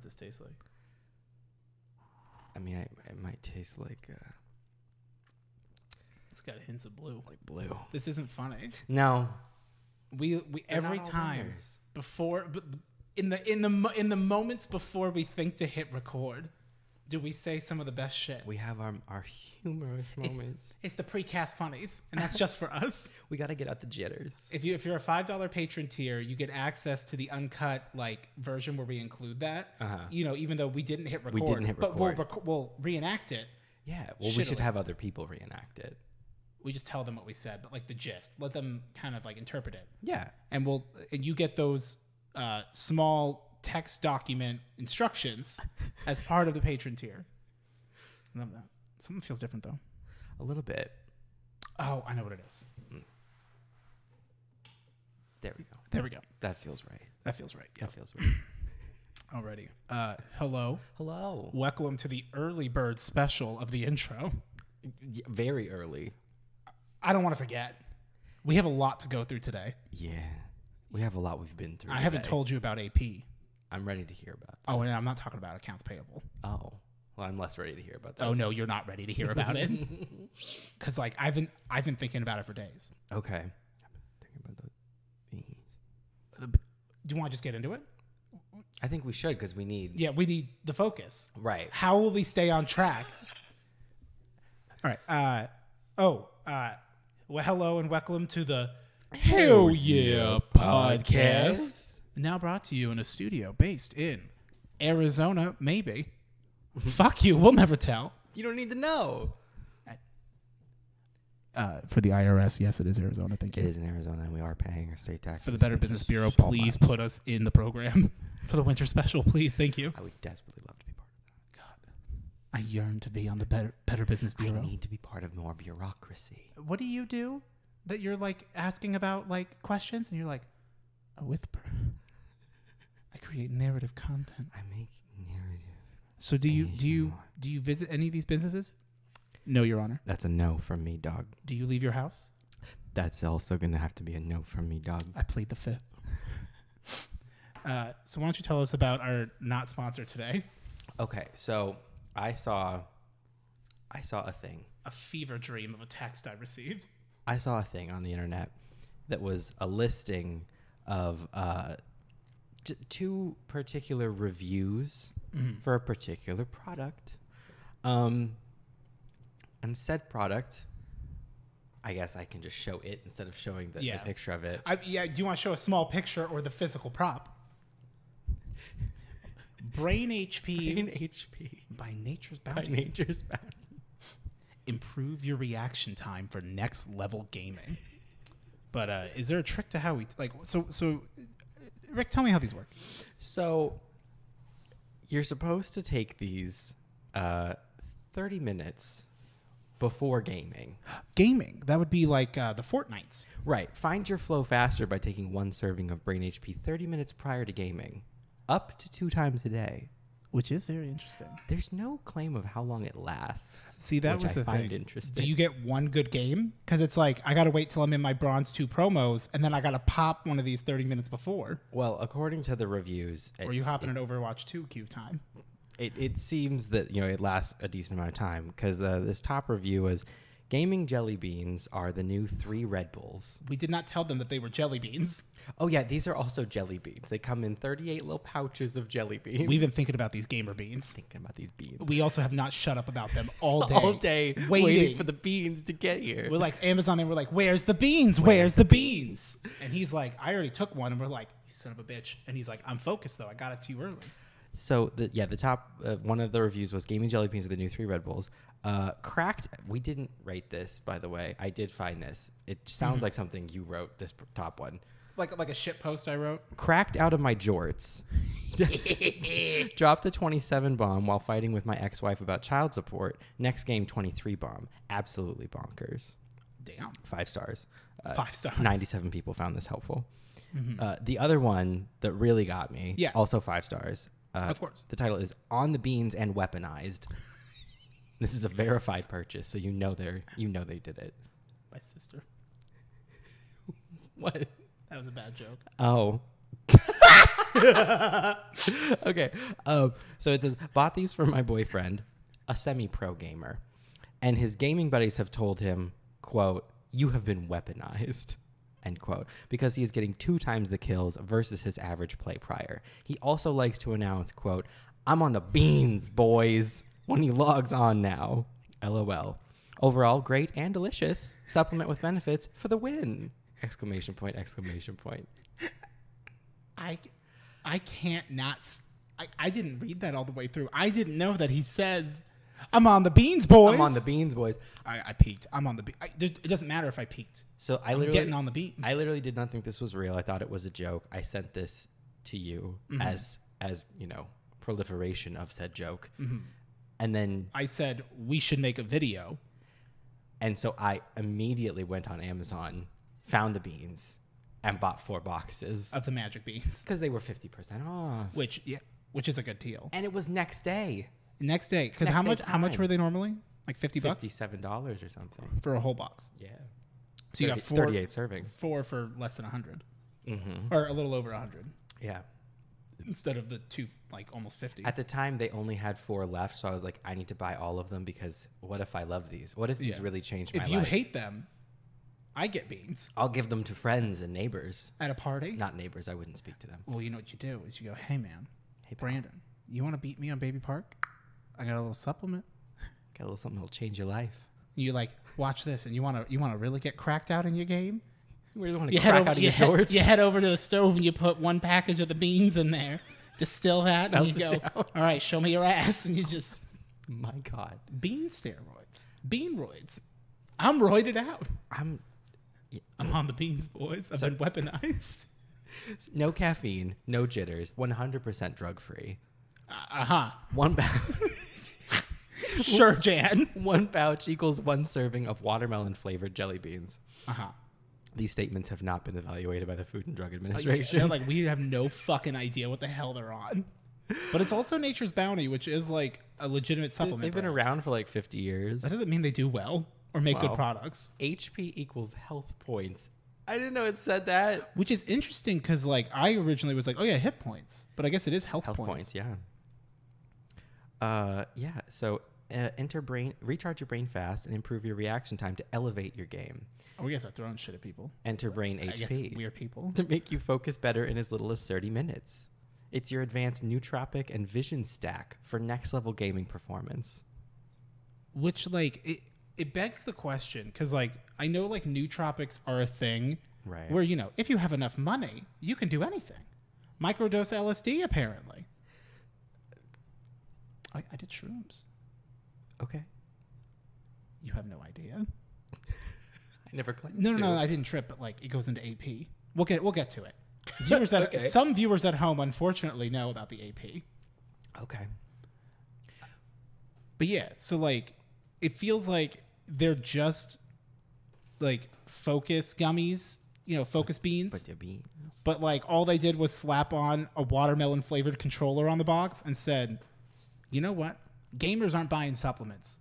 this tastes like. I mean, it might taste like It's got hints of blue. like blue. This isn't funny. No, We every time before in the moments before we think to hit record, do we say some of the best shit? we have our humorous moments. It's the precast funnies, and that's just for us. We got to get out the jitters. If you're a $5 patron tier, you get access to the uncut like version where we include that. You know, even though we didn't hit record, but we'll reenact it. Yeah, well, we should have other people reenact it. We just tell them what we said, but like the gist, let them kind of like interpret it. Yeah, and you get those small text document instructions as part of the patron tier. I love that. Something feels different though. a little bit. Oh, I know what it is. There we go. There we go. That feels right. That feels right. Yes. That feels right. Alrighty. Hello. Hello. Welcome to the early bird special of the intro. Very early. I don't want to forget. We have a lot to go through today. Yeah. We have a lot we've been through. I haven't told you about AP. I'm ready to hear about this. Oh, and I'm not talking about accounts payable. Oh. Well, I'm less ready to hear about that. Oh no, you're not ready to hear about it. Because like I've been thinking about it for days. Okay. I've been thinking about Do you want to just get into it? I think we should because we need. Yeah, we need the focus. Right. How will we stay on track? All right. Well, hello and welcome to the Hewll podcast. Now brought to you in a studio based in Arizona, maybe. Fuck you, we'll never tell. You don't need to know. For the IRS, yes, it is Arizona. Thank you. It is in Arizona, and we are paying our state taxes. For the Better Business Bureau, please put us in the program for the winter special, please. Thank you. I would desperately love to be part of that. God, I yearn to be on the Better Business Bureau. I need to be part of more bureaucracy. What do you do that you're like asking about like questions and you're like a whisper? I create narrative content. I make narrative. So do you visit any of these businesses? No, Your Honor. That's a no from me, dog. Do you leave your house? That's also going to have to be a no from me, dog. I plead the fifth. So why don't you tell us about our not sponsor today? Okay, so I saw a thing. A fever dream of a text I received. I saw a thing on the internet that was a listing of two particular reviews for a particular product. And said product, I guess I can just show it instead of showing the picture of it. Do you want to show a small picture or the physical prop? Brain HP. Brain HP. By Nature's Bounty. By Nature's Bounty. Improve your reaction time for next level gaming. But is there a trick to how we like? So, Rick, tell me how these work. So, you're supposed to take these 30 minutes before gaming. Gaming. That would be like the Fortnites. Right. Find your flow faster by taking one serving of Brain HP 30 minutes prior to gaming. Up to 2 times a day. Which is very interesting. There's no claim of how long it lasts. See, that was the thing. I find interesting. Do you get one good game? Because it's like, I got to wait till I'm in my Bronze 2 promos, and then I got to pop one of these 30 minutes before. Well, according to the reviews... Or you hop in an Overwatch 2 queue time. It seems that it lasts a decent amount of time because this top review was gaming jelly beans are the new 3 Red Bulls. We did not tell them that they were jelly beans. Oh yeah, these are also jelly beans. They come in 38 little pouches of jelly beans. We've been thinking about these gamer beans. Thinking about these beans. We also have not shut up about them all day. All day waiting for the beans to get here. We're like Amazon and we're like, where's the beans? Where's the beans? And he's like, I already took one. And we're like, you son of a bitch. And he's like, I'm focused though. I got it too early. So the top one of the reviews was gaming jelly beans are the new 3 Red Bulls. Cracked. We didn't rate this, by the way. I did find this. It sounds like something you wrote. This top one, like a shit post I wrote. Cracked out of my jorts. Dropped a 27 bomb while fighting with my ex-wife about child support. Next game 23 bomb. Absolutely bonkers. Damn. 5 stars. 5 stars. 97 people found this helpful. The other one that really got me. Yeah. Also 5 stars. Of course. The title is On the Beans and Weaponized. This is a verified purchase, so they did it. My sister. What? That was a bad joke. Oh. Okay. So it says, bought these for my boyfriend, a semi-pro gamer, and his gaming buddies have told him, quote, "You have been weaponized," end quote, because he is getting 2 times the kills versus his average play prior. He also likes to announce, quote, "I'm on the beans, boys," when he logs on now. LOL. Overall, great and delicious. Supplement with benefits for the win. Exclamation point, exclamation point. I can't not. I didn't read that all the way through. I didn't know that he says, "I'm on the beans, boys." I'm on the beans, boys. I peeked. I'm on the beans. It doesn't matter if I peeked. So I'm getting on the beans. I literally did not think this was real. I thought it was a joke. I sent this to you as proliferation of said joke. Mm-hmm. And then I said we should make a video. And so I immediately went on Amazon, found the beans, and bought 4 boxes of the magic beans because they were 50% off. Which is a good deal. And it was next day. Next day, because how much were they normally? Like $50? $57 or something for a whole box. Yeah. So you got 38 servings. 4 for less than 100, or a little over 100. Yeah. Instead of the 2, like almost 50. At the time, they only had 4 left, so I was like, I need to buy all of them because what if I love these? What if these really change my life? If you hate them, I get beans. I'll give them to friends and neighbors. At a party? Not neighbors. I wouldn't speak to them. Well, you know what you do is you go, "Hey, man. Hey, Brandon, you want to beat me on Baby Park? I got a little supplement. Got a little something that'll change your life." You like, watch this, and you want to really get cracked out in your game? You really want to crack out of your shorts? You head over to the stove and you put 1 package of the beans in there, distill that, and you go, "All right, show me your ass," and you just, my God, bean steroids, beanroids. I'm roided out. I'm on the beans, boys. I've been weaponized. No caffeine, no jitters, 100% drug free. 1 pouch. Sure, Jan. 1 pouch equals 1 serving of watermelon flavored jelly beans. These statements have not been evaluated by the Food and Drug Administration. Like, we have no fucking idea what the hell they're on. But it's also Nature's Bounty, which is like a legitimate supplement. They've been around for like 50 years. That doesn't mean they do well or make good products. HP equals health points. I didn't know it said that. Which is interesting because, like, I originally was like, oh yeah, hit points. But I guess it is health points. Yeah. So recharge your brain fast and improve your reaction time to elevate your game. Oh, we guys are throwing shit at people. Enter brain HP. I guess weird people. To make you focus better in as little as 30 minutes. It's your advanced nootropic and vision stack for next level gaming performance. Which, like, it begs the question, because, like, I know, like, nootropics are a thing. Right. Where, if you have enough money, you can do anything. Microdose LSD, apparently. I did shrooms. Okay. You have no idea. I never claimed No, I didn't trip, but, like, it goes into AP. We'll get to it. Some viewers at home, unfortunately, know about the AP. Okay. But yeah, so, like, it feels like they're just, like, focus gummies, focus beans. But they're beans. But, like, all they did was slap on a watermelon flavored controller on the box and said, "You know what? Gamers aren't buying supplements."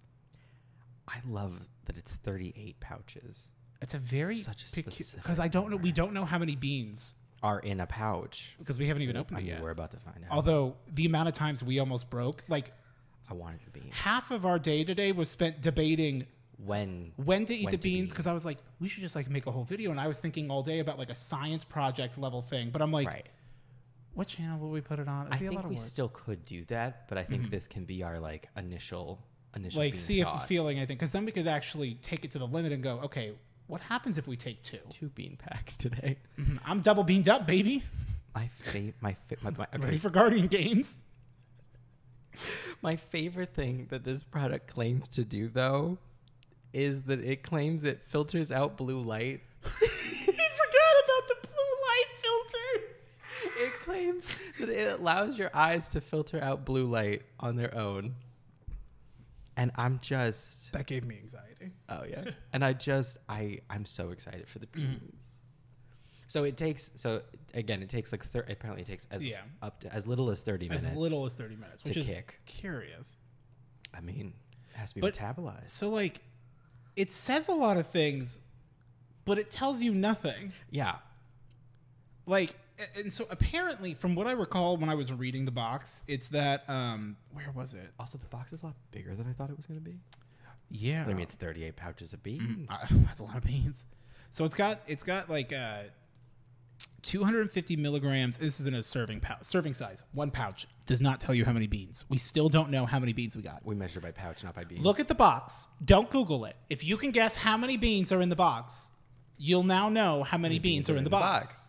I love that it's 38 pouches. It's a very specific because we don't know how many beans are in a pouch because we haven't even opened it yet. We're about to find out. Although the amount of times we almost broke, like, I wanted the beans. Half of our day today was spent debating when to eat the beans, because I was like, we should just, like, make a whole video, and I was thinking all day about, like, a science project level thing, but I'm like, what channel will we put it on? I think we still could do that, but I think this can be our, like, initial like, see if a feeling, I think, because then we could actually take it to the limit and go, okay, what happens if we take 2 bean packs today? I'm double beaned up, baby. Okay. Ready for Guardian games. My favorite thing that this product claims to do, though, is that it claims it filters out blue light. You forgot about the blue light filter. It claims that it allows your eyes to filter out blue light on their own. And I'm just... That gave me anxiety. Oh, yeah. And I'm so excited for the beans. So it takes like apparently it takes up to as little as 30 minutes. As little as 30 minutes, which is kick. Curious. I mean, it has to be metabolized. So, like, it says a lot of things, but it tells you nothing. Yeah. Like, and so apparently, from what I recall when I was reading the box, it's that where was it? Also, the box is a lot bigger than I thought it was going to be. Yeah, But I mean, it's 38 pouches of beans. That's a lot of beans. So it's got like 250 milligrams. This is in a serving size. One pouch does not tell you how many beans. We still don't know how many beans we got. We measure by pouch, not by bean. Look at the box. Don't Google it. If you can guess how many beans are in the box, you'll now know how many beans are in the box.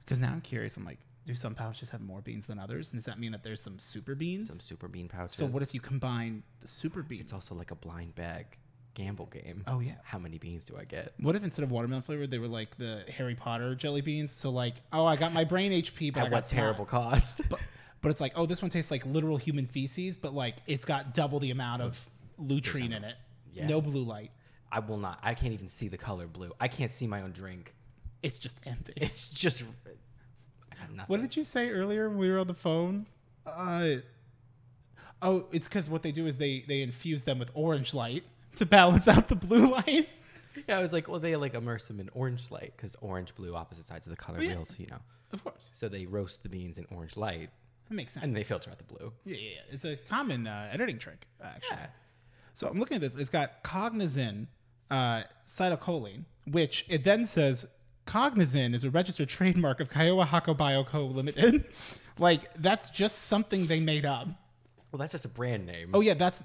Because now I'm curious. I'm like, do some pouches have more beans than others? And does that mean that there's some super beans? Some super bean pouches. So what if you combine the super beans? It's also like a blind bag gamble game. Oh, yeah. How many beans do I get? What if instead of watermelon flavored, they were like the Harry Potter jelly beans? So like, oh, I got my brain HP, but At what terrible cost? But it's like, oh, this one tastes like literal human feces, but like it's got double the amount of lutrine in it. Yeah. No blue light. I will not. I can't even see the color blue. I can't see my own drink. It's just empty. It's just... What did you say earlier when we were on the phone? Oh, it's because what they do is they infuse them with orange light to balance out the blue light. Yeah, I was like, well, they like immerse them in orange light because orange, blue, opposite sides of the color wheels, you know. Of course. So they roast the beans in orange light. That makes sense. And they filter out the blue. Yeah. It's a common editing trick, actually. Yeah. So I'm looking at this. It's got cognizin, cytocholine, which it then says cognizin is a registered trademark of Kiowa Hakko Bio Co. Limited. Like, that's just something they made up. Well, that's just a brand name. Oh, yeah, that's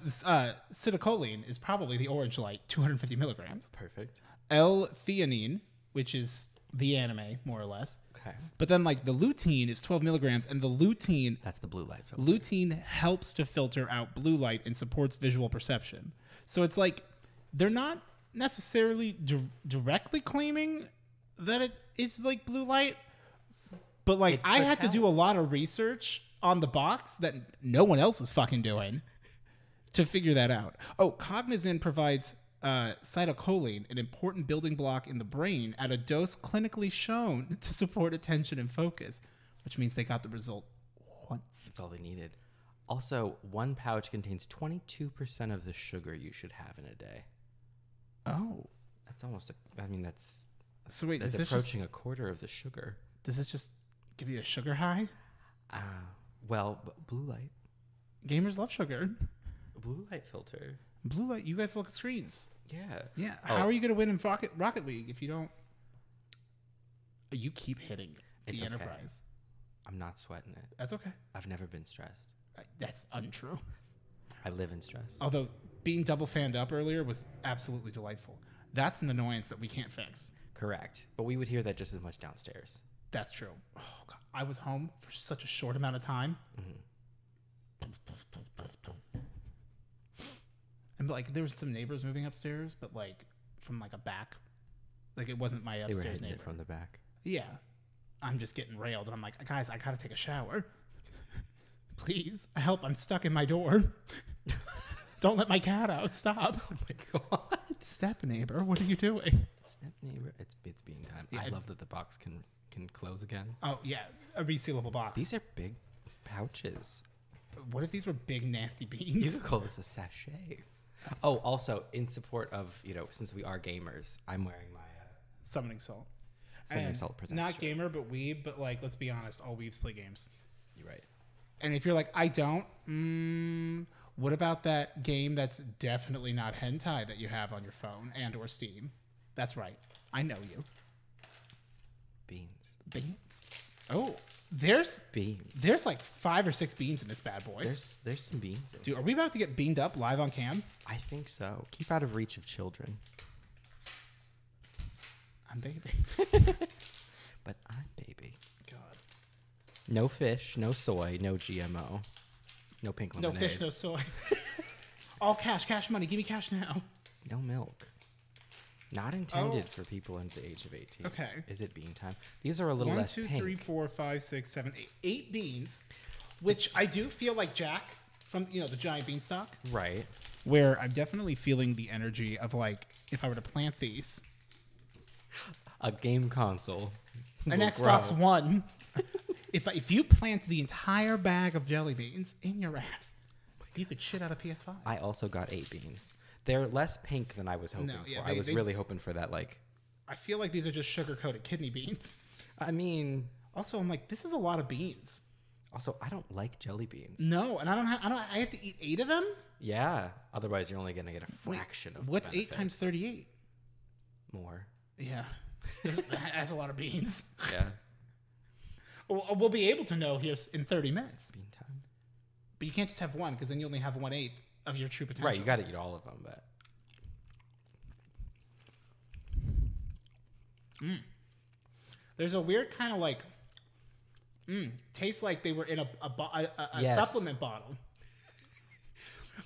citicoline is probably the orange light, 250 milligrams. Perfect. L-theanine, which is the anime, more or less. Okay. But then, like, the lutein is 12 milligrams, and the lutein... That's the blue light filter. Lutein helps to filter out blue light and supports visual perception. So it's like, they're not necessarily directly claiming that it is, like, blue light, but, like, I had to do a lot of research on the box that no one else is fucking doing to figure that out. Oh, cognizin provides cytocholine, an important building block in the brain, at a dose clinically shown to support attention and focus, which means they got the result once. That's all they needed. Also, one pouch contains 22% of the sugar you should have in a day. Oh. That's almost, that's So wait, that's approaching a quarter of the sugar. Does this just give you a sugar high? Well, blue light. Gamers love sugar. Blue light filter. Blue light, you guys look at screens. Yeah. Yeah. How are you going to win in Rocket League if you don't? You keep hitting the Enterprise. I'm not sweating it. That's okay. I've never been stressed. That's untrue. I live in stress. Although being double fanned up earlier was absolutely delightful. That's an annoyance that we can't fix. Correct. But we would hear that just as much downstairs. That's true. Oh, God. I was home for such a short amount of time. Mm-hmm. And like there was some neighbors moving upstairs, but like from like a back. Like it wasn't my upstairs they were hitting neighbor. It from the back. Yeah. I'm just getting railed and I'm like, guys, I gotta take a shower. Please, help, I'm stuck in my door. Don't let my cat out. Stop. Oh my God. Step neighbor, what are you doing? Step neighbor, it's being time. Yeah, I love that the box can close again. Oh yeah, a resealable box. These are big pouches. What if these were big nasty beans? You could call this a sachet. Oh, also in support of, since we are gamers, I'm wearing my Summoning Salt. Summoning Salt presents. Not shirt. gamer, but weeb. But like, let's be honest, all weebs play games. You're right. And if you're like, I don't, what about that game that's definitely not hentai that you have on your phone and or Steam? That's right. I know you. Beans. Oh, there's beans. There's like 5 or 6 beans in this bad boy. There's some beans. Dude, are we about to get beamed up live on cam? I think so. Keep out of reach of children. I'm baby. But I'm baby. God. No fish, no soy, no GMO, no pink lemonade. No fish, no soy. All cash money. Give me cash now. No milk. Not intended for people under the age of 18. Okay. Is it bean time? These are a little less pink. 1, 2, 3, 4, 5, 6, 7, 8. 8 beans, which I do feel like Jack from, the giant beanstalk. Right. Where I'm definitely feeling the energy of like, if I were to plant these. A game console. An Xbox One. If you plant the entire bag of jelly beans in your ass, you could shit out a PS5. I also got 8 beans. They're less pink than I was hoping for. I was really hoping for that, like... I feel like these are just sugar-coated kidney beans. I mean... Also, I'm like, this is a lot of beans. Also, I don't like jelly beans. No, and I have to eat 8 of them? Yeah. Otherwise, you're only going to get a fraction of What's benefits. 8 times 38? More. Yeah. That's a lot of beans. Yeah. We'll be able to know here in 30 minutes. Bean time. But you can't just have one because then you only have 1/8 of your true potential. Right, you got to eat all of them, but... There's a weird kind of like... tastes like they were in a Yes. supplement bottle.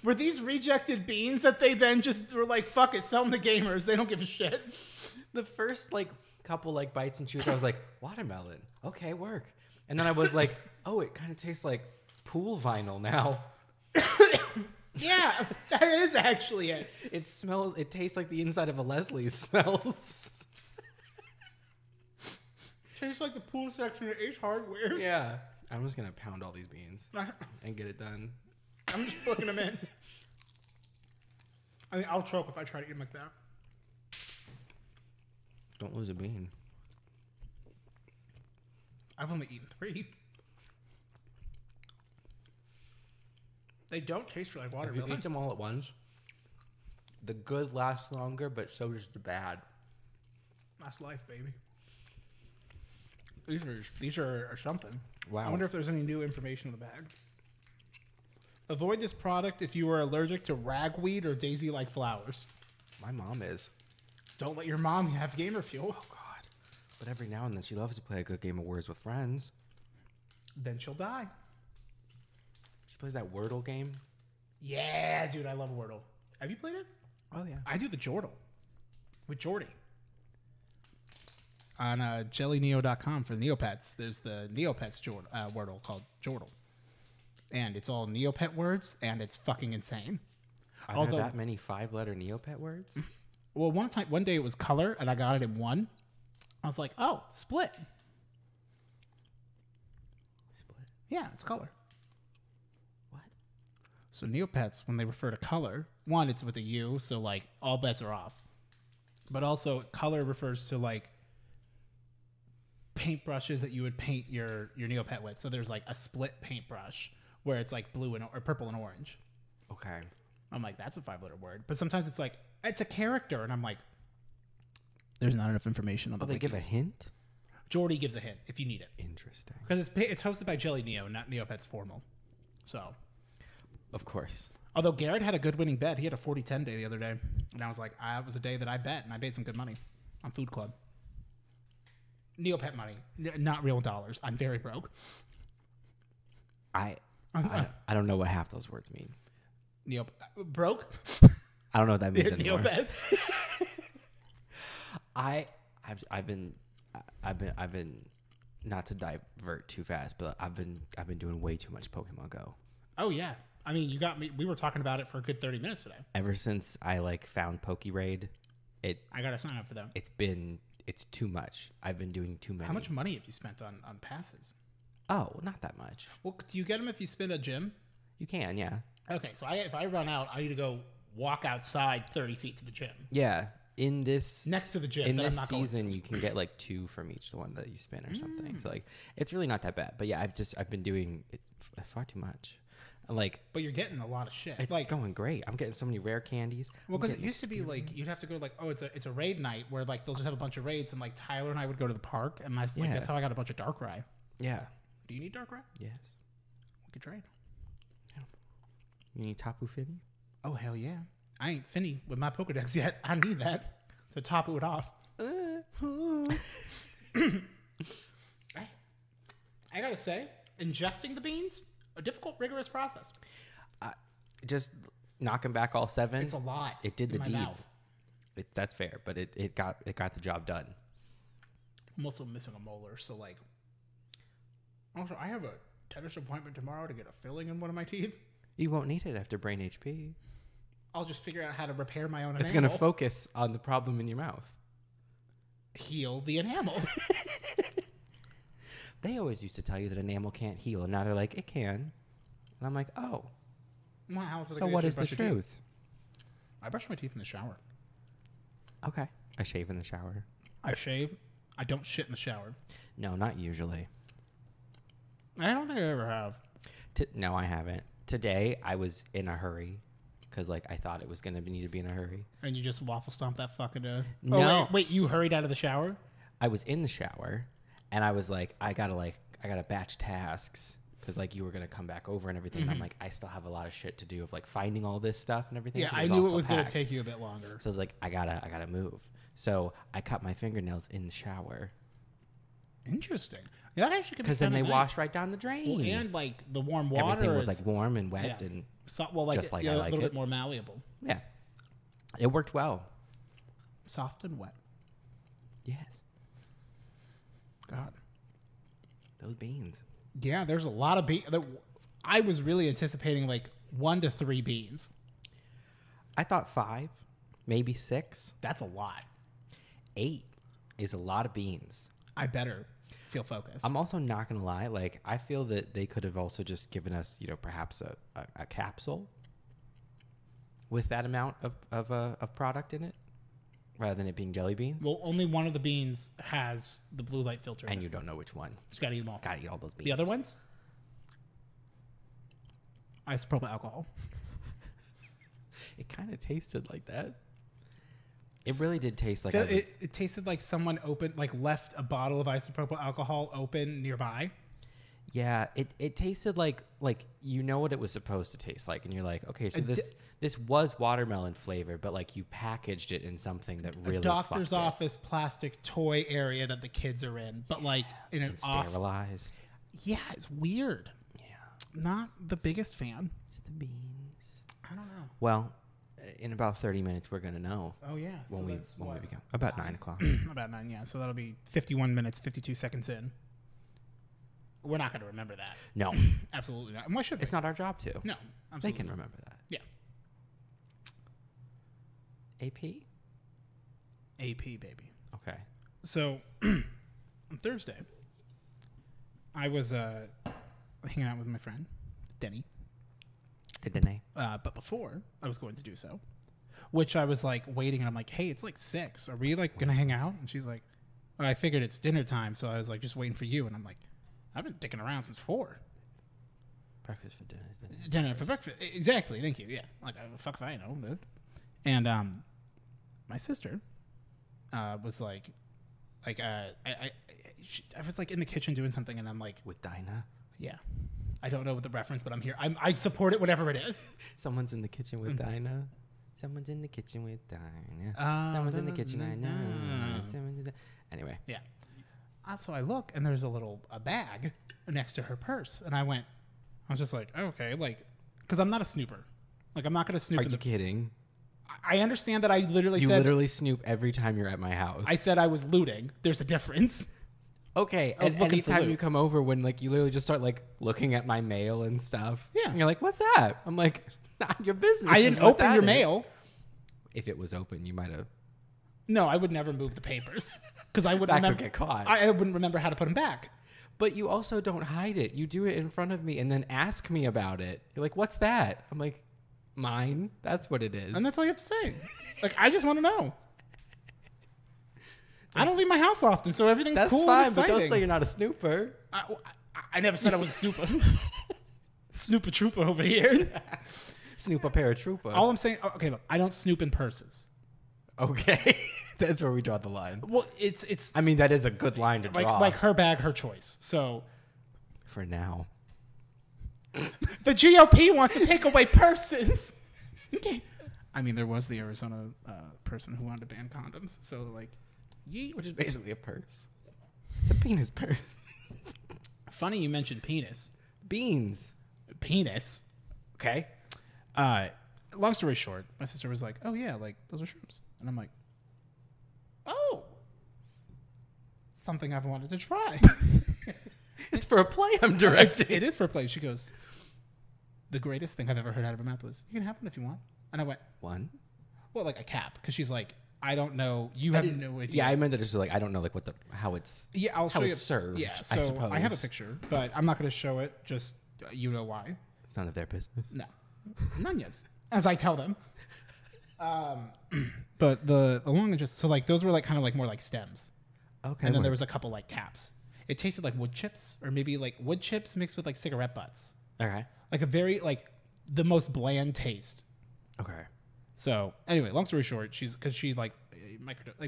Were these rejected beans that they then just were like, fuck it, sell them to gamers. They don't give a shit. The first, like, couple, like, bites and chews, I was like, watermelon. Okay, work. And then I was like, oh, it kind of tastes like pool vinyl now. Yeah, that is actually it. It tastes like the inside of a Leslie smells. Tastes like the pool section at Ace Hardware. Yeah. I'm just going to pound all these beans and get it done. I'm just flicking them in. I mean, I'll choke if I try to eat them like that. Don't lose a bean. I've only eaten 3. They don't taste like If you watermelon. eat them all at once, the good lasts longer, but so does the bad. That's life, baby. These are something. Wow. I wonder if there's any new information in the bag. Avoid this product if you are allergic to ragweed or daisy-like flowers. My mom is. Don't let your mom have gamer fuel. Oh, God. But every now and then she loves to play a good game of Words with friends. Then she'll die. She plays that Wordle game. Yeah, dude, I love Wordle. Have you played it? Oh, yeah. I do the Jordle with Jordy. On jellyneo.com for Neopets, there's the Neopets Wordle called Jordle. And it's all Neopet words, and it's fucking insane. Are there that many 5-letter Neopet words? Well, one day it was color, and I got it in 1. I was like, oh, split. Split. Yeah, it's color. What? So Neopets, when they refer to color, 1, it's with a U, so like all bets are off. But also color refers to like paintbrushes that you would paint your Neopet with. So there's like a split paintbrush where it's like blue or purple and orange. Okay. I'm like, that's a 5-letter word. But sometimes it's like, it's a character, and I'm like, there's not enough information on the They give a hint? Jordy gives a hint if you need it. Interesting. Because it's hosted by Jelly Neo, not Neopets Formal. So, Of course. although Garrett had a good winning bet. He had a 40-10 day the other day. And I was like, it was a day that I bet, and I made some good money on Food Club. Neopet money, not real dollars. I'm very broke. I don't know what half those words mean. Broke? I don't know what that means anymore. Neopets. I've been not to divert too fast, but I've been doing way too much Pokemon Go. Oh yeah. I mean, you got me. We were talking about it for a good 30 minutes today. Ever since I found PokeRaid, I gotta sign up for them. It's too much. I've been doing too many. How much money have you spent on passes? Oh, not that much. Well, do you get them if you spin a gym? You can, yeah. Okay, so if I run out, I need to go walk outside 30 feet to the gym. Yeah. In this Next to the gym. in that this I'm not going season, to. you can get 2 from each one that you spin or something. So it's really not that bad. But yeah, I've been doing it far too much. But you're getting a lot of shit. It's going great. I'm getting so many rare candies. Well, because it used to be you'd have to go it's a raid night where they'll just have a bunch of raids, and Tyler and I would go to the park, and that's how I got a bunch of Darkrai. Yeah. Do you need Darkrai? Yes. We could trade. Yeah. You need Tapu Fini? Oh hell yeah! I ain't Finny with my Pokedex yet. I need that to top it off. I gotta say, ingesting the beans, a difficult, rigorous process. Just knocking back all 7. It's a lot. It did the in my deed. mouth. That's fair, but it got the job done. I'm also missing a molar, so Also, I have a dentist appointment tomorrow to get a filling in one of my teeth. You won't need it after brain HP. I'll just figure out how to repair my own It's enamel. going to focus on the problem in your mouth. Heal the enamel. They always used to tell you that enamel can't heal, and now they're like, it can. And I'm like, oh. Well, how else is it So gonna what get is you the to brush your truth? teeth? I brush my teeth in the shower. Okay. I shave in the shower. I shave. I don't shit in the shower. No, not usually. I don't think I ever have. No, I haven't. Today, I was in a hurry because, like, I thought it was going to need to be in a hurry. And you just waffle stomp that fucking... No. Oh, wait, you hurried out of the shower? I was in the shower, and I was like, I gotta batch tasks because, like, you were going to come back over and everything. And I'm like, I still have a lot of shit to do of, like, finding all this stuff and everything. Yeah, I knew it was going to take you a bit longer. So I was like, I gotta move. So I cut my fingernails in the shower. Interesting. Yeah, that actually could be because then they nice. wash right down the drain. Well, and like the warm water, everything was like warm and wet and like just like a I like little it. bit more malleable. Yeah, it worked well. Soft and wet. Yes. God, those beans. Yeah, there's a lot of beans. I was really anticipating like 1 to 3 beans. I thought 5, maybe 6. That's a lot. 8 is a lot of beans. I better feel focused. I'm also not gonna lie. Like, I feel that they could have also just given us, perhaps a capsule with that amount of product in it, rather than it being jelly beans. Well, only one of the beans has the blue light filter. And you don't know which one. Just gotta eat them all. Gotta eat all those beans. The other ones? Isopropyl alcohol. It kind of tasted like that. It really did taste like it tasted like someone left a bottle of isopropyl alcohol open nearby. Yeah, it tasted like you know what it was supposed to taste like, and you're like, okay, so this was watermelon flavor, but like you packaged it in something that really a doctor's office plastic toy area that the kids are in, but like in an sterilized. Yeah, it's weird. Yeah, not the biggest fan. It's the beans. I don't know. Well, in about 30 minutes, we're gonna know. Oh yeah, when we begin. About 9 o'clock. About 9, yeah. So that'll be 51 minutes, 52 seconds in. We're not gonna remember that. No, absolutely not. And why should it's not our job to? No, absolutely. They can remember that. Yeah. AP, baby. Okay. So on Thursday, I was hanging out with my friend Denny. But before I was going to do so, which I was like waiting, and I'm like, hey, it's like 6. Are we like gonna hang out? And she's like, oh, I figured it's dinner time, so I was like just waiting for you. And I'm like, I've been dicking around since 4. Breakfast for dinner. Dinner for breakfast. Exactly. Thank you. Yeah. Like, fuck if I know, dude. And my sister was like I was like in the kitchen doing something, and I'm like, with Dinah. Yeah. I don't know what the reference, but I'm here. I support it, whatever it is. Someone's in the kitchen with Dinah. Someone's in the kitchen with Dinah. Someone's in the kitchen, I know. Anyway. Yeah. So I look, and there's a bag next to her purse. And I was just like, oh, okay, like, because I'm not a snooper. Like, I'm not going to snoop. Are you kidding? I understand that I literally You literally snoop every time you're at my house. I said I was looting. There's a difference. Okay, and anytime you come over, when like you literally just start like looking at my mail and stuff. Yeah. And you're like, what's that? I'm like, not your business. I didn't open your mail. If it was open, you might have. No, I would never move the papers because I wouldn't get caught. I wouldn't remember how to put them back. But you also don't hide it. You do it in front of me and then ask me about it. You're like, what's that? I'm like, mine. That's what it is. And that's all you have to say. Like, I just want to know. I don't leave my house often, so everything's cool. That's fine, and but don't say you're not a snooper. I never said I was a snooper. Snooper trooper over here. Snooper paratrooper. All I'm saying, okay, look, I don't snoop in purses. Okay, that's where we draw the line. Well, it's. I mean, that is a good line to draw. Like her bag, her choice. So. For now. The GOP wants to take away purses. Okay. I mean, there was the Arizona person who wanted to ban condoms. So like. Which is basically a purse. It's a penis purse. Funny you mentioned penis. Beans. Penis. Okay. Long story short, my sister was like, oh, yeah, like, those are shrooms. And I'm like, oh. Something I've wanted to try. It's for a play I'm directing. It is for a play. She goes, the greatest thing I've ever heard out of her mouth was, you can have one if you want. And I went, one? Well, like a cap. Because she's like, I don't know. You have no idea. Yeah, I meant that just like I don't know like how it's I'll show how you. it's served. Yeah, so I suppose. I have a picture, but I'm not going to show it. Just you know why. It's none of their business. No, none yet. As I tell them. But the long and just so like those were like kind of like more like stems. Okay. And then there was a couple like caps. it tasted like wood chips, or maybe like wood chips mixed with like cigarette butts. Okay. Like a very like the most bland taste. Okay. So anyway, long story short, because she like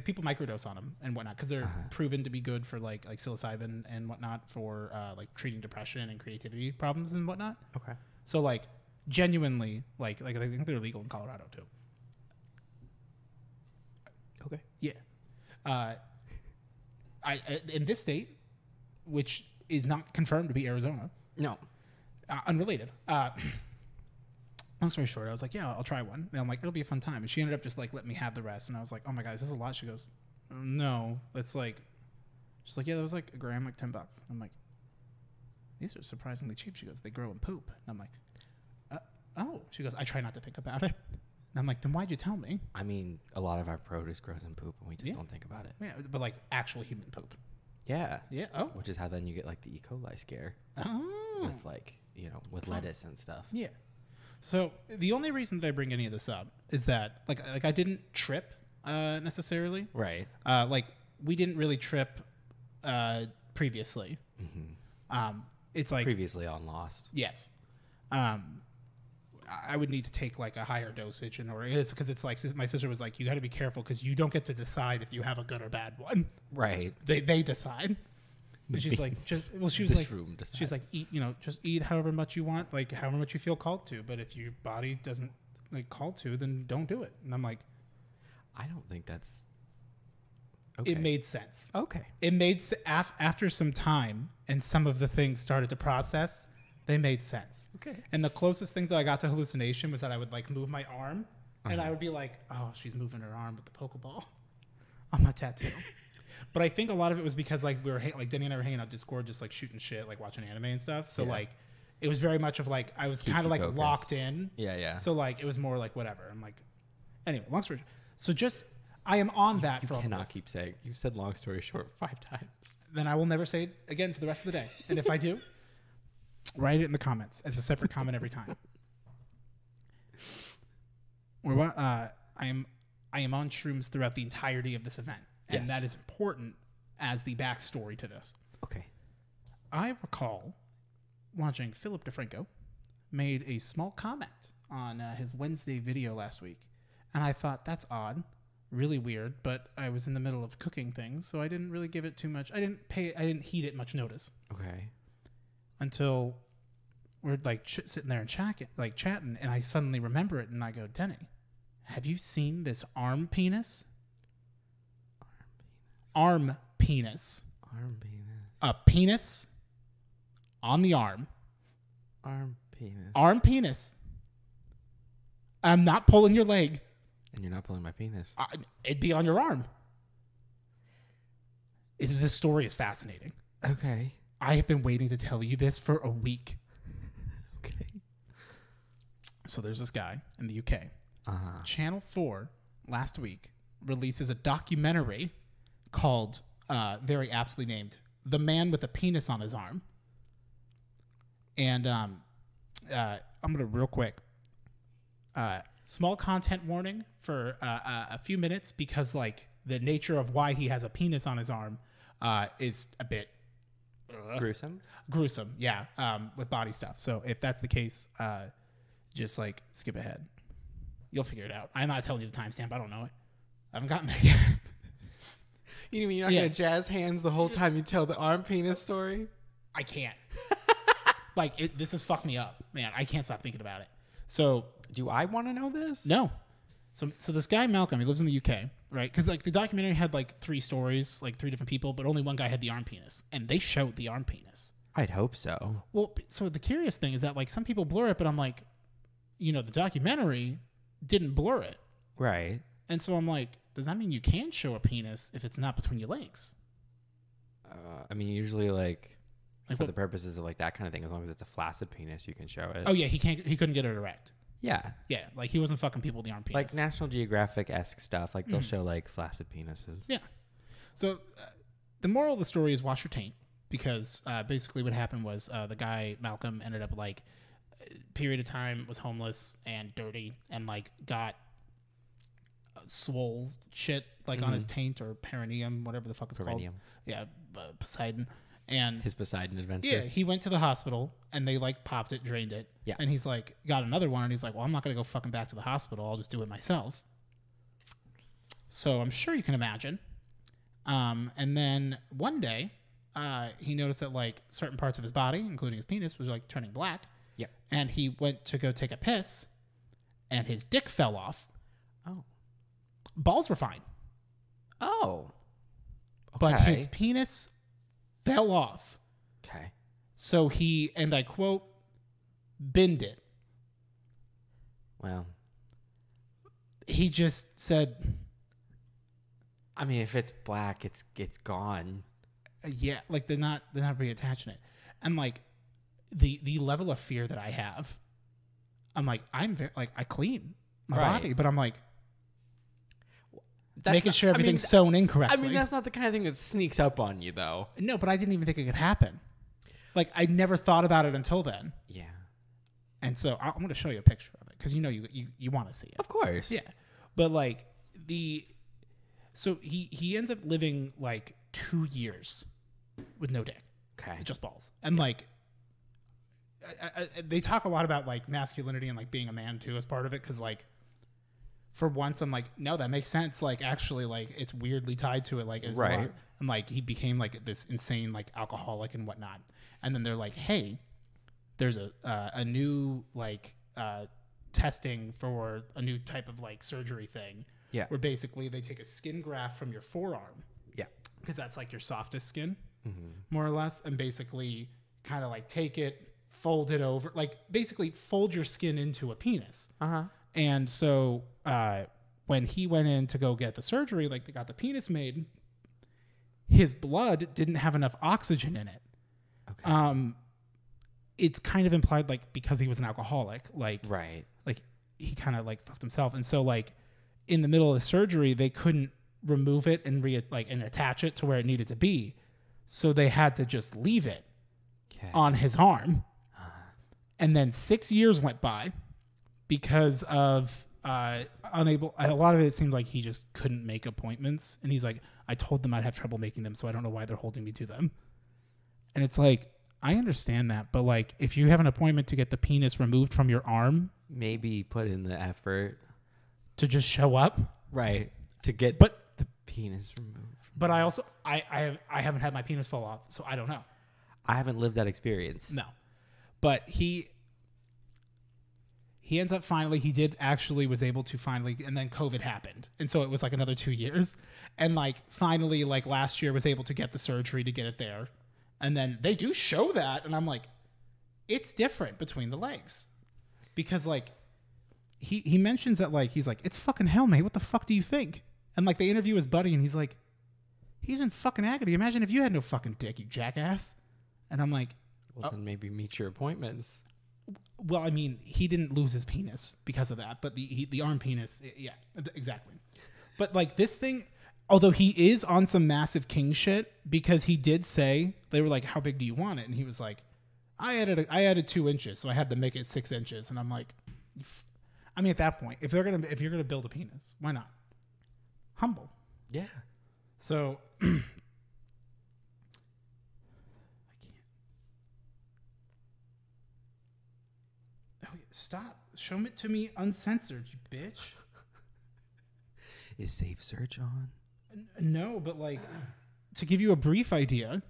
people microdose on them and whatnot because they're proven to be good for like psilocybin and whatnot for like treating depression and creativity problems and whatnot. Okay. So like genuinely like I think they're legal in Colorado too. Okay. Yeah. I in this state, which is not confirmed to be Arizona. No. Unrelated. Long story short, I was like, yeah, I'll try one. And I'm like, it'll be a fun time. And she ended up just like letting me have the rest. And I was like, oh my God, this is a lot. She goes, no, that's like, she's like, yeah, that was like a gram, like $10. I'm like, these are surprisingly cheap. She goes, they grow in poop. And I'm like, oh. She goes, I try not to think about it. And I'm like, then why'd you tell me? I mean, a lot of our produce grows in poop, and we just don't think about it. Yeah, but like actual human poop. Yeah. Yeah. Oh. Which is how then you get like the E. coli scare. Oh. With like, with lettuce and stuff. Yeah. So the only reason that I bring any of this up is that like I didn't trip necessarily. Right. Like we didn't really trip previously. Mm-hmm. It's like previously on Lost. Yes. I would need to take like a higher dosage in order. It's because it's like my sister was like, you got to be careful because you don't get to decide if you have a good or bad one. Right. They decide. And she's like, she's like, eat, just eat however much you want, like however much you feel called to. But if your body doesn't like call to, then don't do it. And I'm like, I don't think that's. Okay. It made sense. Okay. It made after some time and some of the things started to process, they made sense. Okay. And the closest thing that I got to hallucination was that I would like move my arm, and I would be like, oh, she's moving her arm with the Pokeball on my tattoo. But I think a lot of it was because like we were like Denny and I were hanging out Discord, just like shooting shit, like watching anime and stuff. So like it was very much of like I was kind of like focused. locked in. Yeah. So like it was more like whatever. I'm like, anyway, long story short. So just I am on that for all of this. You cannot keep saying. You've said long story short 5 times. Then I will never say it again for the rest of the day. And if I do, write it in the comments as a separate comment every time. I am on shrooms throughout the entirety of this event. And that is important as the backstory to this. Okay. I recall watching Philip DeFranco made a small comment on his Wednesday video last week. And I thought, that's odd, really weird, but I was in the middle of cooking things, so I didn't really give it too much. I didn't heed it much notice. Okay. Until we're like sitting there and chatting, and I suddenly remember it, and I go, Denny, have you seen this arm penis? Arm penis. Arm penis. A penis on the arm. Arm penis. Arm penis. I'm not pulling your leg. And you're not pulling my penis. It'd be on your arm. This story is fascinating. Okay. I have been waiting to tell you this for a week. Okay. So there's this guy in the UK. Uh-huh. Channel 4 last week releases a documentary called, very aptly named, The Man with a Penis on His Arm. And I'm going to real quick. Small content warning for a few minutes because like the nature of why he has a penis on his arm is a bit gruesome, yeah, with body stuff. So if that's the case, just like skip ahead. You'll figure it out. I'm not telling you the timestamp. I don't know it. I haven't gotten there yet. You mean you're not gonna jazz hands the whole time you tell the arm penis story? I can't. This has fucked me up, man. I can't stop thinking about it. So do I want to know this? No. So this guy Malcolm, he lives in the UK, right? Because like the documentary had like 3 stories, like 3 different people, but only one guy had the arm penis, and they showed the arm penis. I'd hope so. Well, so the curious thing is that like some people blur it, but I'm like, the documentary didn't blur it, right? And so I'm like, does that mean you can show a penis if it's not between your legs? I mean, usually like for the purposes of like that kind of thing, as long as it's a flaccid penis, you can show it. Oh yeah, he couldn't get it erect. Yeah. Yeah, like he wasn't fucking people with the arm penis. Like National Geographic-esque stuff, like they'll show like flaccid penises. Yeah. So the moral of the story is wash your taint, because basically what happened was the guy Malcolm ended up like period of time was homeless and dirty and like got swole shit like on his taint or perineum, whatever the fuck it's called. Yeah, Poseidon. And His Poseidon adventure. yeah, he went to the hospital and they like popped it, drained it. Yeah. And he's like, got another one. And he's like, well, I'm not going to go fucking back to the hospital. I'll just do it myself. So I'm sure you can imagine. And then one day, he noticed that like certain parts of his body, including his penis, was like turning black. Yeah. And he went to go take a piss and his dick fell off. Oh. Balls were fine. Oh. Okay. But his penis fell off. Okay. So he, and I quote, binned it. Well, He just said, I mean, if it's black, it's gone. yeah, like they're not reattaching it. And like the level of fear that I have, I'm like, I'm very, like, I clean my Right. body, but I'm like, That's making not- sure I mean, everything's sewn in correctly. I mean, that's not the kind of thing that sneaks up on you, though. No, but I didn't even think it could happen. Like, I never thought about it until then. Yeah. And so I'm going to show you a picture of it because you know you want to see it. Of course. Yeah. But like so he ends up living like 2 years with no dick, Okay. just balls. And like they talk a lot about like masculinity and like being a man too as part of it. Cause like for once I'm like, no, that makes sense. Like actually like it's weirdly tied to it. Like it's Right. a lot. And like he became like this insane like alcoholic and whatnot. And then they're like, hey, there's a new like testing for a new type of like surgery thing. Yeah. Where basically they take a skin graft from your forearm. Yeah. Because that's like your softest skin, more or less, and basically kind of like take it, fold it over, like basically fold your skin into a penis. Uh-huh. And so when he went in to go get the surgery, like they got the penis made, his blood didn't have enough oxygen in it. Okay. It's kind of implied like because he was an alcoholic, like Right. like he kind of like fucked himself. And so like in the middle of the surgery, they couldn't remove it and and attach it to where it needed to be. So they had to just leave it Okay. on his arm. And then 6 years went by because of unable. A lot of it seemed like he just couldn't make appointments. And he's like, I told them I'd have trouble making them, so I don't know why they're holding me to them. And it's like, I understand that, but like if you have an appointment to get the penis removed from your arm Maybe put in the effort. to just show up. Right. To get But the penis removed. but I also I haven't had my penis fall off, so I don't know. I haven't lived that experience. No. But he ends up finally, he did actually was able to finally, and then COVID happened. And so it was like another 2 years. And like finally, like last year was able to get the surgery to get it there. And then they do show that. And I'm like, it's different between the legs. Because like he mentions that like, he's like, it's fucking hell, mate. What the fuck do you think? And like they interview his buddy and he's like, he's in fucking agony. Imagine if you had no fucking dick, you jackass. And I'm like, Well, then maybe meet your appointments. well, I mean, he didn't lose his penis because of that, but the arm penis, yeah, exactly. But like this thing, although he is on some massive king shit, because he did say, they were like, how big do you want it? And he was like, I added 2 inches, so I had to make it 6 inches. And I'm like, I mean, at that point, if you're gonna build a penis, why not? Humble. Yeah. So I can't. Oh, yeah, stop! Show it to me uncensored, you bitch. Is Safe Search on? No, but like to give you a brief idea,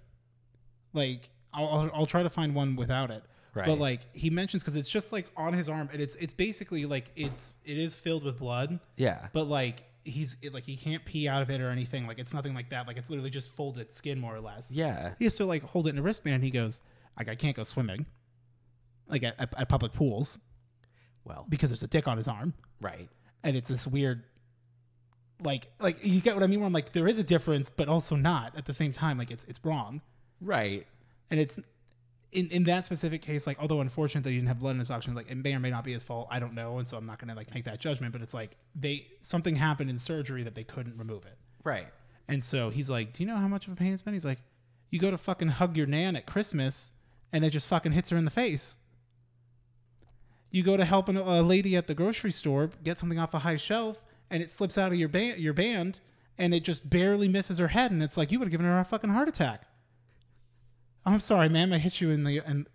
like I'll try to find one without it. Right. But like he mentions, because it's just like on his arm, and it's basically like it is filled with blood. Yeah. But like he can't pee out of it or anything. Like it's nothing like that. Like it's literally just folded skin, more or less. Yeah. He has to like hold it in a wristband. And he goes, like, I can't go swimming, like at public pools, Well. because there's a dick on his arm, Right. and it's this weird, like you get what I mean? Where I'm like, there is a difference, but also not at the same time. Like it's wrong, Right. and it's in that specific case. Like, although unfortunate that he didn't have blood in his oxygen, like it may or may not be his fault. I don't know, and so I'm not gonna like make that judgment. But it's like something happened in surgery that they couldn't remove it. Right. And so he's like, do you know how much of a pain it's been? He's like, you go to fucking hug your nan at Christmas and it just fucking hits her in the face. You go to help a lady at the grocery store get something off a high shelf and it slips out of your band and it just barely misses her head. And it's like, you would have given her a fucking heart attack. I'm sorry, ma'am. I hit you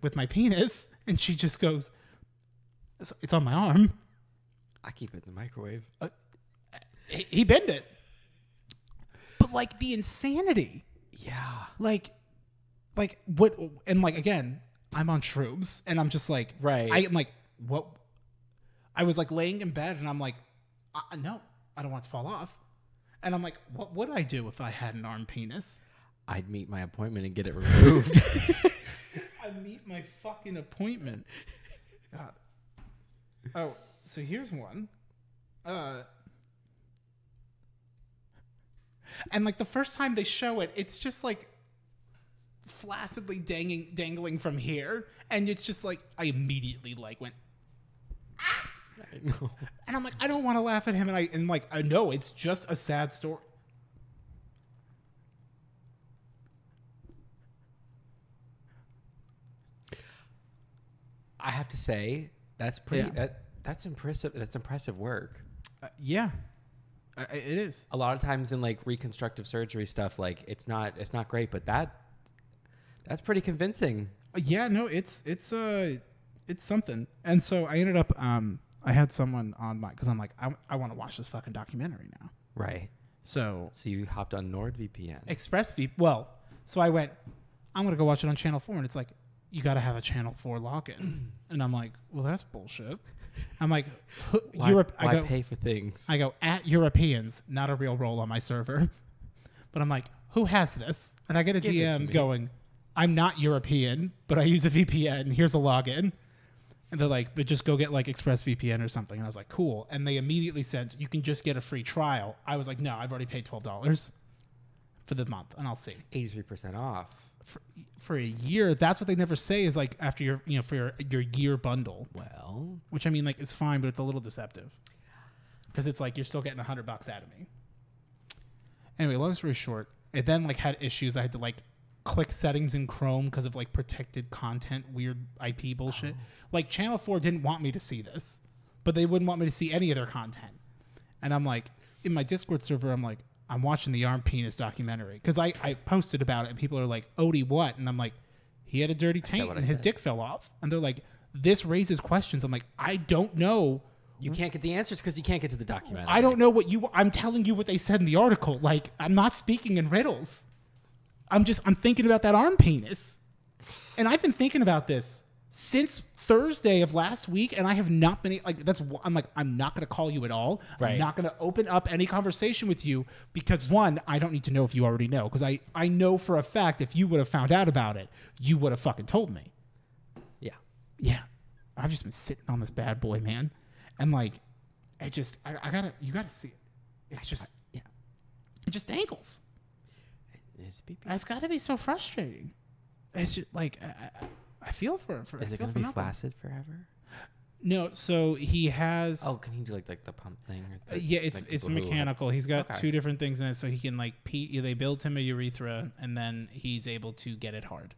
with my penis. And she just goes, it's on my arm. I keep it in the microwave. He bent it. But like the insanity. Yeah. Like what? And like, again, I'm on shrooms and I'm just like, right. I'm like, what? I was like laying in bed and I'm like, no, I don't want it to fall off. And I'm like, what would I do if I had an arm penis? I'd meet my appointment and get it removed. I'd meet my fucking appointment. God. Oh, so here's one. And like the first time they show it, it's just like flaccidly dangling from here. And it's just like, I immediately like went, ah! I know. And I'm like, I don't want to laugh at him. And I know it's just a sad story. I have to say, that's pretty. Yeah. That's impressive. That's impressive work. Yeah, it is. A lot of times in like reconstructive surgery stuff, like it's not great, but that's pretty convincing. Yeah, no, it's something. And so I ended up I had someone on because I'm like, I want to watch this fucking documentary now. Right. So you hopped on NordVPN. ExpressVPN. Well, so I went, I'm gonna go watch it on Channel 4, and it's like, you got to have a Channel 4 login. And I'm like, well, that's bullshit. I'm like, why pay for things? I go, at Europeans, not a real role on my server. But I'm like, who has this? And I get a DM going, I'm not European, but I use a VPN. Here's a login. And they're like, but just go get like ExpressVPN or something. And I was like, cool. And they immediately said, you can just get a free trial. I was like, no, I've already paid $12 for the month, and I'll see. 83% off. For a year. That's what they never say is like after your for your year bundle. Well, which I mean like is fine, but it's a little deceptive because it's like you're still getting $100 out of me. Anyway, long story short, it then like had issues. I had to like click settings in Chrome because of like protected content, weird IP bullshit. Like Channel 4 didn't want me to see this, but they wouldn't want me to see any of their content. And I'm like, in my Discord server, I'm like, I'm watching the arm penis documentary because I posted about it and people are like, Odie, what? And I'm like, he had a dirty taint and his dick fell off. And they're like, this raises questions. I'm like, I don't know. You can't get the answers because you can't get to the documentary. I don't know I'm telling you what they said in the article. Like, I'm not speaking in riddles. I'm thinking about that arm penis. And I've been thinking about this since Thursday of last week, and I have not been like, I'm not going to call you at all. Right. I'm not going to open up any conversation with you because one, I don't need to know if you already know, because I know for a fact if you would have found out about it, you would have fucking told me. Yeah. I've just been sitting on this bad boy, man. And like, you gotta see it. It's just, it just dangles. It's got to be so frustrating. It's just like, I feel for Is it going to be flaccid forever? No, so he has. Oh, can he do like the pump thing? Or yeah, it's mechanical. He's got two different things in it, so he can like pee. They build him a urethra, and then he's able to get it hard.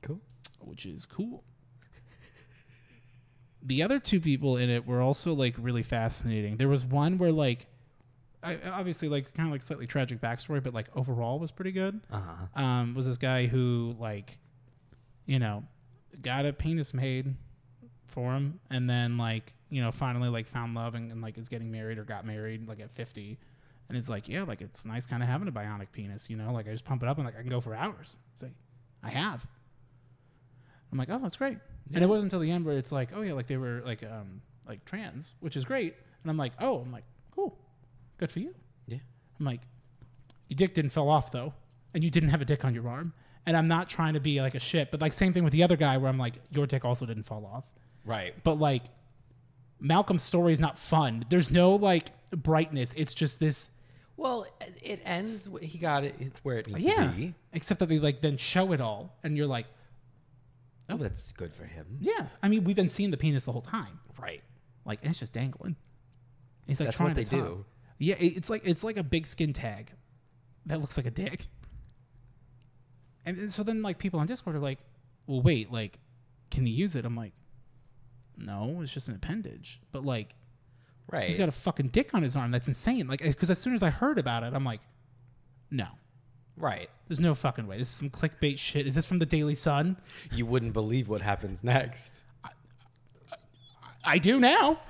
Cool. Which is cool. The other two people in it were also like really fascinating. There was one where like, obviously like kind of like slightly tragic backstory, but like overall was pretty good. Was this guy who like, got a penis made for him, and then like, finally like found love and like is getting married or got married like at 50, and it's like, yeah, like it's nice kind of having a bionic penis, like I just pump it up and like I can go for hours. It's like, I have. I'm like, oh, that's great. Yeah. And it wasn't until the end where it's like, oh yeah, like they were like trans, which is great. And I'm like, cool, good for you. Yeah. I'm like, your dick didn't fall off though, and you didn't have a dick on your arm. And I'm not trying to be like a shit, but like same thing with the other guy where I'm like, your dick also didn't fall off. Right. But like, Malcolm's story is not fun. There's no like brightness. It's just this. Well, it ends. He got it. It's where it needs to be. Except that they like then show it all, and you're like, oh, that's good for him. Yeah. I mean, we've been seeing the penis the whole time. Right. Like, and it's just dangling. He's like that's trying what they to do. Yeah, it's like a big skin tag that looks like a dick. And so then like people on Discord are like, well, wait, like, can he use it? I'm like, no, it's just an appendage. But like, right, he's got a fucking dick on his arm. That's insane. Like, because as soon as I heard about it, I'm like, no, Right. There's no fucking way. This is some clickbait shit. Is this from the Daily Sun? You wouldn't believe what happens next. I do now.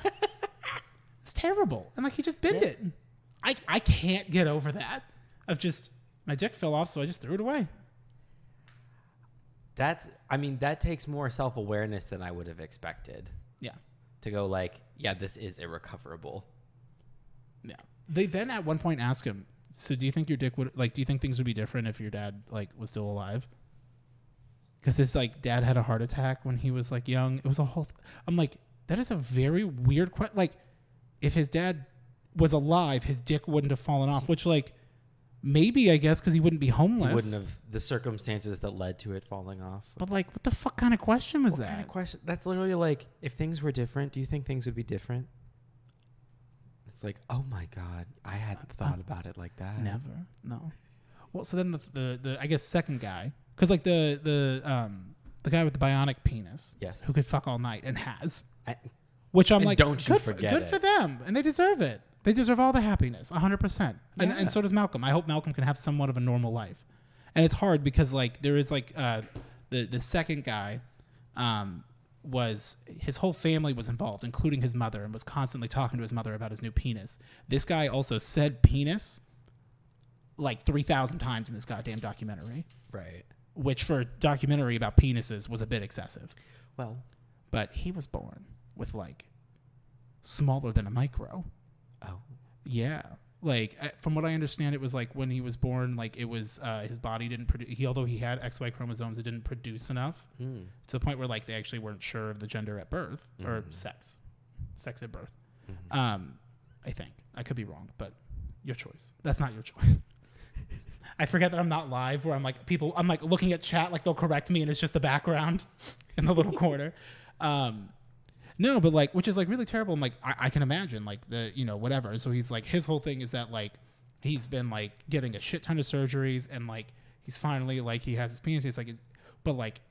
It's terrible. And like he just binned it. I can't get over that. Of just my dick fell off, so I just threw it away. That takes more self-awareness than I would have expected. Yeah. To go like, yeah, this is irrecoverable. Yeah. They then at one point ask him, so do you think your dick would do you think things would be different if your dad like was still alive? Because his like dad had a heart attack when he was like young. It was a whole I'm like, that is a very weird question. Like, if his dad was alive, his dick wouldn't have fallen off, which like maybe I guess because he wouldn't be homeless. He wouldn't have the circumstances that led to it falling off. But like, what the fuck kind of question was What that? kind of question? That's literally like, if things were different, do you think things would be different? It's like, oh my God, I hadn't thought about it like that. Never, no. Well, so then the I guess second guy, because like the guy with the bionic penis, yes, who could fuck all night and has, which I'm like, don't you forget good it. for them, and they deserve it. They deserve all the happiness, 100%. And so does Malcolm. I hope Malcolm can have somewhat of a normal life. And it's hard because like there is like the second guy was his whole family was involved, including his mother, and was constantly talking to his mother about his new penis. This guy also said penis like 3,000 times in this goddamn documentary. Right. Which for a documentary about penises was a bit excessive. Well, but he was born with like smaller than a micro. Oh. Yeah. Like from what I understand, it was like when he was born, like it was his body didn't produce. Although he had XY chromosomes, it didn't produce enough to the point where like they actually weren't sure of the gender at birth or sex at birth. I think I could be wrong, but your choice. That's not your choice. I forget that I'm not live where I'm like I'm like looking at chat like they'll correct me and it's just the background in the little corner. No, but like, which is like really terrible. I'm like, I can imagine like whatever. So he's like, his whole thing is that like, he's been like getting a shit ton of surgeries and like, he's finally like, he has his penis. He's like, but like,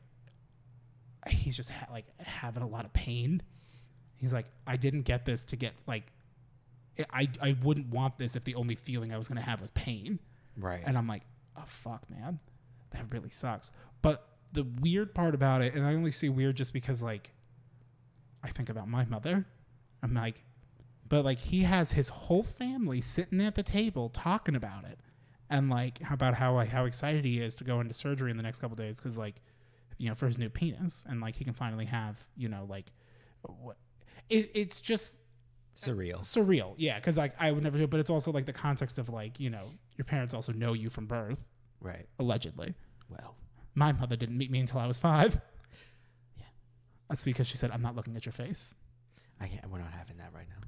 he's just like having a lot of pain. He's like, I didn't get this to get like, I wouldn't want this if the only feeling I was going to have was pain. Right. And I'm like, oh fuck, man, that really sucks. But the weird part about it, and I only see weird just because like, I think about my mother. I'm like, but like he has his whole family sitting at the table talking about it, and like about how excited he is to go into surgery in the next couple of days because like, for his new penis, and like he can finally have like what it's just surreal, yeah. Because like I would never do it, but it's also like the context of like your parents also know you from birth, right? Allegedly. Well, my mother didn't meet me until I was 5. That's because she said, I'm not looking at your face. I can't. We're not having that right now.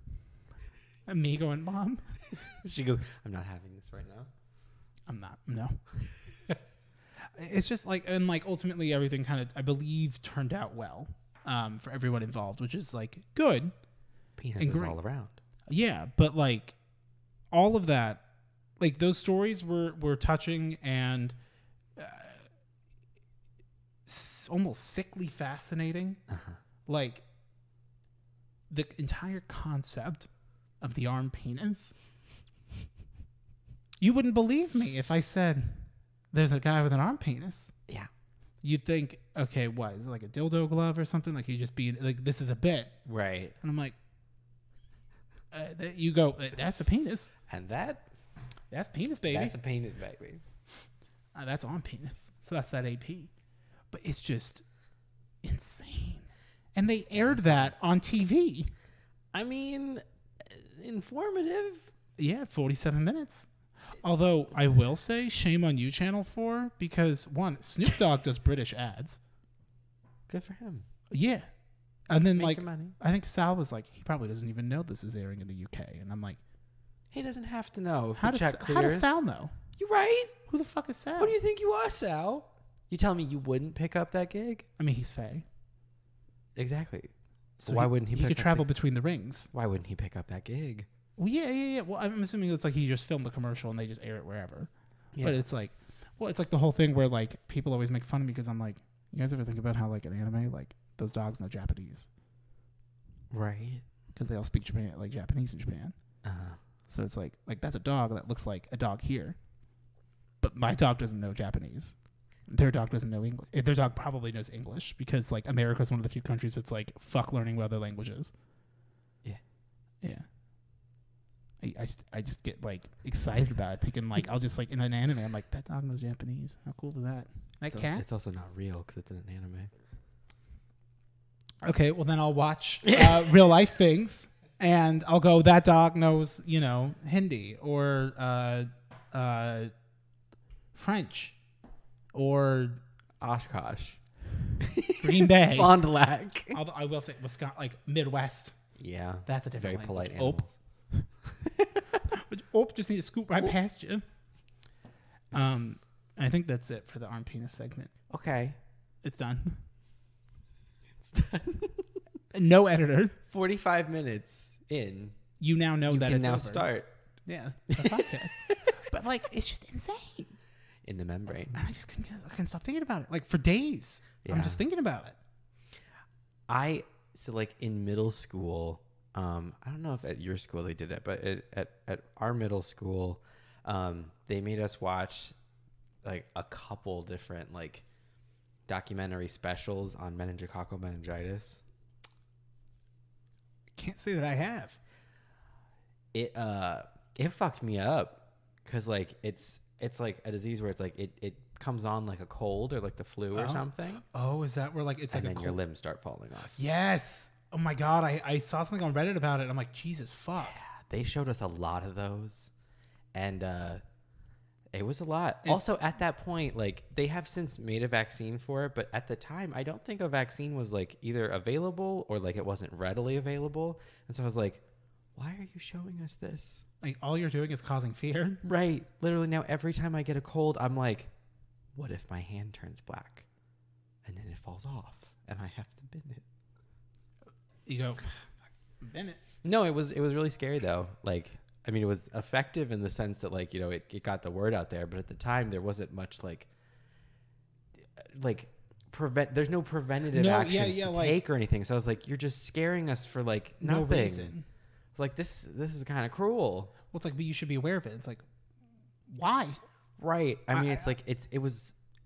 And me going, Mom. She goes, I'm not having this right now. I'm not. No. It's just like, and like ultimately everything kind of, I believe, turned out well for everyone involved, which is like good. Penises all around. Yeah. But like all of that, like those stories were touching and almost sickly fascinating. Like the entire concept of the arm penis. You wouldn't believe me if I said there's a guy with an arm penis. Yeah. You'd think, okay, what is it, like a dildo glove or something? Like you just be like, this is a bit, right? And I'm like, you go, that's a penis, and that's penis, baby. That's a penis, baby. That's arm penis. So that's that AP. But it's just insane. And they aired that on TV. I mean, informative. Yeah, 47 minutes. Although I will say, shame on you, Channel 4, because one, Snoop Dogg does British ads. Good for him. Yeah. And then Make your money. I think Sal was like, he probably doesn't even know this is airing in the UK. And I'm like, he doesn't have to know. If how does Sal know? You right? Who the fuck is Sal? Who do you think you are, Sal? You telling me you wouldn't pick up that gig? I mean, he's Faye. Exactly. So why wouldn't he? He could travel between the rings. Why wouldn't he pick up that gig? Well, yeah. Well, I'm assuming it's like he just filmed the commercial and they just air it wherever. Yeah. But it's like, it's like the whole thing where like people always make fun of me because I'm like, you guys ever think about how like an anime, like those dogs know Japanese, right? Because they all speak Japanese in Japan. So it's like that's a dog that looks like a dog here. but my dog doesn't know Japanese. Their dog doesn't know English. Their dog probably knows English because like America is one of the few countries that's like fuck learning other languages. Yeah. I just get like excited about it, thinking like I'll just like in an anime I'm like that dog knows Japanese. How cool is that? That cat. It's also not real because it's in an anime. Okay, well then I'll watch real life things, and I'll go. That dog knows, Hindi or French or Oshkosh. Green Bay. Fond du Lac. Although I will say Wisconsin, like Midwest. Yeah, that's a different very language. polite animals. Just need to scoot right past you. I think that's it for the arm penis segment. Okay, it's done. It's done. No editor. 45 minutes in. You now know that it's now over. Start. Yeah, the podcast. But like, it's just insane. In the membrane. I just couldn't stop thinking about it. Like for days, I'm just thinking about it. So like in middle school, I don't know if at your school they did it, but at our middle school, they made us watch like a couple different like documentary specials on meningococcal meningitis. Can't say that I have. It fucked me up because like it's like a disease where it's like it comes on like a cold or like the flu or something. Oh, is that where like it's and like then your limbs start falling off? Yes. Oh my God, I saw something on Reddit about it. I'm like, Jesus fuck. Yeah, they showed us a lot of those, and it was a lot. Also, at that point, like they have since made a vaccine for it, but at the time, I don't think a vaccine was like either available or like it wasn't readily available. And so I was like, why are you showing us this? Like all you're doing is causing fear. Right. Literally now every time I get a cold, I'm like, what if my hand turns black and then it falls off and I have to bend it? You go, bend it. No, it was really scary though. Like, I mean, it was effective in the sense that like, it got the word out there, but at the time there wasn't much there's no preventative actions to take or anything. So I was like, you're just scaring us for like nothing. No reason. It's like, this is kind of cruel. Well, it's like, but you should be aware of it. It's like, why? Right. I mean, it's like,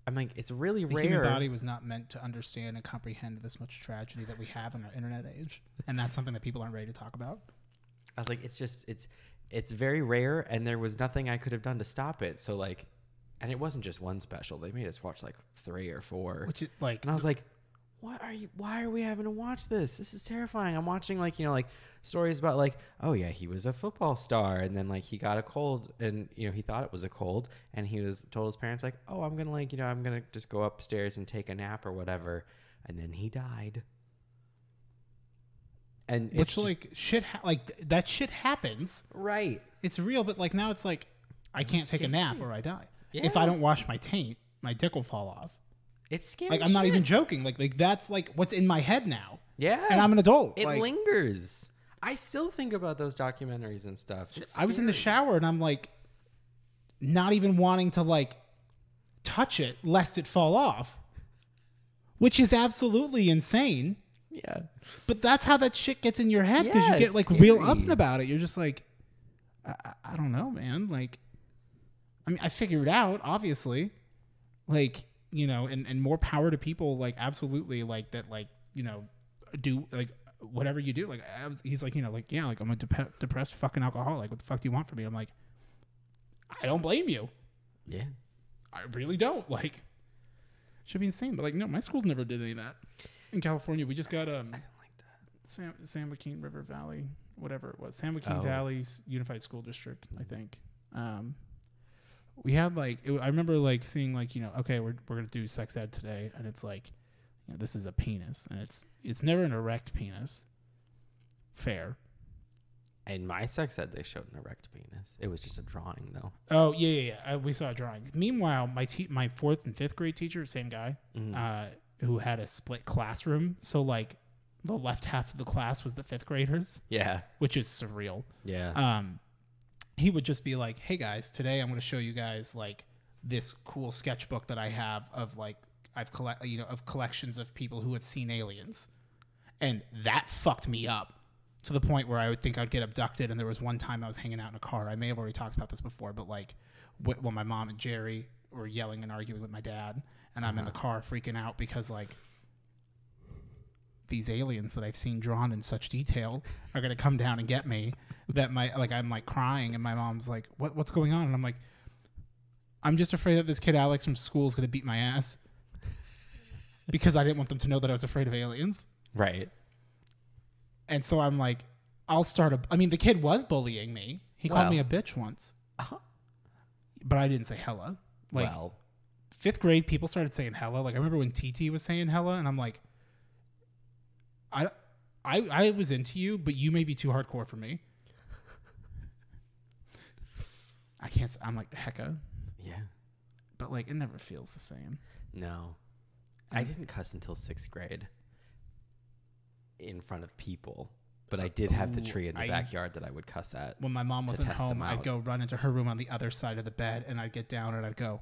I'm like, it's really rare. The human body was not meant to understand and comprehend this much tragedy that we have in our internet age. And that's something that people aren't ready to talk about. I was like, it's very rare. And there was nothing I could have done to stop it. So like, and it wasn't just one special. They made us watch like 3 or 4. Which is like, and I was like, why are we having to watch this? This is terrifying. I'm watching like, like stories about like, oh yeah, he was a football star. And then like he got a cold and, he thought it was a cold and he told his parents like, oh, I'm going to like, I'm going to just go upstairs and take a nap or whatever. And then he died. And which like that shit happens. Right. It's real. But like now it's like, I can't take a nap or I die. Yeah. If I don't wash my taint, my dick will fall off. It's scary. Like I'm not even joking. Like that's like what's in my head now. Yeah. And I'm an adult. It lingers. I still think about those documentaries and stuff. I was in the shower and I'm like not even wanting to like touch it lest it fall off, which is absolutely insane. Yeah. But that's how that shit gets in your head because you get like scary. real up about it. You're just like, I don't know, man. Like, I mean, I figured it out, obviously. Like, and more power to people, like, absolutely, like, that, like, do, like, whatever you do. Like, he's like, yeah, like, I'm a depressed fucking alcoholic. What the fuck do you want from me? I'm like, I don't blame you. Yeah. I really don't. Like, should be insane. But, like, no, my schools never did any of that. In California, we just got, I don't like that. San Joaquin River Valley, whatever it was. San Joaquin Valley's Unified School District, I think. We had like I remember like seeing like okay, we're gonna do sex ed today, and it's like this is a penis, and it's never an erect penis. Fair. In my sex ed, they showed an erect penis. It was just a drawing though. Oh yeah. We saw a drawing. Meanwhile, my 4th and 5th grade teacher, same guy, who had a split classroom, so like the left half of the class was the 5th graders. Yeah. Which is surreal. Yeah. He would just be like, hey guys, today I'm going to show you guys like this cool sketchbook that I have of like of collections of people who have seen aliens. And that fucked me up to the point where I would think I'd get abducted. And there was one time I was hanging out in a car. I may have already talked about this before, but like well, my mom and Jerry were yelling and arguing with my dad, and I'm in the car freaking out because like these aliens that I've seen drawn in such detail are gonna come down and get me. That I'm like crying, and my mom's like, what's going on? And I'm like, I'm just afraid that this kid Alex from school is gonna beat my ass because I didn't want them to know that I was afraid of aliens. Right. And so I'm like, the kid was bullying me. He called me a bitch once. But I didn't say hella. Like, 5th grade, people started saying hella. Like, I remember when TT was saying hella, and I'm like, I was into you, but you may be too hardcore for me. I can't, I'm like, hecka. Yeah. But, like, it never feels the same. No. I didn't cuss until 6th grade in front of people. But I did have the tree in the backyard that I would cuss at. When my mom wasn't home, I'd go run into her room on the other side of the bed, and I'd get down and I'd go.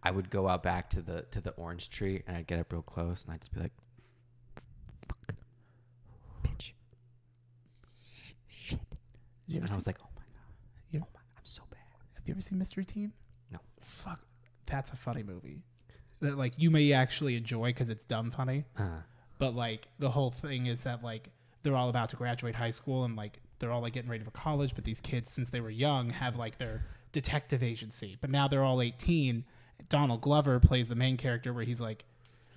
I would go out back to the orange tree, and I'd get up real close, and I'd just be like, "Fuck, bitch, shit." And I was like, "Oh my god, I'm so bad." Have you ever seen Mystery Team? No. Fuck, that's a funny movie that like you may actually enjoy because it's dumb funny. But like the whole thing is that like they're all about to graduate high school, and like they're all like getting ready for college, but these kids, since they were young, have like their detective agency. But now they're all 18. Donald Glover plays the main character, where he's like,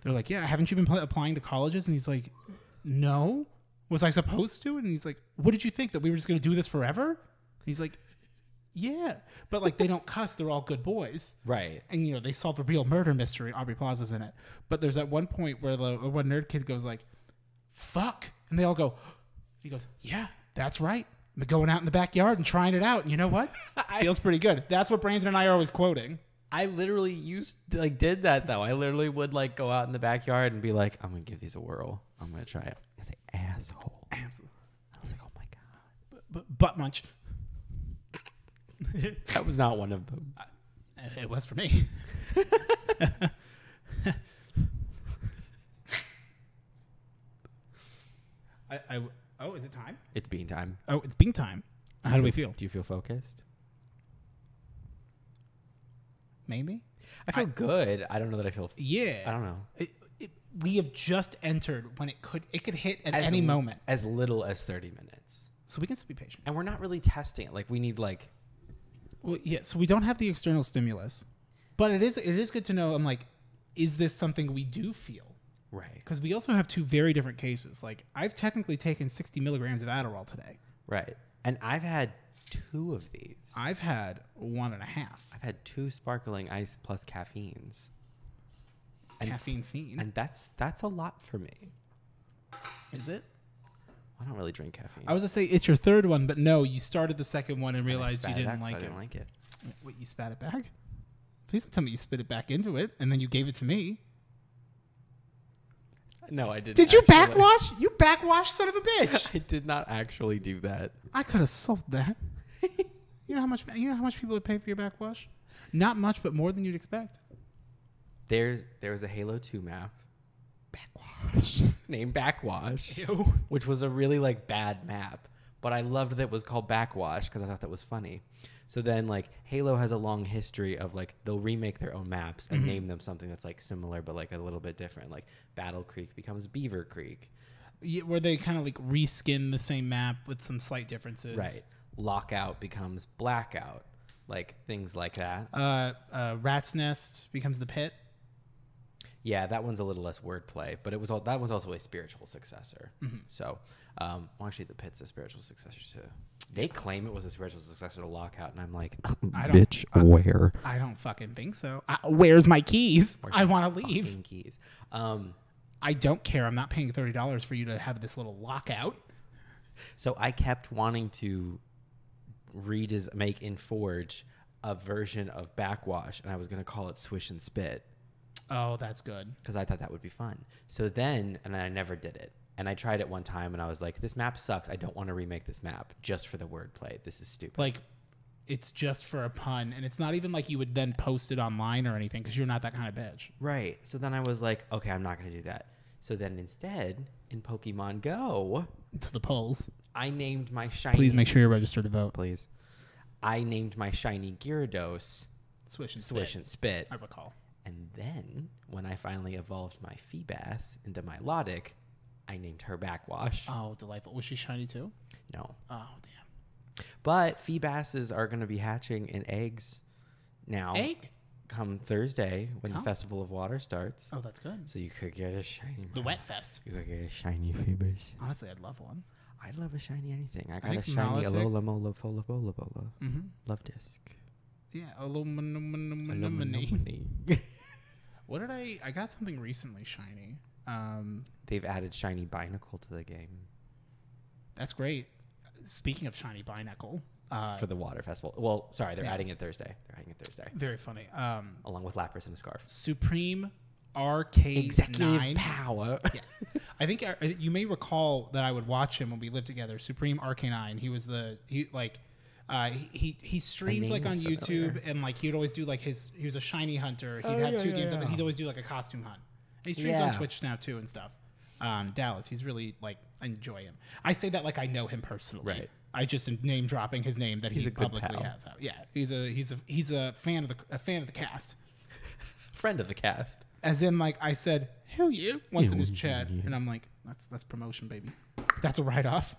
they're like, "Yeah, haven't you been applying to colleges?" And he's like, "No, was I supposed to?" And he's like, "What did you think, that we were just going to do this forever?" And he's like, "Yeah," but like they don't cuss, they're all good boys, right? And you know, they solve a real murder mystery. Aubrey Plaza's in it, but there's at one point where the one nerd kid goes like, "Fuck," and they all go. He goes, "Yeah, that's right. I'm going out in the backyard and trying it out, and you know what? Feels pretty good." That's what Brandon and I are always quoting. I literally did that though. I literally would like go out in the backyard and be like, "I'm gonna give these a whirl. I'm gonna try it." I say, "Asshole." Absolutely. I was like, "Oh my god." Butt munch. That was not one of them. It was for me. Oh, is it time? It's bean time. Oh, it's bean time. How do we feel? Do you feel focused? Maybe. I feel good. I don't know that I feel. Yeah. I don't know. We have just entered when it could hit at any moment. As little as 30 minutes. So we can still be patient. And we're not really testing it. Like we need like. Well, yeah. So we don't have the external stimulus, but it is good to know. I'm like, is this something we do feel? Right. Because we also have two very different cases. Like I've technically taken 60 milligrams of Adderall today. Right. And I've had 2 of these. I've had 1.5. I've had 2 sparkling ice plus caffeines. Caffeine fiend. And that's a lot for me. Is it? I don't really drink caffeine. I was going to say it's your 3rd one, but no, you started the 2nd one and realized you didn't like it. I didn't like it. What, you spat it back? Please don't tell me you spit it back into it and then you gave it to me. No, I didn't. Did you backwash? You backwash, son of a bitch. I did not actually do that. I could have sold that. You know how much people would pay for your backwash? Not much, but more than you'd expect. There was a Halo 2 map. Backwash. Named Backwash. Ew. Which was a really like bad map. But I loved that it was called Backwash because I thought that was funny. So then like Halo has a long history of like they'll remake their own maps and name them something that's like similar but like a little bit different. Like Battle Creek becomes Beaver Creek. Yeah, where they kind of like reskin the same map with some slight differences. Right. Lockout becomes Blackout. Like things like that. Rat's Nest becomes the Pit. Yeah, that one's a little less wordplay, but that was also a spiritual successor. So, well, actually, the Pit's a spiritual successor too. They claim it was a spiritual successor to Lockout, and I'm like, bitch, where? I don't fucking think so. Where's my keys? I want to leave. Keys. I don't care. I'm not paying $30 for you to have this little lockout. So I kept wanting to make in Forge a version of Backwash, and I was going to call it Swish and Spit. Oh, that's good. Because I thought that would be fun. So then, and I never did it. And I tried it one time, and I was like, this map sucks. I don't want to remake this map just for the wordplay. This is stupid. Like, it's just for a pun. And it's not even like you would then post it online or anything because you're not that kind of bitch. Right. So then I was like, okay, I'm not going to do that. So then instead, in Pokemon Go... To the polls. I named my shiny... Please make sure you're registered to vote. Please. I named my shiny Gyarados Swish and Spit. I recall. And then when I finally evolved my Feebas into my Milotic, I named her Backwash. Oh, delightful. Was she shiny too? No. Oh, damn. But Feebases are going to be hatching in eggs now. Egg? Come Thursday when the Festival of Water starts. Oh, that's good. So you could get a shiny. The Wet Fest. You could get a shiny Feebas. Honestly, I'd love one. I'd love a shiny anything. I got think a shiny Milotic. Alola Mola Fola Bola Bola. Mm-hmm. Love disc. Yeah, What did I got something recently shiny. They've added shiny Binacle to the game. That's great. Speaking of shiny Binacle. For the Water Festival. Well, sorry, they're adding it Thursday. Very funny. Along with Lapras and a scarf. Supreme RK9. Executive power. Yes. I think you may recall that I would watch him when we lived together. Supreme RK9. He was he streamed like on YouTube and like he would always do like he was a shiny hunter. He had two games up and he'd always do like a costume hunt. And he streams on Twitch now too and stuff. Dallas, he's really like, I enjoy him. I say that like I know him personally. Right. I just am name dropping his name that he publicly pal. has out. Yeah, he's a fan of the cast. Friend of the cast. As in, like I said, hell yeah, once in his chat, and I'm like, that's promotion, baby. That's a write off.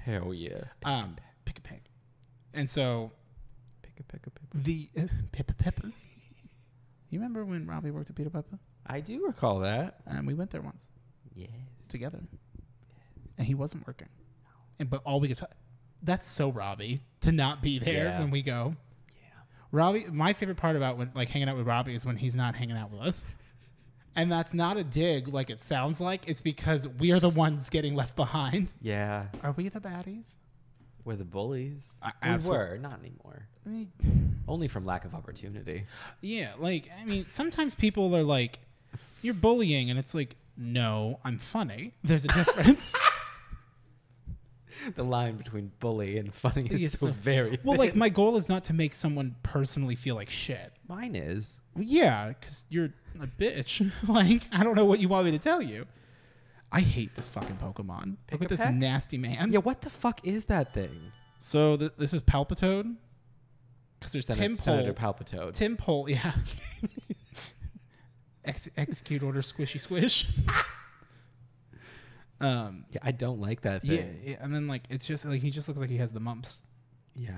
Hell yeah. Pick a pick. And so, the Pippa Peppas. You remember when Robbie worked at Peter Peppa? I do recall that. And we went there once. Yes. Together. And he wasn't working. But all we could that's so Robbie to not be there when we go. Yeah. Robbie, my favorite part about when like hanging out with Robbie is when he's not hanging out with us. And that's not a dig like it sounds like. It's because we are the ones getting left behind. Yeah. Are we the baddies? We're the bullies. We were, not anymore. Only from lack of opportunity. Yeah, like, I mean, sometimes people are like, you're bullying, and it's like, no, I'm funny. There's a difference. The line between bully and funny is so very thin. Well, like, my goal is not to make someone personally feel like shit. Mine is. Well, yeah, because you're a bitch. Like, I don't know what you want me to tell you. I hate this fucking Pokemon. Look at this nasty man. Yeah, what the fuck is that thing? So this is Palpitoad. Because there's Senator Palpitoad. Timpole, yeah. Execute order squishy squish. Yeah, I don't like that thing. Yeah, and then like it's just like he just looks like he has the mumps. Yeah.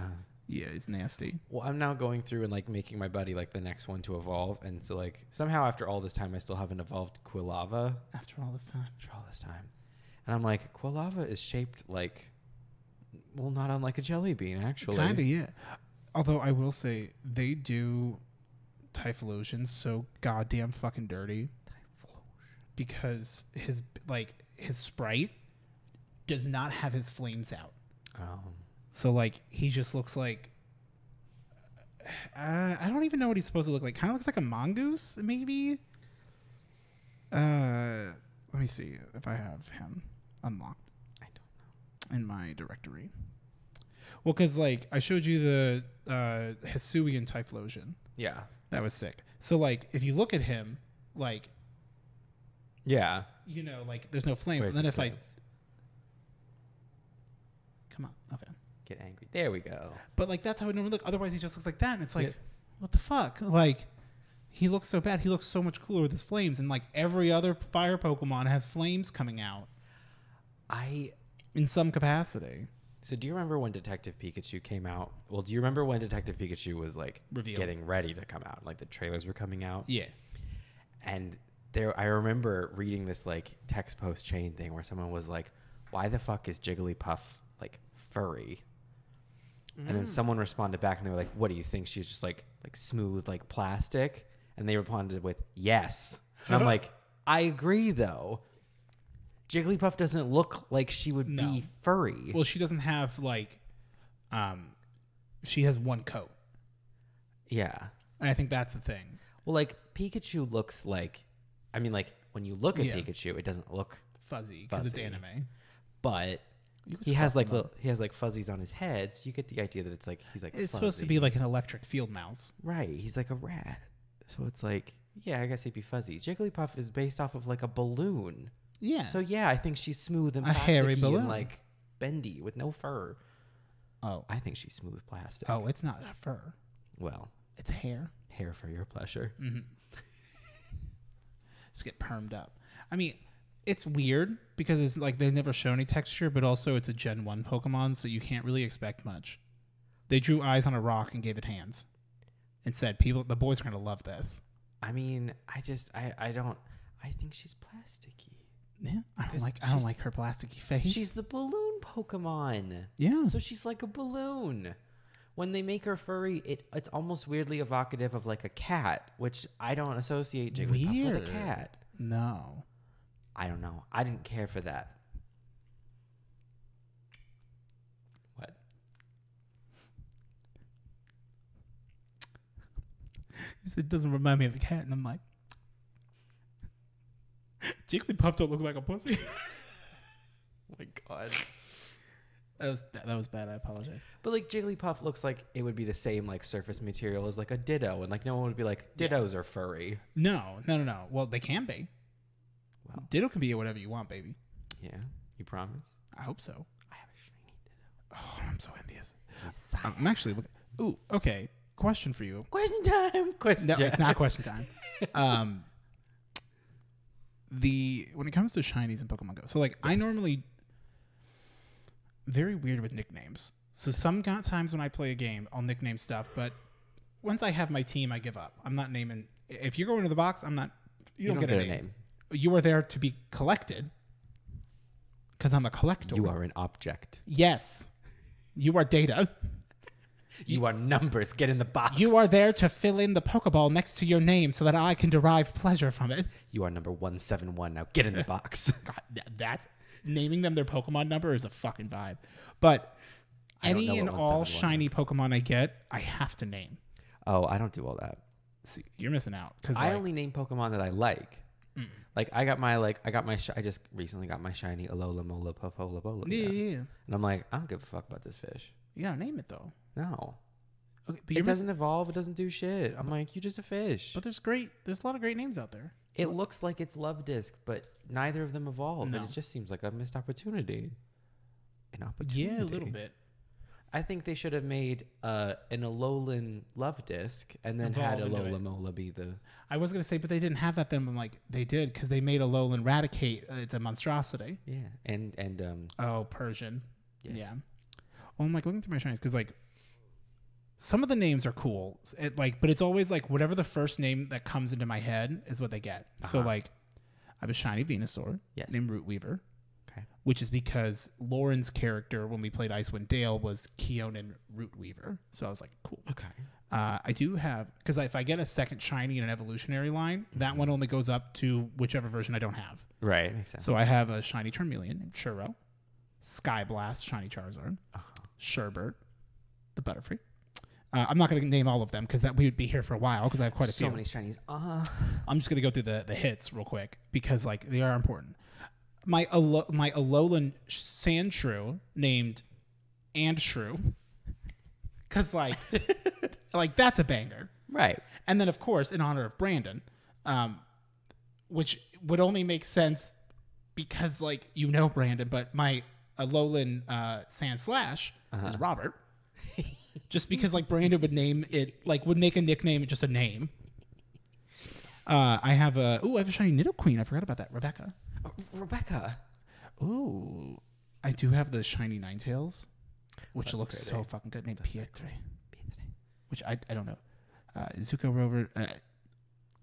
Yeah, it's nasty. Well, I'm now going through and like making my buddy like the next one to evolve, and so like somehow after all this time I still haven't evolved Quilava. After all this time. And I'm like, Quilava is shaped like, well, not unlike a jelly bean, actually. Kinda, yeah. Although I will say they do Typhlosion so goddamn fucking dirty. Because his sprite does not have his flames out. So like he just looks like I don't even know what he's supposed to look like. Kind of looks like a mongoose, maybe. Let me see if I have him unlocked. I don't know. In my directory. Well, because like I showed you the Hisuian Typhlosion. Yeah. That was sick. So like if you look at him, like yeah, you know, like there's no flames. Where's and then if flames? come on, okay. Get angry. There we go. But like that's how it normally look. Otherwise he just looks like that, and it's like, what the fuck? Like he looks so bad. He looks so much cooler with his flames, and like every other fire Pokemon has flames coming out. In some capacity. So do you remember when Detective Pikachu came out? Well, do you remember when Detective Pikachu was like getting ready to come out? Like the trailers were coming out? Yeah. And I remember reading this like text post chain thing where someone was like, why the fuck is Jigglypuff like furry? And then someone responded back and they were like, what do you think? She's just like smooth like plastic? And they responded with yes. And I'm like, I agree though. Jigglypuff doesn't look like she would be furry. Well, she doesn't have like she has one coat. Yeah. And I think that's the thing. Well, like Pikachu looks like, I mean, like when you look at Pikachu, it doesn't look fuzzy because it's anime. But he has like fuzzies on his head, so you get the idea that it's like he's like it's supposed to be like an electric field mouse. Right. He's like a rat. So it's like, yeah, I guess he'd be fuzzy. Jigglypuff is based off of like a balloon. Yeah. So yeah, I think she's smooth and plasticky hairy balloon. and like bendy with no fur. Oh. I think she's smooth plastic. Oh, it's not fur. Well, It's hair. hair for your pleasure. Mm-hmm. Just get permed up. I mean, it's weird because it's like they never show any texture, but also it's a Gen 1 Pokemon, so you can't really expect much. They drew eyes on a rock and gave it hands and said, the boys are going to love this. I mean, I think she's plasticky. Yeah, I don't like her plasticky face. She's the balloon Pokemon. Yeah. So she's like a balloon. When they make her furry, it's almost weirdly evocative of like a cat, which I don't associate Jigglypuff with a cat. No. I don't know. I didn't care for that. What? He said, it doesn't remind me of a cat, and I'm like, Jigglypuff don't look like a pussy. Oh my god. That was bad. I apologize. But like Jigglypuff looks like it would be the same like surface material as like a Ditto, and like no one would be like Dittos are furry. No. Well, they can be. Well, Ditto can be whatever you want, baby. Yeah, you promise? I hope so. I have a shiny Ditto. Oh, I'm so envious. I'm actually looking. Ooh, okay. Question for you. Question time. No, it's not question time. When it comes to shinies in Pokemon Go, so like I normally very weird with nicknames. So times when I play a game, I'll nickname stuff, but once I have my team, I give up. I'm not naming. If you're going to the box, I'm not. You don't get a name. You are there to be collected because I'm a collector. You are an object. Yes. You are data. You are numbers. Get in the box. You are there to fill in the Pokeball next to your name so that I can derive pleasure from it. You are number 171. Now get in the box. God, that's naming them their Pokemon number is a fucking vibe. But any and all shiny Pokemon I get, I have to name. Oh, I don't do all that. See, you're missing out because I only name Pokemon that I like. Like I just recently got my shiny Alola Mola Pofola Bola. Yeah. And I'm like, I don't give a fuck about this fish. You gotta name it though. No. Okay, but it doesn't evolve. It doesn't do shit. I'm like, you're just a fish. But there's a lot of great names out there. It looks like it's Love Disc, but neither of them evolve. No. And it just seems like a missed opportunity. An opportunity. Yeah, a little bit. I think they should have made an Alolan Love Disc and then had Alola Mola be the... I was going to say, but they didn't have that then. I'm like, they did because they made Alolan Raticate. It's a monstrosity. Yeah. And Persian. Yes. Yeah. Well, I'm like looking through my shinies because like some of the names are cool. But it's always like whatever the first name that comes into my head is what they get. So like I have a shiny Venusaur named Rootweaver. Okay. Which is because Lauren's character when we played Icewind Dale was Keonan Rootweaver. So I was like, cool. Okay. I do have, because if I get a second shiny in an evolutionary line, that one only goes up to whichever version I don't have. Right. Makes sense. So I have a shiny Charmeleon named Churro, Skyblast, shiny Charizard, Sherbert, the Butterfree. I'm not going to name all of them because we would be here for a while because I have quite a few. So many shinies. I'm just going to go through the hits real quick because like they are important. My Alolan Sandshrew named Andshrew because like that's a banger, right? And then of course in honor of Brandon, which would only make sense because like Brandon, but my Alolan Sandslash is Robert, just because like Brandon would name it would make a nickname just a name. I have a shiny Nidoqueen. I forgot about that, Rebecca. Rebecca. Ooh, I do have the shiny Ninetales, which looks so fucking good. Named Pietre, which I don't know. Zuko Rover,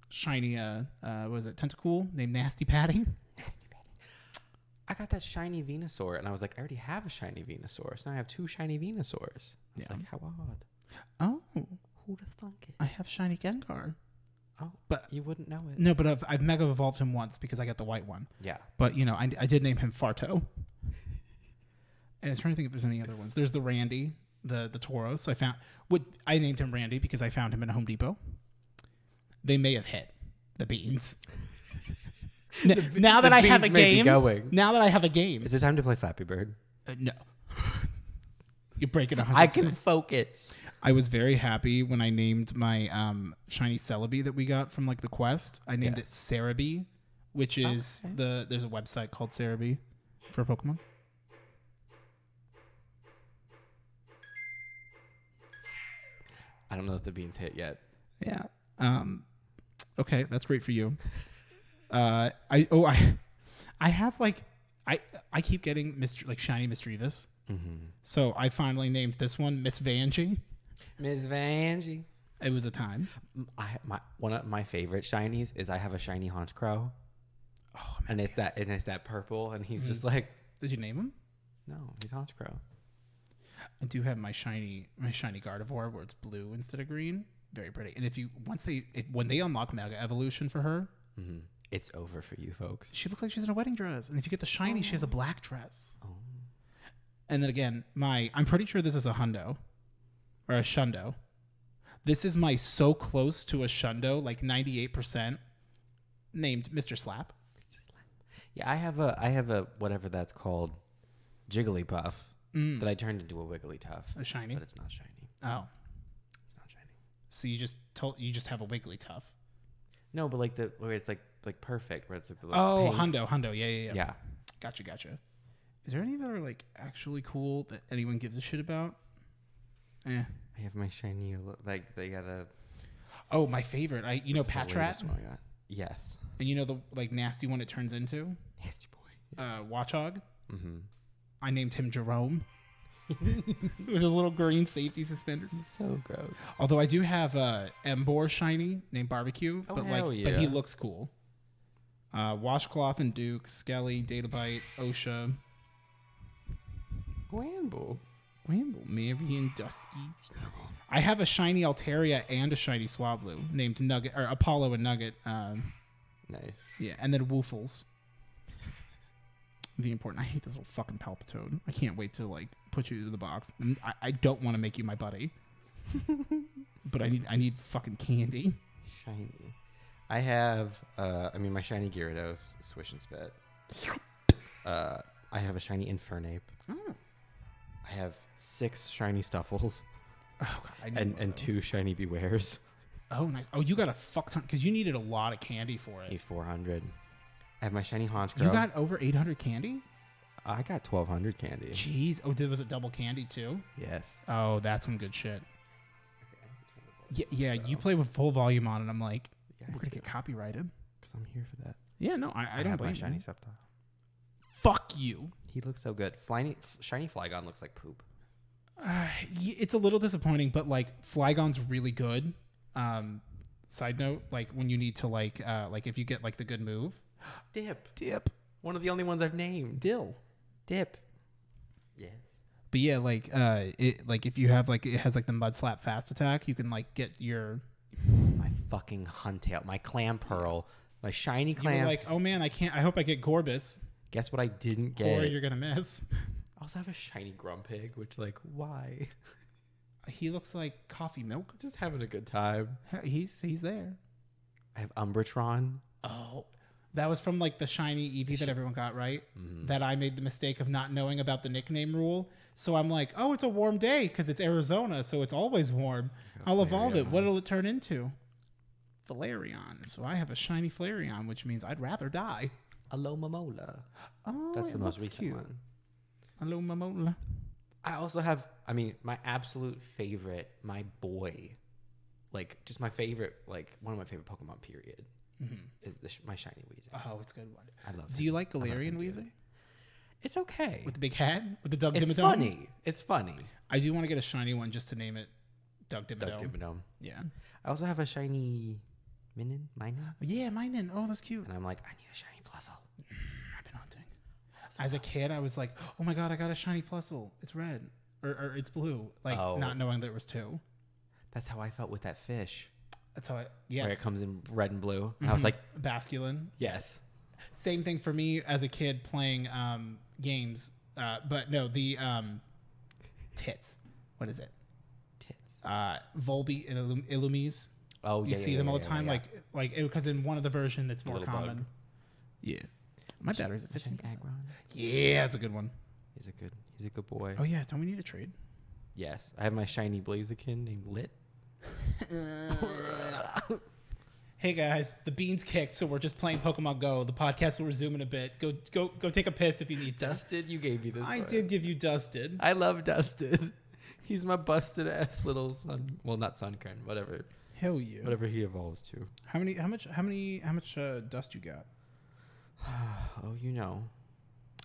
shiny what was it? Tentacool named Nasty Patty. Nasty Patty. I got that shiny Venusaur, and I was like, I already have a shiny Venusaur, so now I have two shiny Venusaurs. It's like, how odd. Oh, who'd have thunk it? I have shiny Gengar. Oh, but you wouldn't know it. No, but I've mega evolved him once because I got the white one. Yeah. But I did name him Farto. And I was trying to think if there's any other ones. There's the Randy, the Tauros. I named him Randy because I found him in a Home Depot. They may have hit the beans. Now that I have a game. Is it time to play Flappy Bird? No. You're breaking 100. I can focus. I was very happy when I named my shiny Celebi that we got from the quest. I named it Cerebi, which is there's a website called Cerebi for Pokemon. I don't know if the beans hit yet. Yeah. Okay, that's great for you. I have like I keep getting shiny Mischievous. Mm-hmm. So I finally named this one Miss Vanjie. Miss Vanjie. It was a time. One of my favorite shinies is I have a shiny Haunch Crow. Oh, and it's that purple, and he's just like. Did you name him? No, he's Haunch Crow. I do have my shiny Gardevoir where it's blue instead of green. Very pretty. And when they unlock Mega Evolution for her, it's over for you folks. She looks like she's in a wedding dress. And if you get the shiny, she has a black dress. Oh. And then again, I'm pretty sure this is a Hundo or a Shundo. This is my so close to a Shundo, like 98%, named Mr. Slap. Yeah, I have a whatever that's called, Jigglypuff, that I turned into a Wigglytuff. A shiny? But it's not shiny. Oh. It's not shiny. So you just have a Wigglytuff. No, but like where it's like perfect, where it's like the pink. Hundo. Yeah. Yeah. Gotcha. Is there any that are like actually cool that anyone gives a shit about? I have my shiny, like they got a. Oh, my favorite. Patrat. Yes. And the like nasty one it turns into? Nasty boy. Yes. Watchog. Mm-hmm. I named him Jerome. With his little green safety suspenders. So gross. Although I do have Embor shiny named Barbecue, but he looks cool. Washcloth and Duke, Skelly, Databite, Osha, Wamble, Marion, Dusky. I have a shiny Altaria and a shiny Swablu named Nugget or Apollo and Nugget. Nice. Yeah, and then Woofles. The important. I hate this little fucking Palpitoad. I can't wait to like put you in the box. I don't want to make you my buddy, but I need fucking candy. Shiny. I have my shiny Gyarados, Swish and Spit. I have a shiny Infernape. Oh. I have 6 shiny Stuffles. Oh God, and 2 shiny Bewares. Oh, nice. Oh, you got a fuck ton because you needed a lot of candy for it. 400. I have my shiny Haunch Crow. You got over 800 candy? I got 1,200 candy. Jeez. Oh, was it double candy too? Yes. Oh, that's some good shit. Yeah. You play with full volume on, and I'm like, we're gonna get copyrighted. Because I'm here for that. Yeah, no, I don't blame my shiny you. Sceptile. Fuck you. He looks so good. Shiny Flygon looks like poop. It's a little disappointing, but like Flygon's really good. Side note, like when you need to like if you get like the good move. Dip. One of the only ones I've named. Dip. Yes. But yeah, if you have it has like the Mud Slap fast attack, you can like get your my fucking Huntail, my Clamperl, my shiny Clam. You were like, oh man, I hope I get Gorbis. Guess what I didn't get? Or you're gonna miss. I also have a shiny Grumpig, which why? He looks like coffee milk. Just having a good time. He's there. I have Umbretron. Oh. That was from like the shiny Eevee that everyone got, right? Mm-hmm. That I made the mistake of not knowing about the nickname rule. So I'm like, oh, it's a warm day because it's Arizona, so it's always warm. I'll evolve it. What'll it turn into? Flareon. So I have a shiny Flareon, which means I'd rather die. Alomomola. Oh, that's the most recent one. Alomomola. I also have, my absolute favorite, my boy, just my favorite, one of my favorite Pokemon, period. Mm-hmm. Is my shiny Weezing. Oh, it's a good one. I love. Do you like Galarian Weezing? It's okay with the big hat with the Doug Dimmadome. It's funny. It's funny. I do want to get a shiny one just to name it Doug Dimmadome. Doug Dimmadome. Yeah. I also have a shiny Minun. Yeah, Minun. Oh, that's cute. And I'm like, I need a shiny Plusle. I've been hunting. As a kid, I was like, oh my god, I got a shiny Plusle. It's red or it's blue. Not knowing there was 2. That's how I felt with that fish. That's how where it comes in red and blue. And I was like, Basculin. Yes. Same thing for me as a kid playing games. But no, the tits. What is it? Tits. Volbeat and Illumise. Oh, yeah. You see them all the time, because in one of the version that's more common. Bug. Yeah. My battery's at 15%. Aggron. Yeah, that's a good one. He's a good boy. Oh yeah, don't we need a trade? Yes. I have my shiny Blaziken named Lit. Hey guys, the beans kicked, so we're just playing Pokemon Go. The podcast will resume in a bit. Go take a piss if you need to. Dusted, you gave me this. I did give you Dusted. I love Dusted. He's my busted ass little son. Well, not son kind. Whatever. Hell yeah. Whatever he evolves to. How much dust you got? Oh, you know.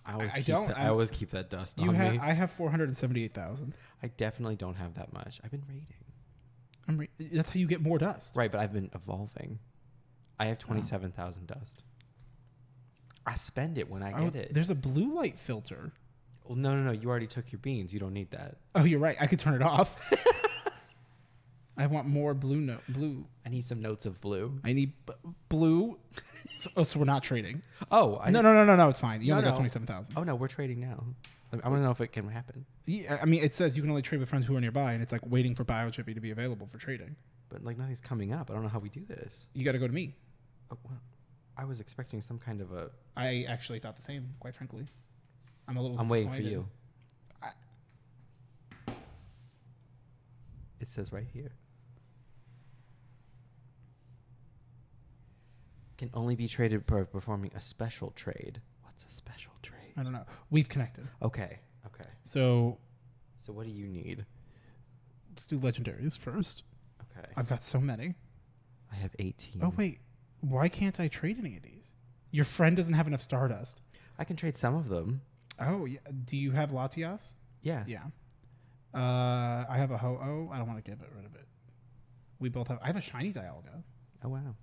I always keep that dust You on have me. I have 478,000. I definitely don't have that much. I've been raiding. That's how you get more dust. Right, but I've been evolving. I have 27,000 dust. I spend it when I get it. There's a blue light filter. Well, no. You already took your beans. You don't need that. Oh, you're right. I could turn it off. I want more blue. I need some notes of blue. I need blue. So we're not trading. Oh, no. It's fine. You only got 27,000. Oh no, we're trading now. I want to know if it can happen. Yeah, I mean, it says you can only trade with friends who are nearby, and it's like waiting for biochippy to be available for trading. But like nothing's coming up. I don't know how we do this. You got to go to me. Oh, well, I was expecting some kind of a. I actually thought the same, quite frankly. I'm a little. I'm waiting for you. I, It says right here. Can only be traded per performing a special trade. What's a special trade? I don't know. We've connected. Okay. So what do you need? let's do legendaries first. Okay. I've got so many. I have 18. Oh, wait. Why can't I trade any of these? Your friend doesn't have enough Stardust. I can trade some of them. Oh, yeah. Do you have Latias? Yeah. Yeah. I have a Ho-Oh. I don't want to get rid of it. We both have... I have a shiny Dialga. Oh, wow.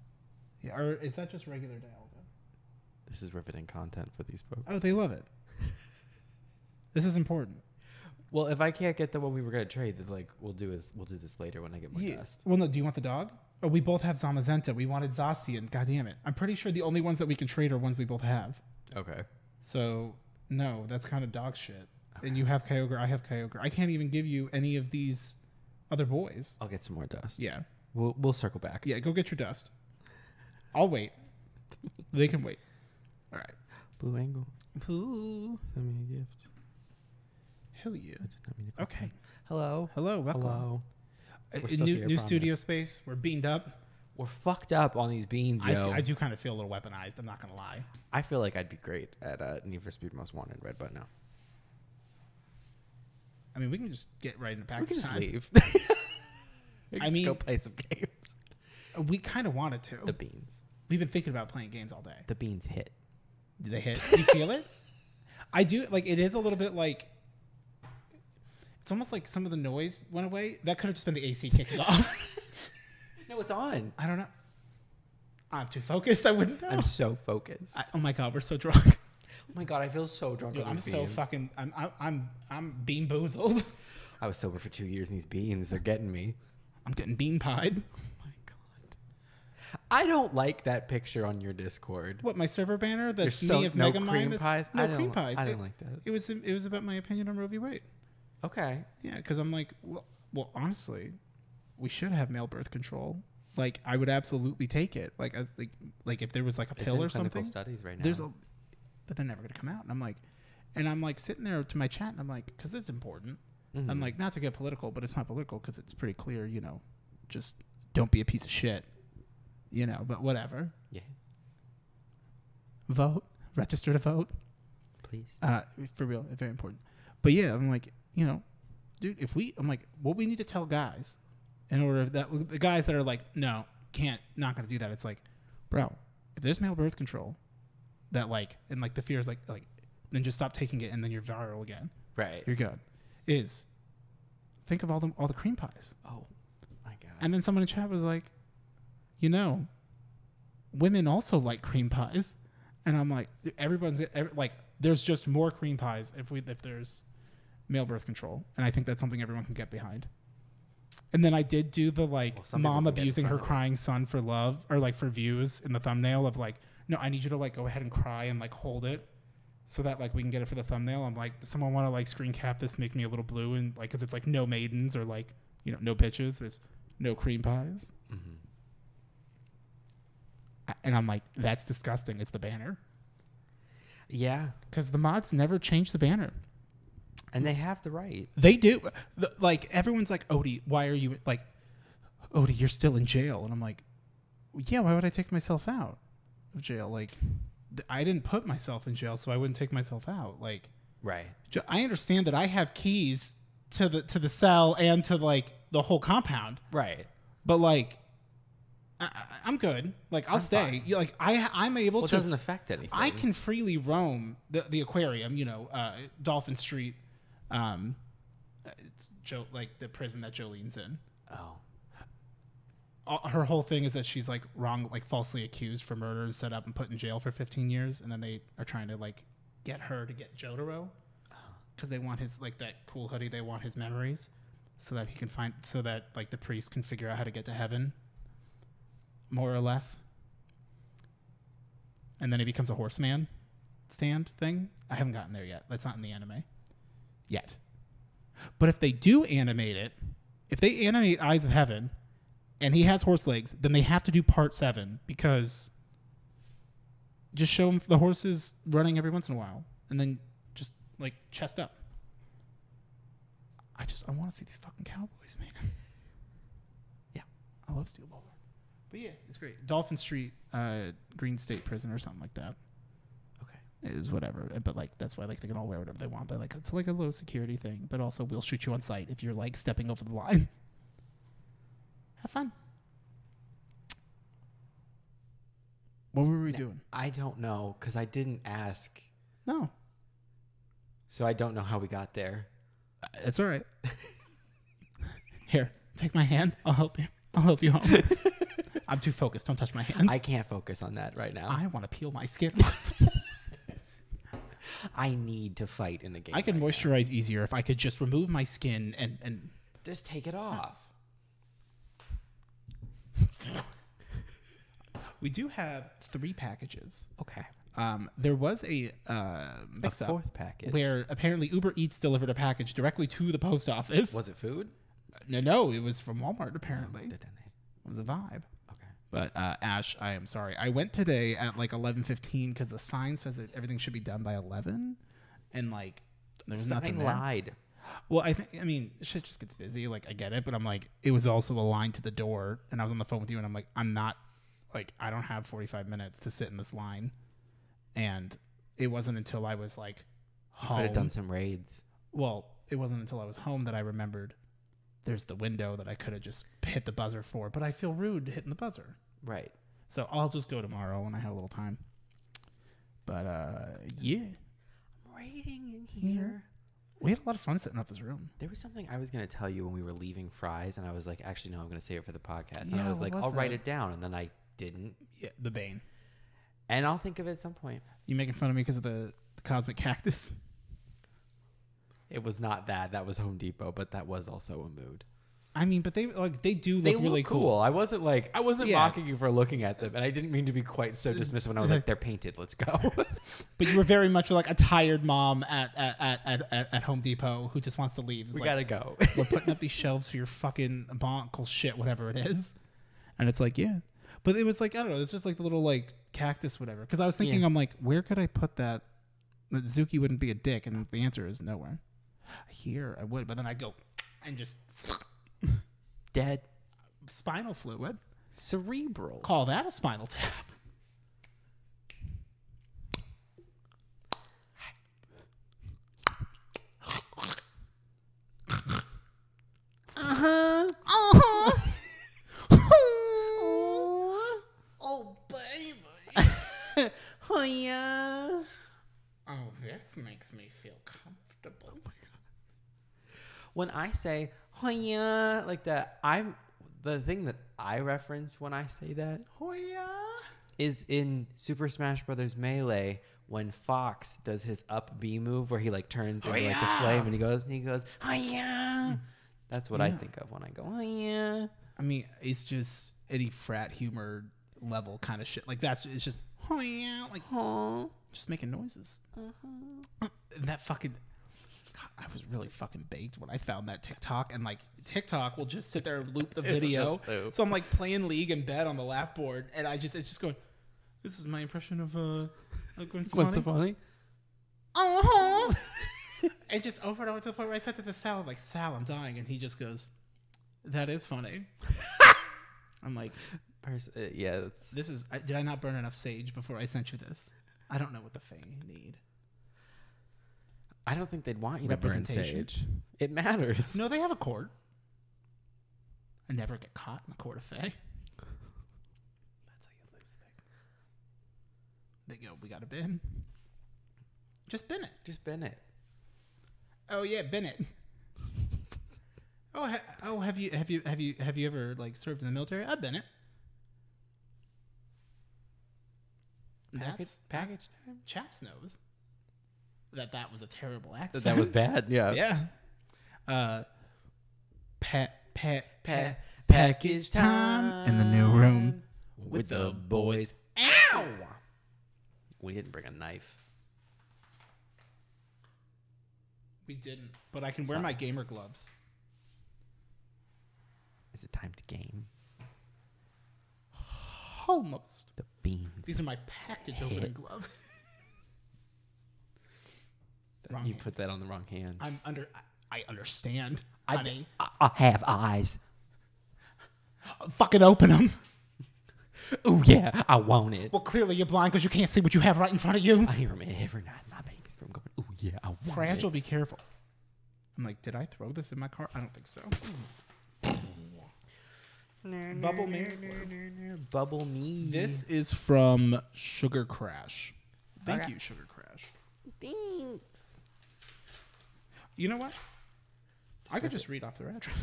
Yeah, or is that just regular Dialga? This is riveting content for these folks. Oh, they love it. This is important. Well, if I can't get the one we were gonna trade, then like we'll do this later when I get more dust. Well, no. Do you want the dog? Oh, we both have Zamazenta. We wanted Zacian. God damn it! I'm pretty sure the only ones that we can trade are ones we both have. Okay. So no, that's kind of dog shit. Okay. And you have Kyogre. I have Kyogre. I can't even give you any of these other boys. I'll get some more dust. Yeah. We'll circle back. Yeah. Go get your dust. I'll wait. They can wait. All right. Blue Angle. Ooh. Send me a gift. Hell yeah. Okay. Hello. Hello. Welcome. Hello. New studio space. We're beamed up. We're fucked up on these beans, yo. I do kind of feel a little weaponized. I'm not gonna lie. I feel like I'd be great at Need for Speed Most Wanted right about now. I mean, we can just get right into package We can just time. leave. I mean, go play some games. We kind of wanted to. The beans. We've been thinking about playing games all day. The beans hit. Did they hit? Do you feel it? I do. Like, it is a little bit like... It's almost like some of the noise went away. That could have just been the AC kicking off. No, it's on. I don't know. I'm too focused. I wouldn't know. I'm so focused. Oh my god, we're so drunk. Oh my god, I feel so drunk. Dude, on I'm these so beans. fucking... I'm bean boozled. I was sober for 2 years, and these beans, they're getting me. I'm getting bean pied. Oh my god. I don't like that picture on your Discord. What, my server banner? That's There's me of no Megamind? cream pies? No cream pies. I didn't like that. It was about my opinion on Roe v. Wade. Okay. Yeah, because I'm like, well, honestly, we should have male birth control. Like, I would absolutely take it. Like, as like if there was like a pill or something. Studies right now. But they're never gonna come out. And I'm like sitting there to my chat, and I'm like, because it's important. Mm-hmm. I'm like, not to get political, but it's not political because it's pretty clear. You know, just don't be a piece of shit. You know, but whatever. Yeah. Vote. Register to vote. Please. For real, very important. But yeah, I'm like, you know, dude, I'm like, what we need to tell guys in order that the guys that are like, no, not going to do that. It's like, bro, if there's male birth control that like, and like the fear is like, then just stop taking it and then you're viral again. Right. You're good. Think of all the cream pies. Oh my God. And then someone in chat was like, you know, women also like cream pies. And I'm like, there's just more cream pies if there's male birth control, and I think that's something everyone can get behind. And then I did do the mom abusing her crying son for love or like for views in the thumbnail of like, no, I need you to like go ahead and cry and like hold it so that like we can get it for the thumbnail. I'm like, does someone want to like screen cap this, make me a little blue, and like, because it's like no maidens or like, you know, no bitches, it's no cream pies. Mm-hmm. And I'm like, that's disgusting. It's the banner. Yeah, because the mods never change the banner. And they have the right. They do. Like, everyone's like, Odie, why are you... Like, Odie, you're still in jail. And I'm like, yeah, why would I take myself out of jail? Like, I didn't put myself in jail, so I wouldn't take myself out. Like... Right. I understand that I have keys to the cell and to like the whole compound. Right. But like, I'm good. Like I'll stay. Like I'm able to. It doesn't affect anything. I can freely roam the aquarium. You know, Dolphin Street. It's like the prison that Jolene's in. Oh. Her whole thing is that she's like falsely accused for murder and set up and put in jail for 15 years, and then they are trying to like get her to get Jotaro because they want his like that cool hoodie. They want his memories so that he can so that like the priest can figure out how to get to heaven, more or less. And then he becomes a horseman stand thing. I haven't gotten there yet. That's not in the anime yet. But if they do animate it, if they animate Eyes of Heaven and he has horse legs, then they have to do part 7 because just show him the horses running every once in a while and then just like chest up. I want to see these fucking cowboys, man. Yeah. I love Steel Ball. But yeah, it's great. Dolphin Street, Green State Prison or something like that. Okay. It is whatever. But like that's why like they can all wear whatever they want. But like it's like a low security thing. But also we'll shoot you on sight if you're like stepping over the line. Have fun. What were we doing? I don't know because I didn't ask. No. So I don't know how we got there. It's all right. Here, take my hand. I'll help you. I'll help you home. I'm too focused. Don't touch my hands. I can't focus on that right now. I want to peel my skin. I need to fight in the game. I could moisturize easier if I could just remove my skin and just take it off. We do have 3 packages. Okay. There was a mix-up 4th package where apparently Uber Eats delivered a package directly to the post office. Was it food? No, it was from Walmart apparently. It was a vibe. Okay. But Ash, I am sorry. I went today at like 11:15 because the sign says that everything should be done by 11, and like there's nothing there. Lied. Well, I mean, shit just gets busy. Like I get it, but I'm like, it was also a line to the door, and I was on the phone with you, and I'm like, I don't have 45 minutes to sit in this line. And it wasn't until I was like home. Could have done some raids. Well, it wasn't until I was home that I remembered there's the window that I could have just hit the buzzer for, but I feel rude hitting the buzzer. Right. So I'll just go tomorrow when I have a little time. But yeah. I'm raiding in here. We had a lot of fun setting up this room. There was something I was going to tell you when we were leaving Fry's, and I was like, actually, no, I'm going to save it for the podcast. And Yeah, I was like, what was I'll write that? it down, and then I didn't. Yeah, the Bane. And I'll think of it at some point. You making fun of me because of the cosmic cactus? It was not that. That was Home Depot, but that was also a mood. I mean, but they do look really cool. I wasn't Yeah. mocking you for looking at them, and I didn't mean to be quite so dismissive when I was like, they're painted. Let's go. But you were very much like a tired mom at Home Depot who just wants to leave. It's We like, gotta go. we're putting up these shelves for your fucking bonkel shit, whatever it is. And it's like, yeah. But it was like, I don't know, it's just like the little like cactus, whatever. Because I was thinking, Yeah. I'm like, where could I put that Zuki wouldn't be a dick? And the answer is nowhere. Here, I would. But then I go and just... Dead. Spinal fluid. Cerebral. Call that a spinal tap. Uh-huh. Uh-huh. Oh, baby. Oh, yeah. Oh, this makes me feel comfortable. When I say, oh, yeah, like that, the thing that I reference when I say that Oh, yeah. is in Super Smash Brothers Melee when Fox does his up B move where he like turns into like a flame and he goes, oh, yeah. That's what I think of when I go, oh, yeah. I mean, it's just any frat humor level kind of shit. Like it's just, oh, yeah. Like, just making noises. And that fucking... God, I was really fucking baked when I found that TikTok, and like TikTok will just sit there and loop the video. So I'm like playing League in bed on the lap board, and it's just going, this is my impression of Gwen Stefani. Uh-huh. And just over and over to the point where I said to the Sal, I'm like, Sal, I'm dying. And he just goes, that is funny. I'm like, yeah. did I not burn enough sage before I sent you this? I don't know what the Fae need. I don't think they'd want you to burn Representation. sage. It matters. No, they have a court. I never get caught in the court of Fae. That's how you lose things. They go, we got to bin. Just bin it. Just bin it. Oh yeah, bin it. Have you ever like served in the military? I've been it. Package time? Chaps knows that was a terrible accent. That was bad. Yeah. Yeah. Package time in the new room with the boys. Ow! We didn't bring a knife. We didn't, but I can wear my gamer gloves. Is it time to game? Almost. The beans. These are my package opening gloves. Wrong You hand. put that on the wrong hand. I understand, honey. I have eyes. Fucking open them. Oh yeah, I want it. Well, clearly you're blind because you can't see what you have right in front of you. I hear him every night. My baby's from going. Oh yeah, I want Fragile, it. be careful. I'm like, did I throw this in my car? I don't think so. Bubble me. Bubble me. This is from Sugar Crash. Thank Okay. you, Sugar Crash. Thanks. You know what? I could just read off their address.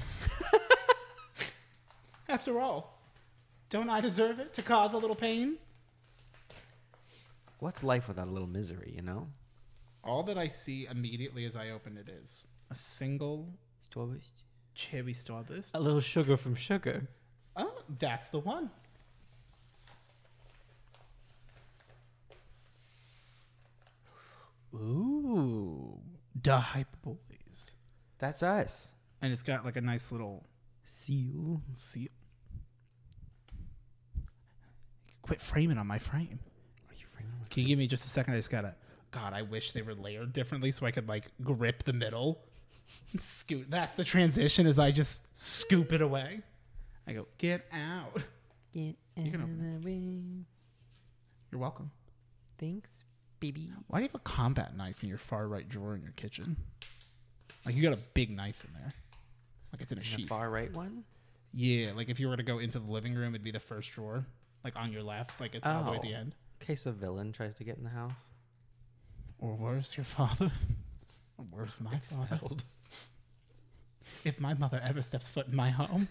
After all, don't I deserve it to cause a little pain? What's life without a little misery, you know? All that I see immediately as I open it is a single cherry starburst. A little sugar from sugar. Oh, that's the one. Ooh, the Hype Boys. That's us. And it's got like a nice little Seal. seal. Quit framing on my frame. Are you framing? Can you give me just a second? I just gotta. God, I wish they were layered differently so I could like grip the middle. And scoot. That's the transition. As I just scoop it away. I go, get out. Get You can out open of the way. You're welcome. Thanks, baby. Why do you have a combat knife in your far right drawer in your kitchen? Like you got a big knife in there. Like it's in a The sheath. far right one? Yeah, like if you were to go into the living room, it'd be the first drawer. Like on your left. Like it's all the way at the end. In case a villain tries to get in the house. Or worse, your father. Or worse, my father. Expelled. If my mother ever steps foot in my home.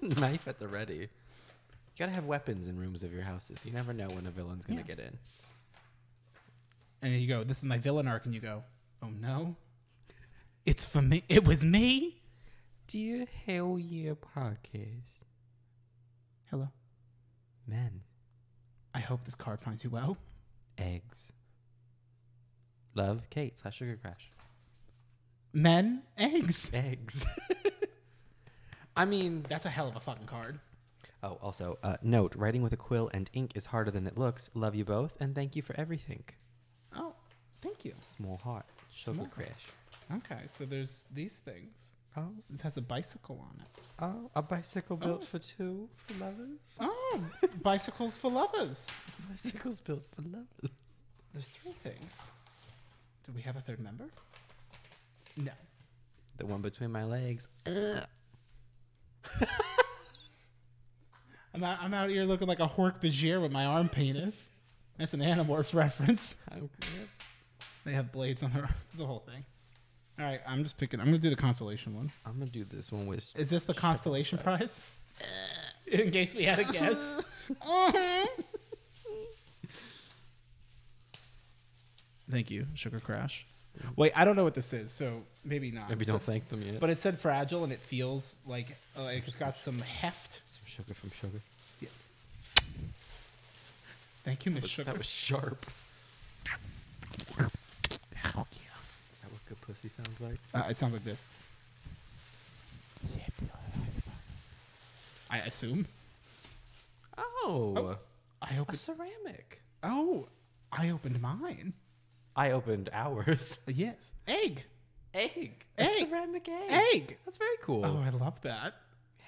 Knife at the ready. You gotta have weapons in rooms of your houses. You never know when a villain's gonna get in. And you go, this is my villain arc. And you go, oh no. It's for me. It was me. Dear Hell Yeah Podcast. Hello. Men. I hope this card finds you well. Eggs. Love, Kate / Sugar Crash. Men, eggs. Eggs. I mean, That's a hell of a fucking card. oh, also, note, writing with a quill and ink is harder than it looks. Love you both, and thank you for everything. Oh, thank you. Small heart. Sugar Small Crash. Okay, so there's these things. Oh, It has a bicycle on it. oh, a bicycle built Oh. for two, for lovers. Oh, bicycles for lovers. Bicycles built for lovers. There's 3 things. Do we have a third member? No. The one between my legs. I'm out here looking like a Hork Bajir with my arm penis. That's an Animorphs reference. They have blades on her. It's a whole thing. All right, I'm just picking. I'm going to do the constellation one. I'm gonna do this one with. Is this the Sugar constellation Crash. prize? In case we had a guess. Thank you, Sugar Crash. Wait, I don't know what this is, so maybe not. Maybe don't thank them yet. But it said fragile, and it feels like it's got some heft. Some sugar from sugar. Thank you, Miss Sugar. That was sharp. Hell Is that what good pussy sounds like? It sounds like this. I assume. Oh, I a opened. ceramic. Oh, I opened mine. I opened ours. Yes, egg. Egg. Egg. A ceramic egg. Egg. That's very cool. Oh, I love that.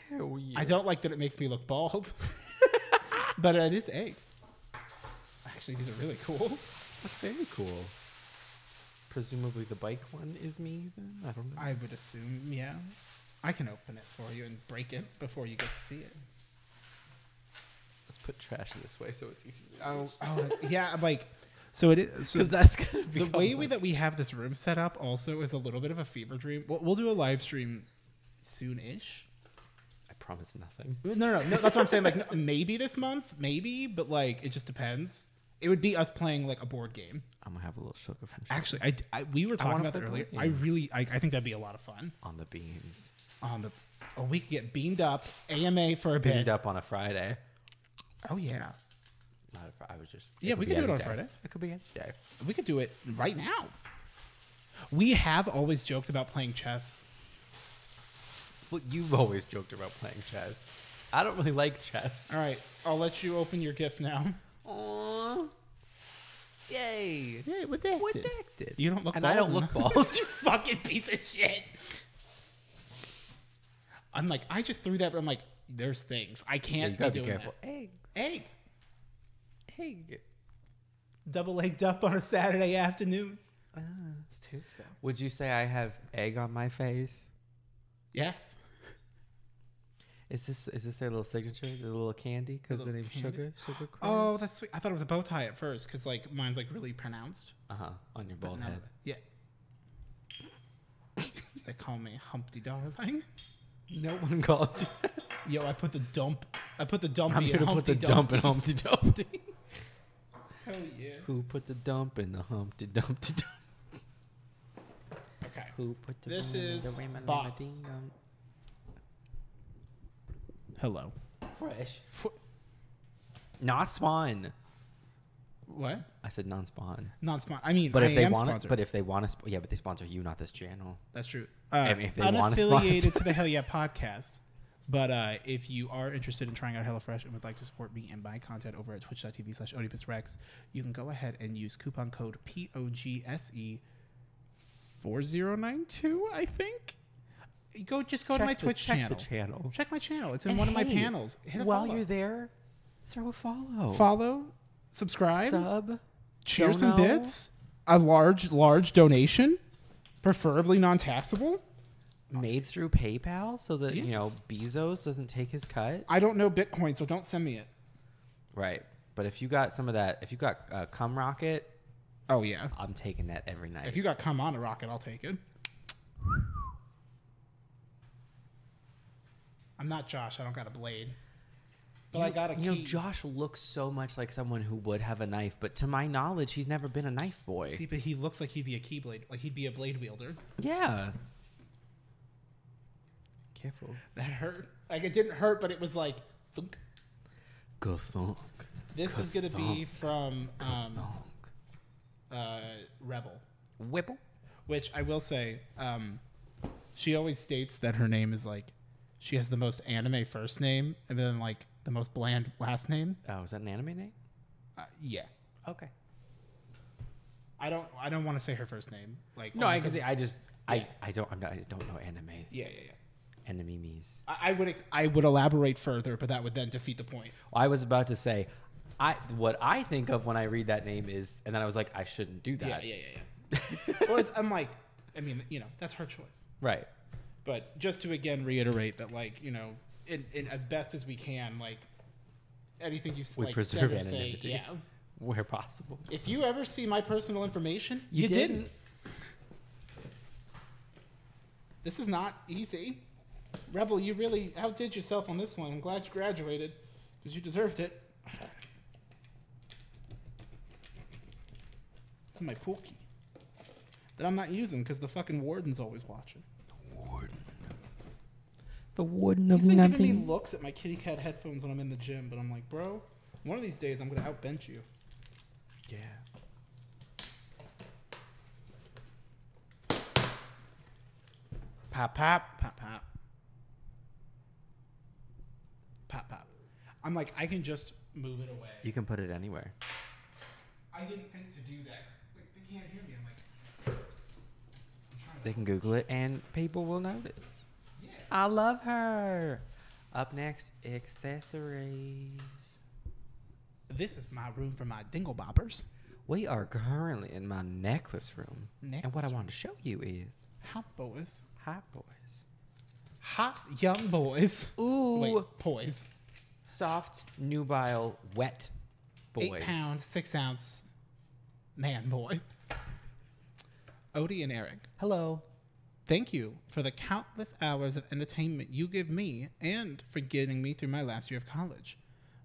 Hell yeah. I don't like that it makes me look bald, but it is egg. Actually, these are really cool. That's very cool. Presumably the bike one is me then? I don't know. I would assume, yeah. I can open it for you and break it before you get to see it. Let's put trash this way so it's easier. Yeah, like, so it is. Because that's going to be The way that we have this room set up also is a little bit of a fever dream. We'll do a live stream soon-ish. I promise nothing. No, that's what I'm saying. Like, maybe this month, maybe, but like, it just depends. It would be us playing like a board game. I'm gonna have a little sugar from sugar. Actually, we were talking about that earlier. I think that'd be a lot of fun. On the beans. We could get beamed up, AMA for a bit. Beamed up on a Friday. Oh yeah. Not a Friday. I was just. Yeah, we could do it on Friday. It could be any day. We could do it right now. We have always joked about playing chess. Well, you've always joked about playing chess. I don't really like chess. All right, I'll let you open your gift now. Aww. Yay. Yeah, redacted. You don't look and bald. I don't look bald. You fucking piece of shit. I'm like, I just threw that, but I'm like, there's things. I can't be doing careful. That. Egg. Double egged up on a Saturday afternoon. It's Tuesday. Would you say I have egg on my face? Yes. Is this their little signature, their little candy? Because the name's Sugar Cream? Oh, that's sweet. I thought it was a bow tie at first because like mine's like really pronounced. On your bald head. Yeah. They call me Humpty Darling. No one calls you. Yo, I put the dumpy I'm in gonna Humpty put the dump in Humpty Dumpty. Hell yeah. Who put the dump in the Humpty Dumpty Dump? Okay. Who put the This ring in is the ring in the Bois. ding dong? Hello. Fresh. Not spawn. What? I said non-spawn. Non-spawn. I mean, But if they am want sponsored. it, but if they want to, yeah, but they sponsor you, not this channel. That's true. I mean, if they want to unaffiliated sponsor. to the Hell Yeah podcast. But if you are interested in trying out HelloFresh and would like to support me and my content over at twitch.tv/Odiepus Rex, you can go ahead and use coupon code POGSE 4092, I think. Just go to my Twitch channel. Check my channel. It's in one of my panels. Hit a while follow. you're there, throw a follow. Follow, subscribe, Sub. cheers and dono. bits, a large donation, preferably non-taxable. Made through PayPal so that, Bezos doesn't take his cut. I don't know Bitcoin, so don't send me it. Right. But if you got some of that, if you got Cum Rocket, oh, yeah. I'm taking that every night. If you got Come On a Rocket, I'll take it. I'm not Josh. I don't got a blade. But I got a key. Josh looks so much like someone who would have a knife, but to my knowledge, he's never been a knife boy. See, but he looks like he'd be a keyblade. Like he'd be a blade wielder. Yeah. Careful. That hurt. Like it didn't hurt, but it was like thunk. Go thunk. This is going to be from Rebel. Whipple. Which I will say, she always states that her name is like, she has the most anime first name and then like the most bland last name. Oh, is that an anime name? Yeah. Okay. I don't want to say her first name. Like no, I don't know anime. Yeah. Enemies. I would elaborate further, but that would then defeat the point. Well, I was about to say, what I think of when I read that name is, and then I was like, I shouldn't do that. Yeah. Well, I'm like, I mean, that's her choice. Right. But just to again reiterate that, like, in as best as we can, like, anything you we like, preserve say, anonymity. yeah. Where possible. If you ever see my personal information, you didn't. didn't. This is not easy. Rebel, you really outdid yourself on this one. I'm glad you graduated because you deserved it. That's my pool key that I'm not using because the fucking warden's always watching. The warden of He's been nothing. giving me looks at my kitty cat headphones when I'm in the gym, but I'm like, bro, one of these days I'm gonna outbench you. Yeah. Pop, pop. Pop, pop. Pop, pop. I'm like, I can just move it away. You can put it anywhere. I didn't think to do that 'cause, like, they can't hear me. I'm like, I'm trying to. They can Google it and people will notice. Yeah. I love her. Up next, accessories. This is my room for my dingle boppers. We are currently in my necklace room. And what I want to show you is Hot boys. hot boys. Hot young boys. Ooh. Wait, boys. Soft, nubile, wet boys. 8 pound, 6 ounce man boy. Odie and Eric, Hello. thank you for the countless hours of entertainment you give me and for getting me through my last year of college.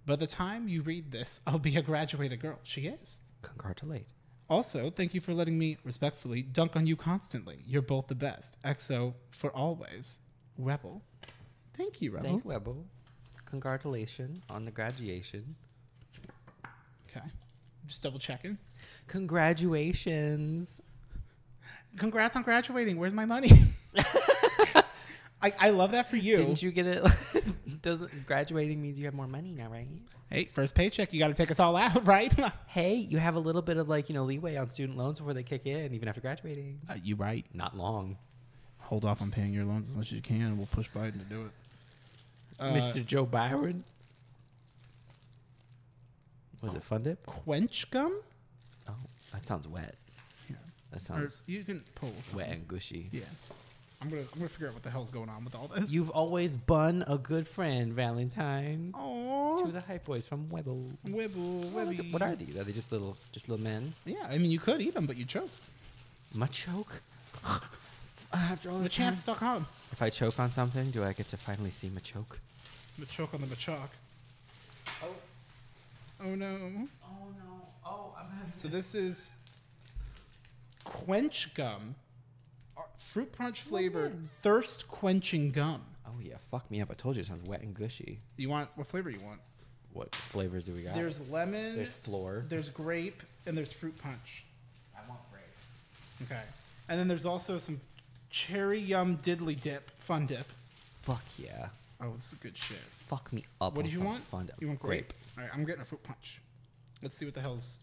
By the time you read this, I'll be a graduated girl. She is. Congratulate. Also, thank you for letting me, respectfully, dunk on you constantly. You're both the best. XO for always. Rebel. Thank you, Rebel. Thanks, Webble. Congratulations on the graduation. Okay. Just double checking. Congratulations. Congrats on graduating. Where's my money? I love that for you. Didn't you get it? Doesn't graduating means you have more money now, right? Hey, first paycheck, you got to take us all out, right? Hey, you have a little bit of leeway on student loans before they kick in, even after graduating. You right. Not long. Hold off on paying your loans as much as you can, and we'll push Biden to do it. Mr. Joe Byron. Was it Fun Dip? Quench gum? Oh, that sounds wet. Yeah. That Or sounds you can pull something. wet and gushy. Yeah. I'm gonna figure out what the hell's going on with all this. You've always been a good friend, Valentine. Oh, To the hype boys from Webble. Wibble, Webby. What are these? Are they just little men? Yeah, I mean, you could eat them, but you choke. My choke. After all this time. Machamps.com. If I choke on something, do I get to finally see my choke? Machoke on the machoke. Oh. Oh no. Oh no. Oh, I'm having. So this is Quench gum, fruit punch flavored thirst quenching gum. Oh yeah, fuck me up. I told you it sounds wet and gushy. You want what flavor you want? What flavors do we got? There's lemon, There's floor. there's grape, and there's fruit punch. I want grape. Okay. And then there's also some cherry yum diddly dip, fun dip. Fuck yeah. Oh, this is good shit. Fuck me up. What on do you some want? Fun You want grape? All right, I'm getting a fruit punch. Let's see what the hell's.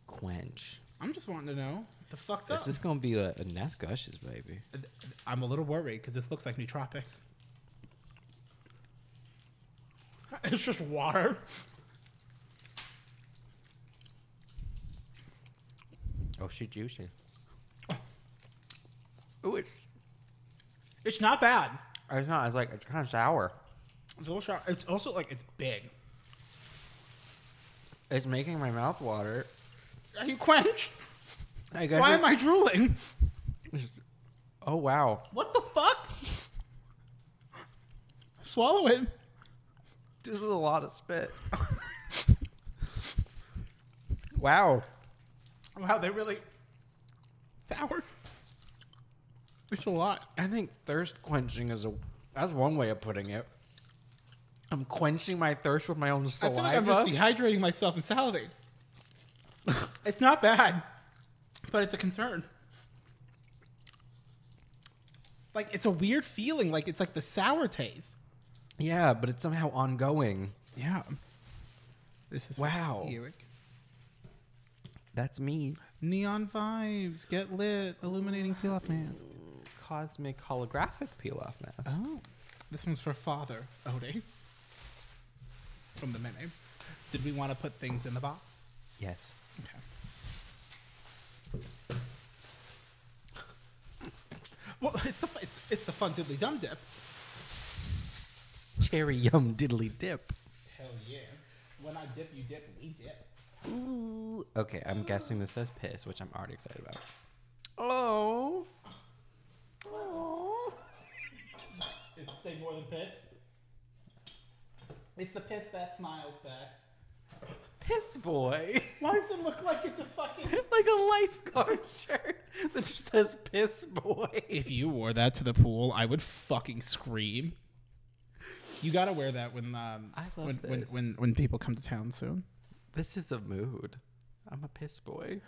Quench. I'm just wanting to know the fuck's This up. is gonna be a Nest Gushes, baby. I'm a little worried because this looks like nootropics. It's just water. Oh, she juicy. Ooh, It's not bad. it's not. It's like it's kind of sour. It's a little sharp. It's also like it's big. It's making my mouth water. Are you quenched? I guess. Why am I drooling? Oh wow. What the fuck? Swallow it. This is a lot of spit. Wow. Wow, they really sour. It's a lot. I think thirst quenching that's one way of putting it. I'm quenching my thirst with my own I saliva. feel like I'm just dehydrating myself and salivating. It's not bad, but it's a concern. Like, it's a weird feeling. Like, it's like the sour taste. Yeah, but it's somehow ongoing. Yeah. This is Wow. Eric. That's me. Neon vibes. Get lit. Illuminating peel-off mask. Cosmic holographic peel-off mask. Oh. This one's for Father Odie. From the menu. Did we want to put things in the box? Yes. Okay. Well, it's the fun diddly dum dip. Cherry yum diddly dip. Hell yeah. When I dip, you dip, we dip. Ooh. Okay, I'm guessing this says piss, which I'm already excited about. Oh. Oh. Does it say more than piss? It's the piss that smiles back. Piss boy. Why does it look like it's a fucking... Like a lifeguard shirt that just says piss boy. If you wore that to the pool, I would fucking scream. You gotta wear that when when people come to town soon. This is a mood. I'm a piss boy.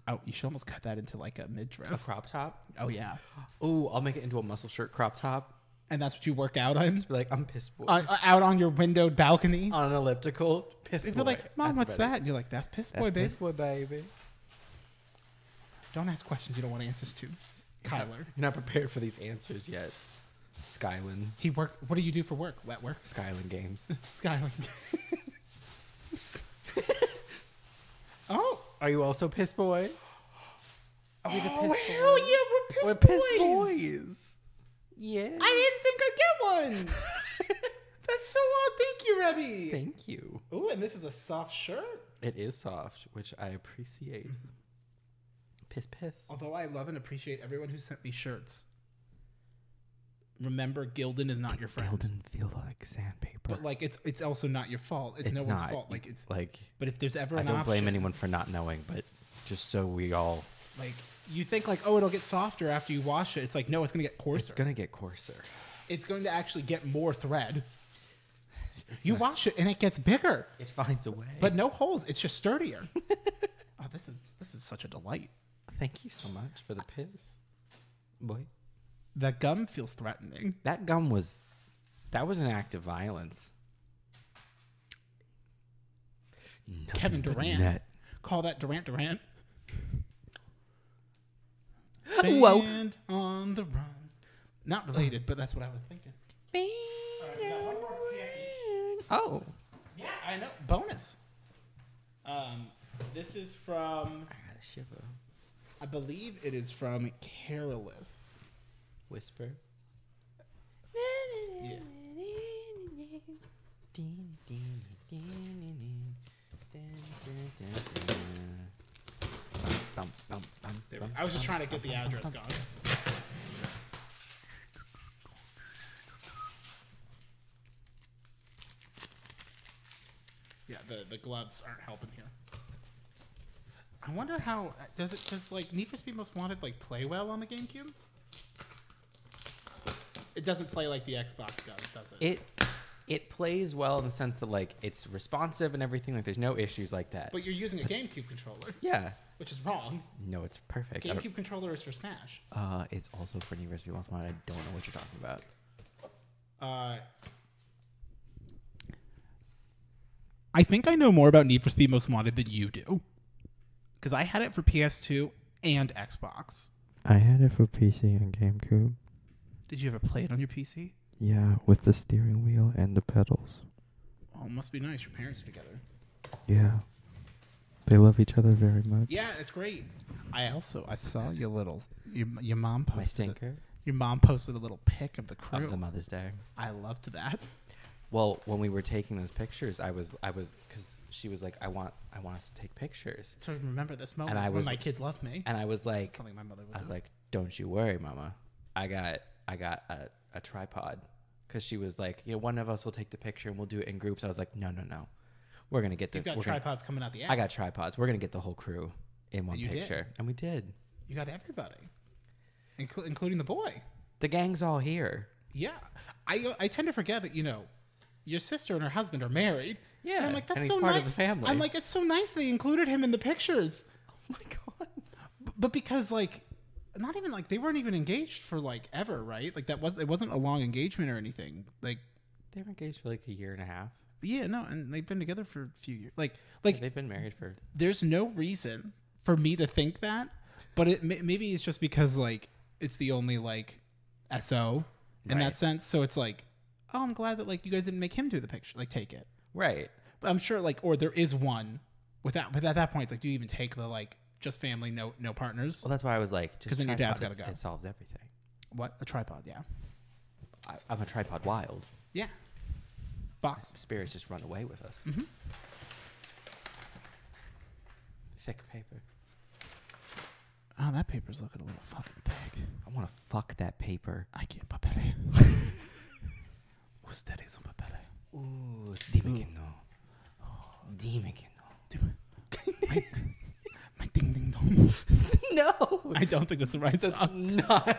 Oh, you should almost cut that into like a midriff. A crop top? Oh yeah, Ooh, I'll make it into a muscle shirt crop top. and that's what you work out on. Be like, I'm piss boy. Out on your windowed balcony. On an elliptical. Piss boy. People are like, Mom, what's Athletic. that? And you're like, that's piss That's boy, babe. piss boy, baby. Don't ask questions you don't want answers to. Kyler. You're not prepared for these answers yet. Skyland. He worked. What do you do for work? Wet work. Skyland games. Skyline. Oh, Are you also Piss Boy? Are we the Oh, Piss hell Boys? yeah, We're we're Piss Piss Boys. Boys. Yeah. I didn't think I'd get one. That's so odd. Thank you, Rebby. Thank you. Ooh, and this is a soft shirt. It is soft, which I appreciate. Piss. Although I love and appreciate everyone who sent me shirts. Remember, Gildan is not your friend. Gildan feel like sandpaper. But like, it's also not your fault. It's no one's fault. Like it's like. But if there's ever I an don't blame option, anyone for not knowing, but just so we all. like, you think like, oh, it'll get softer after you wash it. It's like, no, it's gonna get coarser. It's gonna get coarser. It's going to actually get more thread. You wash it and it gets bigger. It finds a way. But no holes. It's just sturdier. Oh, this is such a delight. Thank you so much for the piss, boy. That gum feels threatening. That gum was an act of violence. Kevin Durant. Call that Durant. Whoa. Band on the run. Not related, but that's what I was thinking. All right, we got one more package. Oh. Yeah, I know. Bonus. This is from, I got a shiver. I believe it is from Careless. Whisper. Yeah. I was just trying to get the address going. Yeah, the gloves aren't helping here. I wonder how does like Need for Speed Most Wanted like play well on the GameCube? It doesn't play like the Xbox does it? It plays well in the sense that like it's responsive and everything. Like there's no issues like that. But you're using a GameCube controller. Yeah. Which is wrong. No, it's perfect. GameCube controller is for Smash. It's also for Need for Speed Most Wanted. I don't know what you're talking about. I think I know more about Need for Speed Most Wanted than you do. Because I had it for PS2 and Xbox. I had it for PC and GameCube. Did you ever play it on your PC? Yeah, with the steering wheel and the pedals. Oh, it must be nice. Your parents are together. Yeah. They love each other very much. Yeah, it's great. I saw your mom posted My stinker your mom posted a little pic of the crew. of the Mother's Day. I loved that. Well, when we were taking those pictures, I was because she was like, I want us to take pictures, To remember this moment And I when was- my kids love me. and I was like, Something my mother would I was do. like, don't you worry, Mama. I got a tripod, because she was like, one of us will take the picture and we'll do it in groups. I was like, no, we're gonna get You've got tripods coming out the ass. I got tripods. We're gonna get the whole crew in one And you did. picture, and we did. You got everybody, including the boy. The gang's all here. Yeah, I tend to forget that your sister and her husband are married. Yeah, and I'm like, that's and he's so part nice. of the family. I'm like, it's so nice they included him in the pictures. Oh my god. But because like, not even like they weren't even engaged for like ever, right? Like it wasn't a long engagement or anything. Like They were engaged for like a year and a half. yeah, no, and they've been together for a few years. Like They've been married for. there's no reason for me to think that, but maybe it's just because like it's the only like SO in Right. that sense. So it's like, oh, I'm glad that like you guys didn't make him do the picture, like take it. Right. But I'm sure like, or there is one without. But at that point, it's like, do you even take the like just family, no partners? Well, that's why I was like, just 'Cause then your dad's tripod, gotta go. It solves everything. What, a tripod? Yeah, I'm a tripod wild. yeah. Box. Spirits just run away with us. Mm-hmm. Thick paper. Oh, that paper's looking a little fucking thick. I want to fuck that paper. I can't papele. Ustedes son papele. Ooh, dime que no. Dime que no. My ding ding dong. No. I don't think that's the right That's song. not.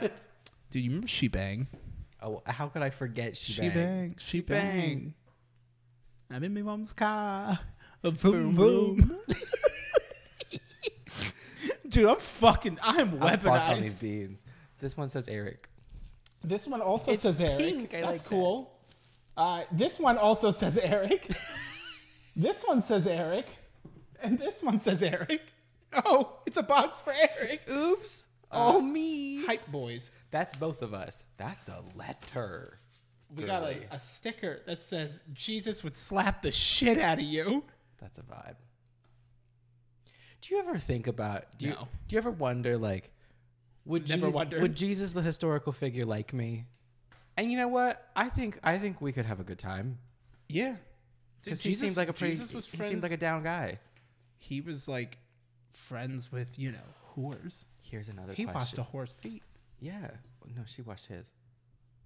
Dude, you remember She Bang? Oh, how could I forget She She Bang? Bang. She Bang. I'm in my mom's car. Vroom, Vroom, vroom. Dude, I'm I'm fucked on these weaponized. beans. This one says Eric. This one also It's says Eric. pink. I That's like that. cool. This one also says Eric. This one says Eric. And this one says Eric. Oh, it's a box for Eric. Oops. Oh, me. Hype boys. That's both of us. That's a letter. We got Girly. a sticker that says Jesus would slap the shit out of you. That's a vibe. Do you ever think about? Do No. you ever wonder like, Never wondered. would Jesus, the historical figure, like me? And you know what? I think we could have a good time Yeah. because he seemed like he friends. seemed like a down guy. He was like friends with, whores. Here's another He question. washed a whore's feet. Yeah. No, she washed his.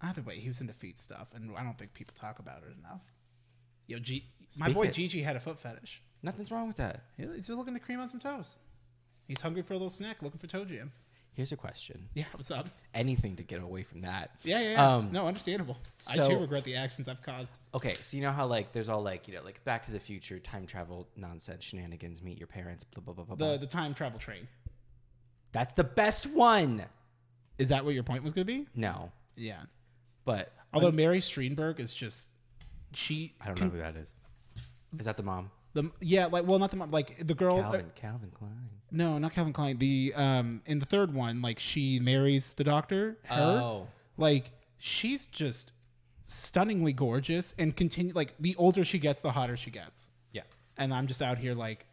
Either way, he was into feet stuff, and I don't think people talk about it enough. My boy Gigi had a foot fetish. Nothing's wrong with that. He's just looking to cream on some toes. He's hungry for a little snack, looking for toe jam. Here's a question. Yeah, what's up? Anything to get away from that. Yeah. No, understandable. I so- too regret the actions I've caused. Okay, so you know how like there's all like like Back to the Future, time travel nonsense, shenanigans, meet your parents, blah blah blah blah. blah. The time travel train. That's the best one. Is that what your point was going to be? No, Yeah. but Although Mary Streenberg is just, I don't know who that is. Is that the mom? Not the mom, like the girl. Calvin Klein. No, not Calvin Klein. The in the third one, like she marries the doctor. Oh. Like she's just stunningly gorgeous and continue like the older she gets, the hotter she gets. Yeah. And I'm just out here like,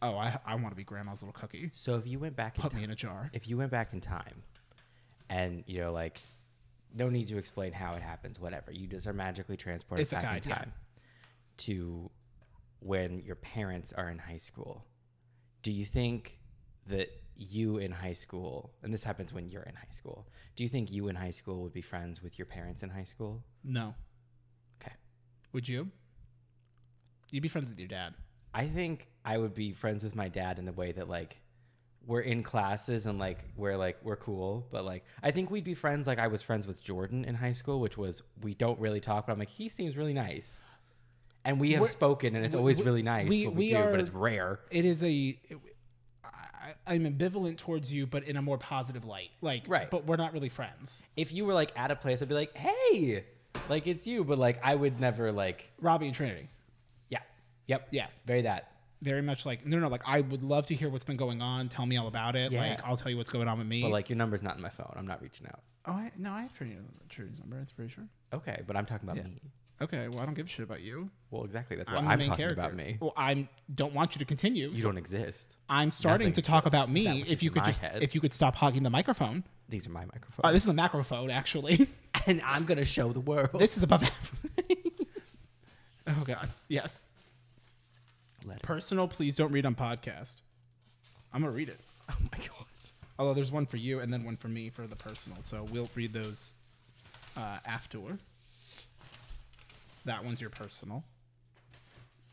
oh, I want to be grandma's little cookie. So if you went back Put me in a jar. If you went back in time, and like, no need to explain how it happens, whatever. You just are magically transported It's a back guide, in yeah. time to when your parents are in high school. Do you think that you in high school, and this happens when you're in high school, do you think you in high school would be friends with your parents in high school? No. Okay. Would you? You'd be friends with your dad. I think I would be friends with my dad in the way that like we're in classes and like we're cool, but like I think we'd be friends like I was friends with Jordan in high school, which was we don't really talk, but I'm like he seems really nice. And we have spoken, and it's always really nice what we do, but it's rare. It is I'm ambivalent towards you, but in a more positive light. Like, right. But we're not really friends. If you were like at a place, I'd be like, hey, like it's you, but like I would never like Robbie and Trinity. Yeah. Yep. Yeah. Very that. Very much like, no, like I would love to hear what's been going on. Tell me all about it. Yeah. Like, I'll tell you what's going on with me. But like your number's not in my phone. I'm not reaching out. Oh, I have Trinity's number. That's pretty sure. Okay, but I'm talking about me. Okay, well, I don't give a shit about you. Well, exactly. That's why I'm the I'm main talking character. about me. Well, I don't want you to continue. You don't exist. I'm starting Nothing to talk exists. about That me. which If is you in could my just, head. if you could stop hogging the microphone. These are my microphones. This is a macrophone, actually. And I'm gonna show the world. This is above. Oh God, yes. Letter. Personal, please don't read on podcast. I'm gonna read it. Oh my god. Although there's one for you and then one for me for the personal, so we'll read those after. That one's your personal.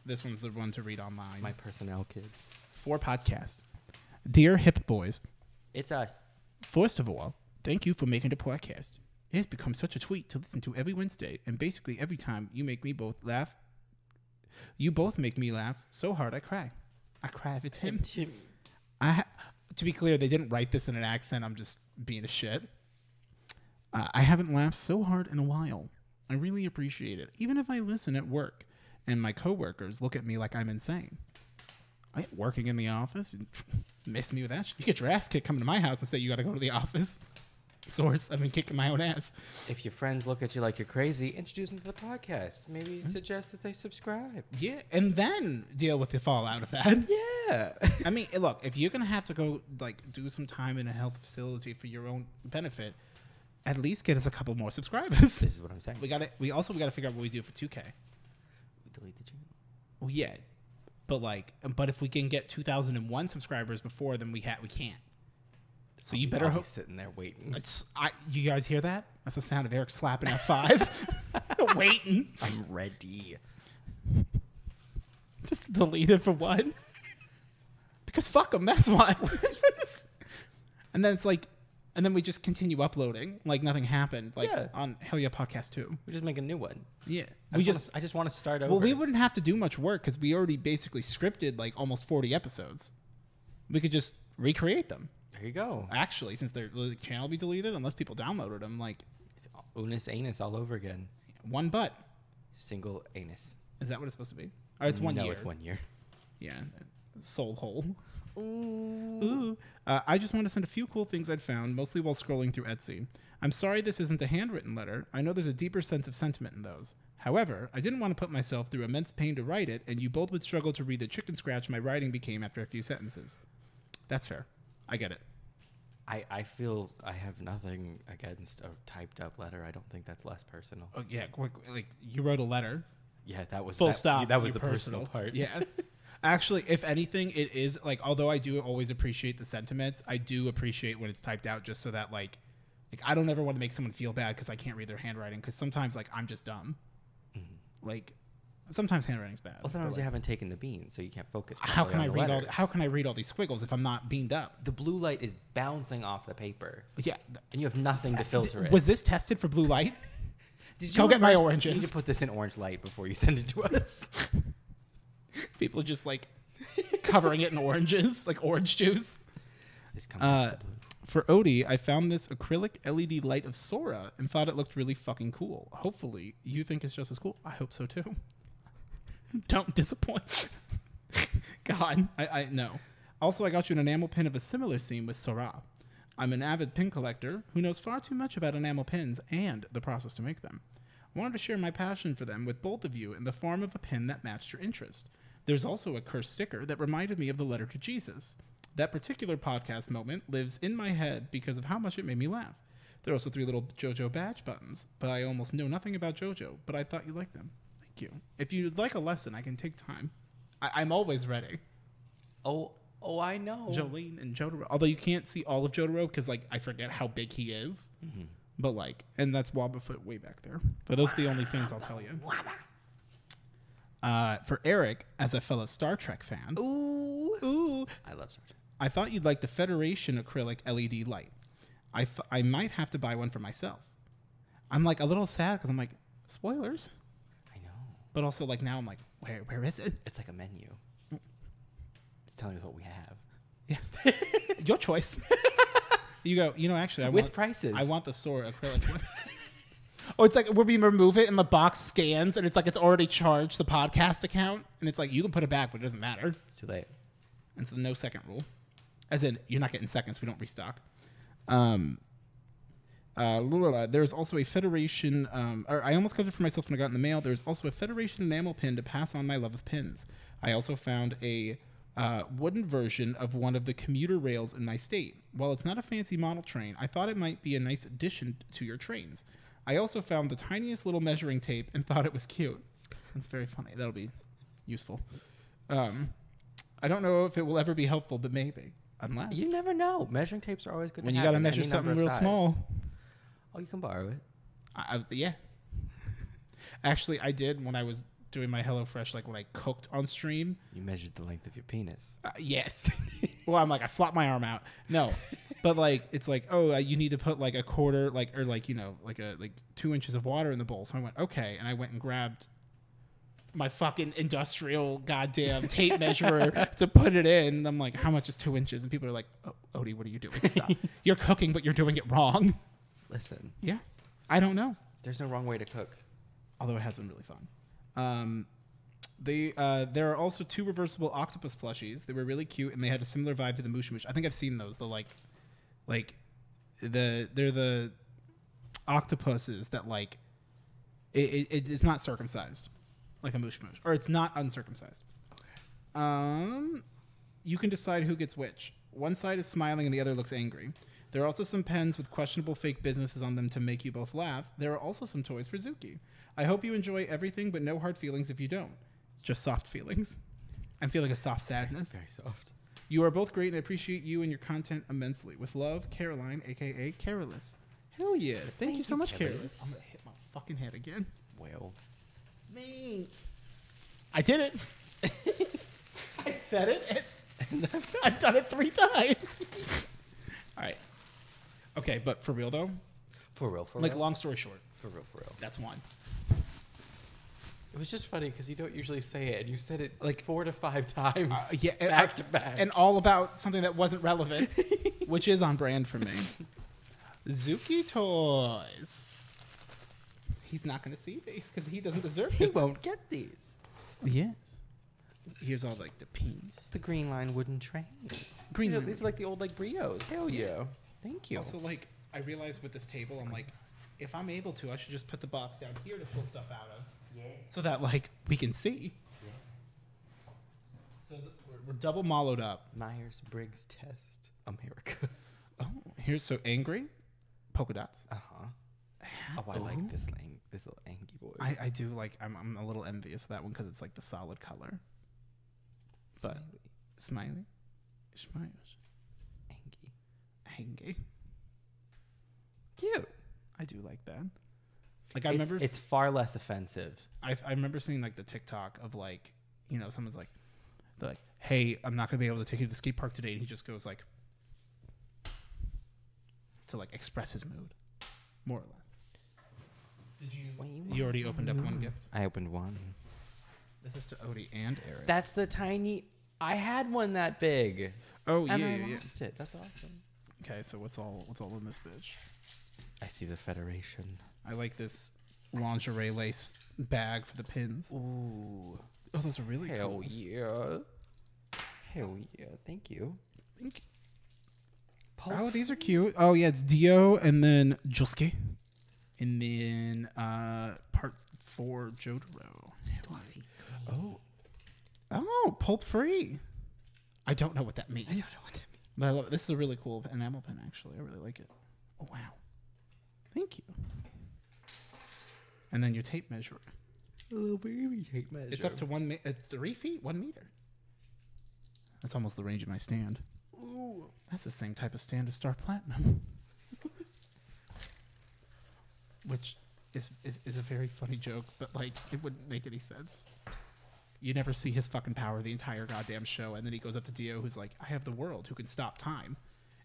This one's the one to read online. My personnel kids. For podcast. Dear Hip Boys, It's us. first of all, thank you for making the podcast. It has become such a treat to listen to every Wednesday, and basically every time you make me both laugh. You both make me laugh so hard I cry. I cry every time. To be clear, they didn't write this in an accent. I'm just being a shit. I haven't laughed so hard in a while. I really appreciate it, even if I listen at work and my coworkers look at me like I'm insane. I ain't working in the office and miss me with that shit. You get your ass kicked coming to my house and say you got to go to the office. Sorts. I've been kicking my own ass. If your friends look at you like you're crazy, introduce them to the podcast. Maybe suggest that they subscribe. Yeah, and then deal with the fallout of that. Yeah. I mean, look, if you're gonna have to go like do some time in a health facility for your own benefit, at least get us a couple more subscribers. This is what I'm saying. We also gotta figure out what we do for 2K. We delete the channel. Well, yeah, but if we can get 2001 subscribers before, then we can't. So you better hope. Sitting there waiting. You guys hear that? That's the sound of Eric slapping F5. Waiting. I'm ready. Just delete it for what? Because fuck them. That's why. And then it's like, and then we just continue uploading like nothing happened. Like on Hell Yeah Podcast 2. We just make a new one. Yeah. I just want to start over. Well, we wouldn't have to do much work because we already basically scripted like almost 40 episodes. We could just recreate them. There you go. Actually, since the channel will be deleted, unless people downloaded them, like It's Unis anus all over again. one butt. Single anus. Is that what it's supposed to be? Or it's 1 year. No, it's 1 year. Yeah. Soul hole. Ooh. I just want to send a few cool things I'd found, mostly while scrolling through Etsy. I'm sorry this isn't a handwritten letter. I know there's a deeper sense of sentiment in those. However, I didn't want to put myself through immense pain to write it, and you both would struggle to read the chicken scratch my writing became after a few sentences. That's fair. I get it. I feel I have nothing against a typed up letter. I don't think that's less personal. Oh, yeah, quick, like you wrote a letter. Yeah, that was Full stop. That was Your the personal part. Yeah. Actually, if anything, it is like, although I do always appreciate the sentiments, I do appreciate when it's typed out just so that like I don't ever want to make someone feel bad because I can't read their handwriting, because sometimes like I'm just dumb. Mm-hmm. Like sometimes handwriting's bad. Well, sometimes like, you haven't taken the beans, so you can't focus. How can I read all these squiggles if I'm not beamed up? The blue light is bouncing off the paper. Yeah, and you have nothing to filter it. Was this tested for blue light? Did Go get my You oranges. need to put this in orange light before you send it to us. People are just like covering it in oranges, like orange juice. This comes the blue. For Odie, I found this acrylic LED light of Sora and thought it looked really fucking cool. Hopefully, you think it's just as cool. I hope so too. Don't disappoint. God, I know. Also, I got you an enamel pin of a similar theme with Sora. I'm an avid pin collector who knows far too much about enamel pins and the process to make them. I wanted to share my passion for them with both of you in the form of a pin that matched your interest. There's also a cursed sticker that reminded me of the letter to Jesus. That particular podcast moment lives in my head because of how much it made me laugh. There are also 3 little JoJo badge buttons, but I almost know nothing about JoJo, but I thought you'd like them. Thank you. If you'd like a lesson, I can take time. I'm always ready. Oh, I know. Jolene and Jotaro. Although you can't see all of Jotaro because, like, I forget how big he is. Mm-hmm. But, like, and that's Wobbuffet way back there. But those are the only things I'll tell you. For Eric, as a fellow Star Trek fan. Ooh. I love Star Trek. I thought you'd like the Federation acrylic LED light. I might have to buy one for myself. I'm, like, a little sad because I'm like, spoilers. I know. But also, like, now I'm like, where is it? It's like a menu. It's telling us what we have. Yeah. Your choice. You go, actually, with prices. I want the Sora acrylic one. Oh, it's like where we remove it and the box scans and it's like it's already charged the podcast account. And it's like, you can put it back, but it doesn't matter. It's too late. And it's the no second rule. As in, you're not getting seconds. We don't restock. There's also a Federation, I almost got it for myself when I got in the mail. There's also a Federation enamel pin to pass on my love of pins. I also found a wooden version of one of the commuter rails in my state. While it's not a fancy model train, I thought it might be a nice addition to your trains. I also found the tiniest little measuring tape and thought it was cute. That's very funny. That'll be useful. I don't know if it will ever be helpful, but maybe. Unless. You never know. Measuring tapes are always good when to you have. When you got to measure something real small. Oh, you can borrow it. Yeah. Actually, I did when I was doing my HelloFresh, like when I cooked on stream. You measured the length of your penis. Yes. Well, I'm like, I flopped my arm out. No. But like, it's like, you need to put like a quarter, like 2 inches of water in the bowl. So I went, okay. And I went and grabbed my fucking industrial goddamn tape measurer to put it in. And I'm like, how much is 2 inches? And people are like, oh, Odie, what are you doing? Stop. You're cooking, but you're doing it wrong. Listen. Yeah. I don't know. There's no wrong way to cook. Although it has been really fun. There are also 2 reversible octopus plushies. They were really cute, and they had a similar vibe to the Moosh Moosh. I think I've seen those. They're the octopuses that like it's not circumcised like a Moosh Moosh, or it's not uncircumcised. You can decide who gets which. One side is smiling and the other looks angry. There are also some pens with questionable fake businesses on them to make you both laugh. There are also some toys for Zuki. I hope you enjoy everything, but no hard feelings if you don't. It's just soft feelings. I'm feeling a soft sadness. Very soft. You are both great, and I appreciate you and your content immensely. With love, Caroline, a.k.a. Carolus. Hell yeah. Thank you so much, Carolus. I'm going to hit my fucking head again. Well. Me. I did it. I said it. I've done it 3 times. All right. Okay, but for real, though? For real. Like, long story short. For real. That's one. It was just funny because you don't usually say it, and you said it like 4 to 5 times, back to back, and all about something that wasn't relevant, which is on brand for me. Zuki toys. He's not going to see these because he doesn't deserve. He won't get these. Yes. Here's all like the pins. The green line wooden triangle. Green These are, line. these are like the old like brios. Hell yeah. Thank you. Also, like, I realized with this table, I'm like, if I'm able to, I should just put the box down here to pull stuff out of. Yeah. So that, like, we can see. So we're double mollowed up. Myers-Briggs test. America. Oh, here's so angry. Polka dots. Uh-huh. Oh, I like this little angy boy. I do like, I'm a little envious of that one because it's like the solid color. But smiley. Angy. Angy. Cute. I do like that. Like I remember, It's far less offensive. I remember seeing like the TikTok of like, you know, someone's like, they're like, hey, I'm not gonna be able to take you to the skate park today, and he just goes like, to like express his mood, more or less. Did you? You already opened up one gift. I opened one. This is to Odie and Eric. That's the tiny. I had one that big. Oh And yeah, I yeah. lost it. That's awesome. Okay, so what's all in this bitch? I see the Federation. I like this lingerie lace bag for the pins. Ooh. Oh, those are really Hell cool. yeah. Hell yeah. Thank you. Thank you. Oh, these are cute. Oh yeah, it's Dio and then Josuke. And then part 4 Jotaro. Oh. Oh, pulp free. I don't know what that means. But I love it. This is a really cool enamel pen, actually. I really like it. Oh, wow. Thank you. And then your tape measure. A little baby tape measure. It's up to 3 feet, 1 meter. That's almost the range of my stand. Ooh. That's the same type of stand as Star Platinum. Which is a very funny joke, but like it wouldn't make any sense. You never see his fucking power the entire goddamn show, and then he goes up to Dio, who's like, I have the world who can stop time.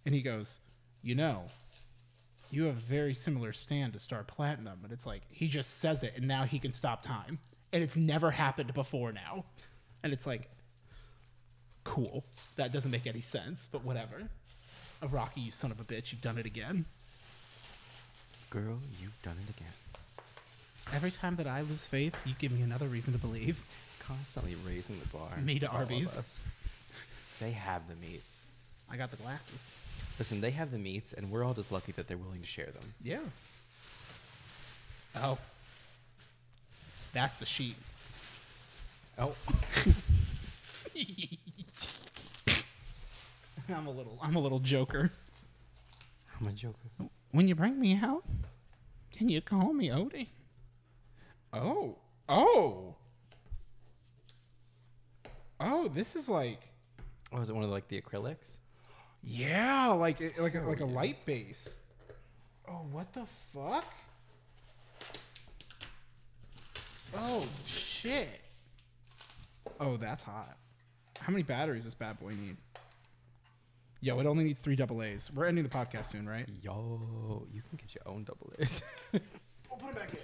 And he goes, you know, you have a very similar stand to Star Platinum. And it's like, he just says it, and now he can stop time. And it's never happened before now. And it's like, cool. That doesn't make any sense, but whatever. Rocky, you son of a bitch, you've done it again. Girl, you've done it again. Every time that I lose faith, you give me another reason to believe. Constantly raising the bar. Me to All of Arby's. us. They have the meats. I got the glasses. Listen, they have the meats, and we're all just lucky that they're willing to share them. Yeah. Oh. That's the sheet. Oh. I'm a little joker. I'm a joker. When you bring me out, can you call me Odie? Oh. Oh. Oh, this is like, Oh, is it one of like the acrylics? yeah, like a light base. Oh, what the fuck? Oh shit. Oh, that's hot. How many batteries does bad boy need? Yo, it only needs 3 AA's. We're ending the podcast soon, right? Yo, you can get your own double A's. I'll put it back in.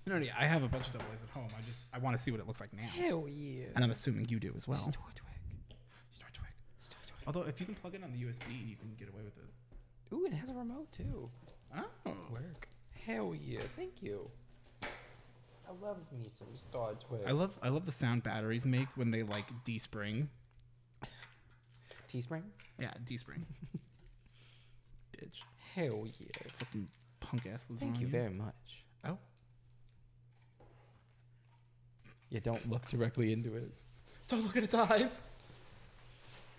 No, yeah, I have a bunch of AA's at home. I want to see what it looks like now. Hell yeah. And I'm assuming you do as well. Star Twig. Although, if you can plug it on the USB, you can get away with it. Ooh, it has a remote too. Oh. Work. Hell yeah. Thank you. I love me some Star Twig. I love the sound batteries make when they like despring. Teespring? Yeah, despring. Bitch. Hell yeah. Fucking punk ass lasagna. Thank you very much. Oh. Yeah, don't look directly into it. Don't look at its eyes.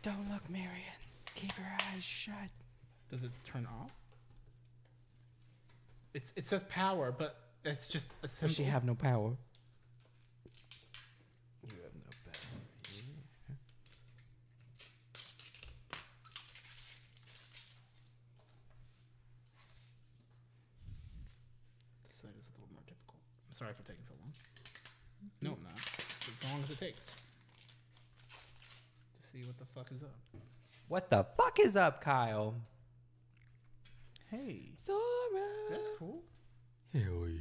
Don't look, Marion. Keep your eyes shut. Does it turn off? It says power, but it's just a symbol. Does she have no power? You have no power. Yeah. This side is a little more difficult. I'm sorry for taking so long. No, I'm not. It's as long as it takes. To see what the fuck is up. What the fuck is up, Kyle? Hey. Sora. That's cool. Hell yeah.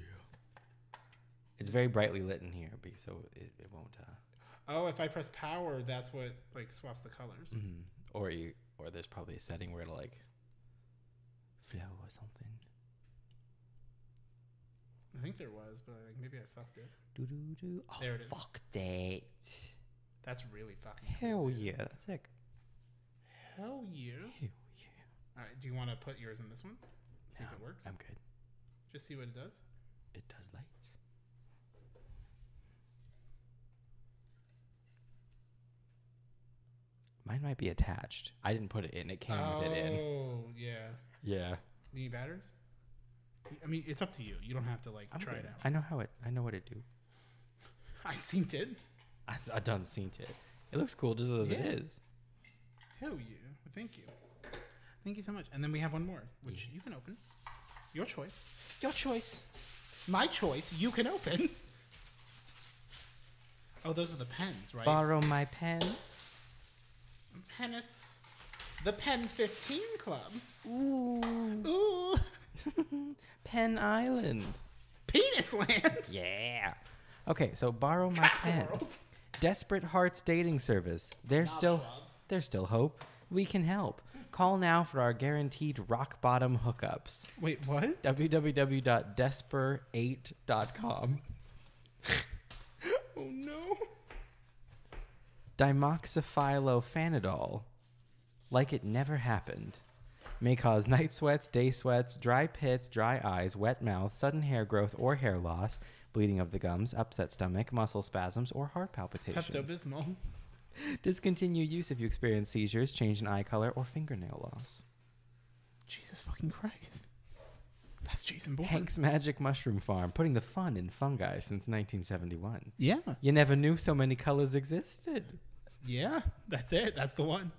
It's very brightly lit in here, so it won't. Oh, if I press power, that's what like swaps the colors. Mm-hmm. Or there's probably a setting where it'll like flow or something. think there was, but like, maybe I fucked it. Oh, There it is. fucked it. That's really fucking Hell cool, dude. yeah. That's sick. Hell yeah. Hell All right, do you want to put yours in this one? See yeah. if it works? I'm good. Just see what it does. It does lights. Mine might be attached. I didn't put it in. It came with it in. Oh, yeah. Yeah. You need batteries? I mean, it's up to you. You don't have to like I'm try good. it out. I know how it. I know what it do. I synced it. I done seen it. It looks cool just as it Yeah. is. Hell yeah. Thank you. Thank you so much. And then we have one more, which you can open. Your choice. Your choice. My choice. You can open. Oh, those are the pens, right? Borrow my pen. Penis. The Pen 15 Club. Ooh. Ooh. Pen Island. Penis Land. Yeah. Okay, so borrow my pen. World. Desperate Hearts dating service. There's still hope. We can help. Call now for our guaranteed rock bottom hookups. Wait, what? www.desper8.com. Oh no. Dimoxyphylophanidol. Like it never happened. May cause night sweats, day sweats, dry pits, dry eyes, wet mouth, sudden hair growth or hair loss, bleeding of the gums, upset stomach, muscle spasms, or heart palpitations. Pepto-Bismol. Discontinue use if you experience seizures, change in eye color, or fingernail loss. Jesus fucking Christ. That's Jason Bourne. Hank's Magic Mushroom Farm, putting the fun in fungi since 1971. Yeah. You never knew so many colors existed. Yeah. That's it. That's the one.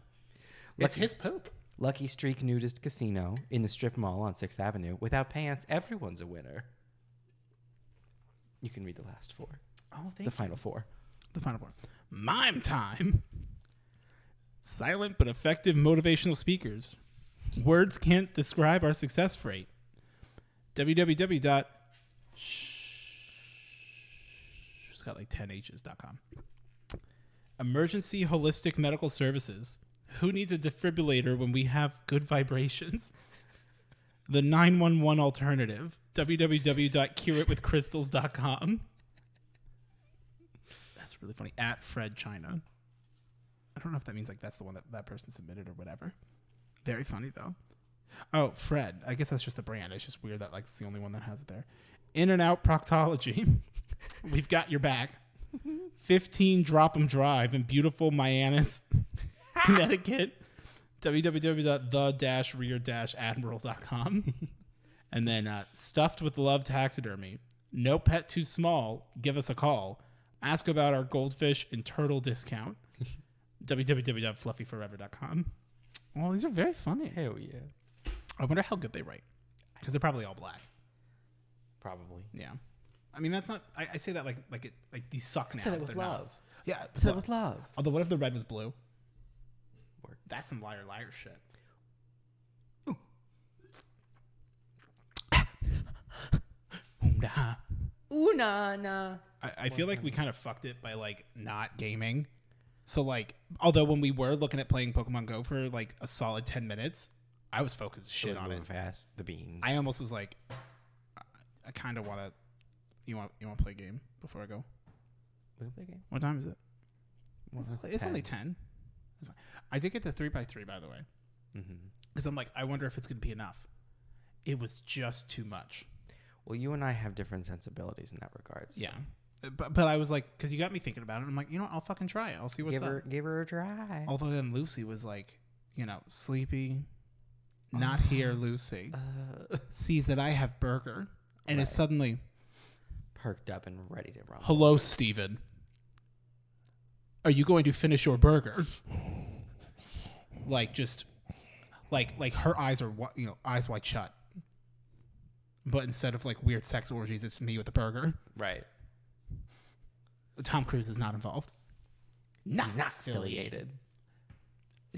It's Lucky- his poop. Lucky Streak Nudist Casino in the strip mall on 6th Avenue. Without pants, everyone's a winner. You can read the last four. Oh, thank The you. final four. The final four. Mime time. Silent but effective motivational speakers. Words can't describe our success rate. www. It's got like 10 H's.com. Emergency Holistic Medical Services. Who needs a defibrillator when we have good vibrations? The 911 alternative. www.cureitwithcrystals.com. That's really funny. At Fred China. I don't know if that means like that's the one that person submitted or whatever. Very funny though. Oh, Fred. I guess that's just the brand. It's just weird that like it's the only one that has it there. In and Out Proctology. We've got your back. 15 Drop'em Drive in beautiful Miamis, Connecticut. www.the-rear-admiral.com. And then Stuffed with Love Taxidermy. No pet too small. Give us a call. Ask about our goldfish and turtle discount. www.fluffyforever.com. Well, these are very funny. Hell yeah. I wonder how good they write. Because they're probably all black. Probably. Yeah. I mean, that's not... I say that like these suck now. Said it with They're not. love. Yeah. Said it with love. Although, what if the red was blue? Work. That's some liar shit. Ooh, nah, nah. I feel like we kind of fucked it by like not gaming. So like, although when we were looking at playing Pokemon Go for like a solid 10 minutes, I was focused shit on it. Fast. The beans. I almost was like, I kind of want to. You want to play a game before I go? We'll play a game. What time is it? Well, It's only 10. I did get the 3x3 by the way, because I'm like, I wonder if it's gonna be enough. It was just too much. Well, you and I have different sensibilities in that regard. So Yeah. But I was like, because you got me thinking about it. I'm like, you know what? I'll fucking try it. I'll see what's up. Give her a try. Although then Lucy was like, sleepy. Not here, Lucy. Sees that I have burger. And is suddenly, perked up and ready to run. hello, Steven. Are you going to finish your burger? Like, just, like her eyes are, eyes wide shut. But instead of like weird sex orgies, it's me with the burger. Right. Tom Cruise is not involved. He's not affiliated.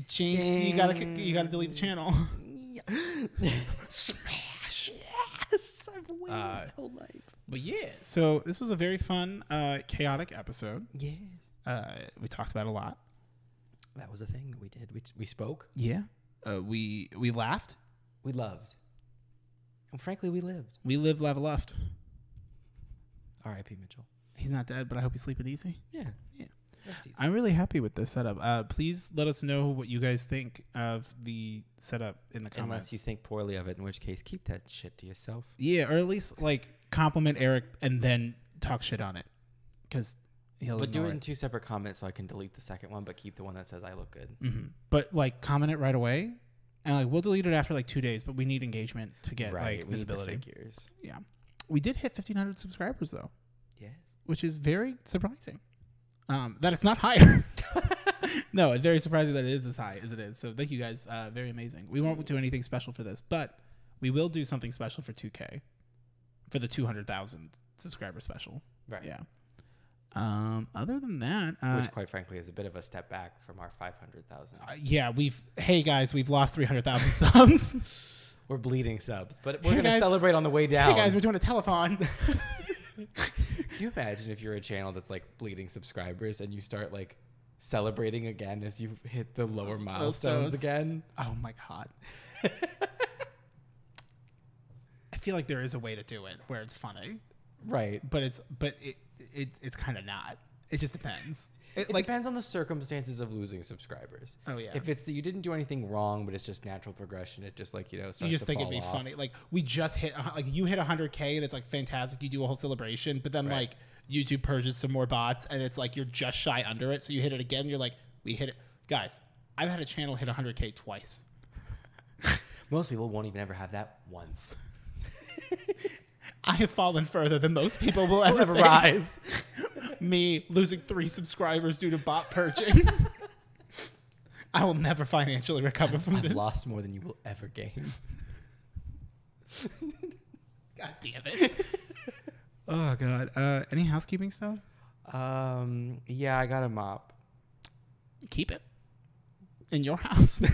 Jinx, you gotta delete the channel. Smash. Yes, I've waited my whole life. But yeah, so this was a very fun, chaotic episode. Yes. We talked about a lot. That was a thing that we did. We spoke. Yeah. We laughed. We loved. And frankly, we lived. We lived, laughed, left. R.I.P. Mitchell. He's not dead, but I hope he's sleeping easy. Yeah. Yeah. Rest easy. I'm really happy with this setup. Please let us know what you guys think of the setup in the comments. Unless you think poorly of it, in which case, keep that shit to yourself. Yeah, or at least like compliment Eric and then talk shit on it, because he'll. But do ignore it in 2 separate comments so I can delete the second one, but keep the one that says I look good. Mm-hmm. But like comment it right away, and like we'll delete it after like 2 days. But we need engagement to get like we need the visibility. figures. Yeah, we did hit 1,500 subscribers though, Yes. which is very surprising. That it's not higher. No, it's very surprising that it is as high as it is. So thank you guys. Very amazing. We won't do anything special for this, but we will do something special for 2K, for the 200,000 subscriber special. Right. Yeah. Other than that, Which, quite frankly, is a bit of a step back from our 500,000. yeah, hey guys, we've lost 300,000 subs. We're bleeding subs, but we're Hey going to guys. celebrate on the way down. Hey guys, we're doing a telethon. Can you imagine if you're a channel that's like bleeding subscribers and you start like celebrating again as you hit the lower milestones again? Oh my god. I feel like there is a way to do it where it's funny, Right. but it's kind of not. It just depends. It depends on the circumstances of losing subscribers. Oh yeah. If it's that you didn't do anything wrong, but it's just natural progression, it just like, starts You just to think it'd fall be off. funny. Like we just hit, like you hit 100K and it's like fantastic. You do a whole celebration, but then Right. like YouTube purges some more bots and it's like you're just shy under it. So you hit it again. You're like, we hit it, guys. I've had a channel hit 100K twice. Most people won't even ever have that once. I have fallen further than most people will ever think. rise. Me losing 3 subscribers due to bot purging. I will never financially recover from I've this. lost more than you will ever gain. God damn it. Oh god. Any housekeeping stuff? Yeah, I got a mop. Keep it in your house. No.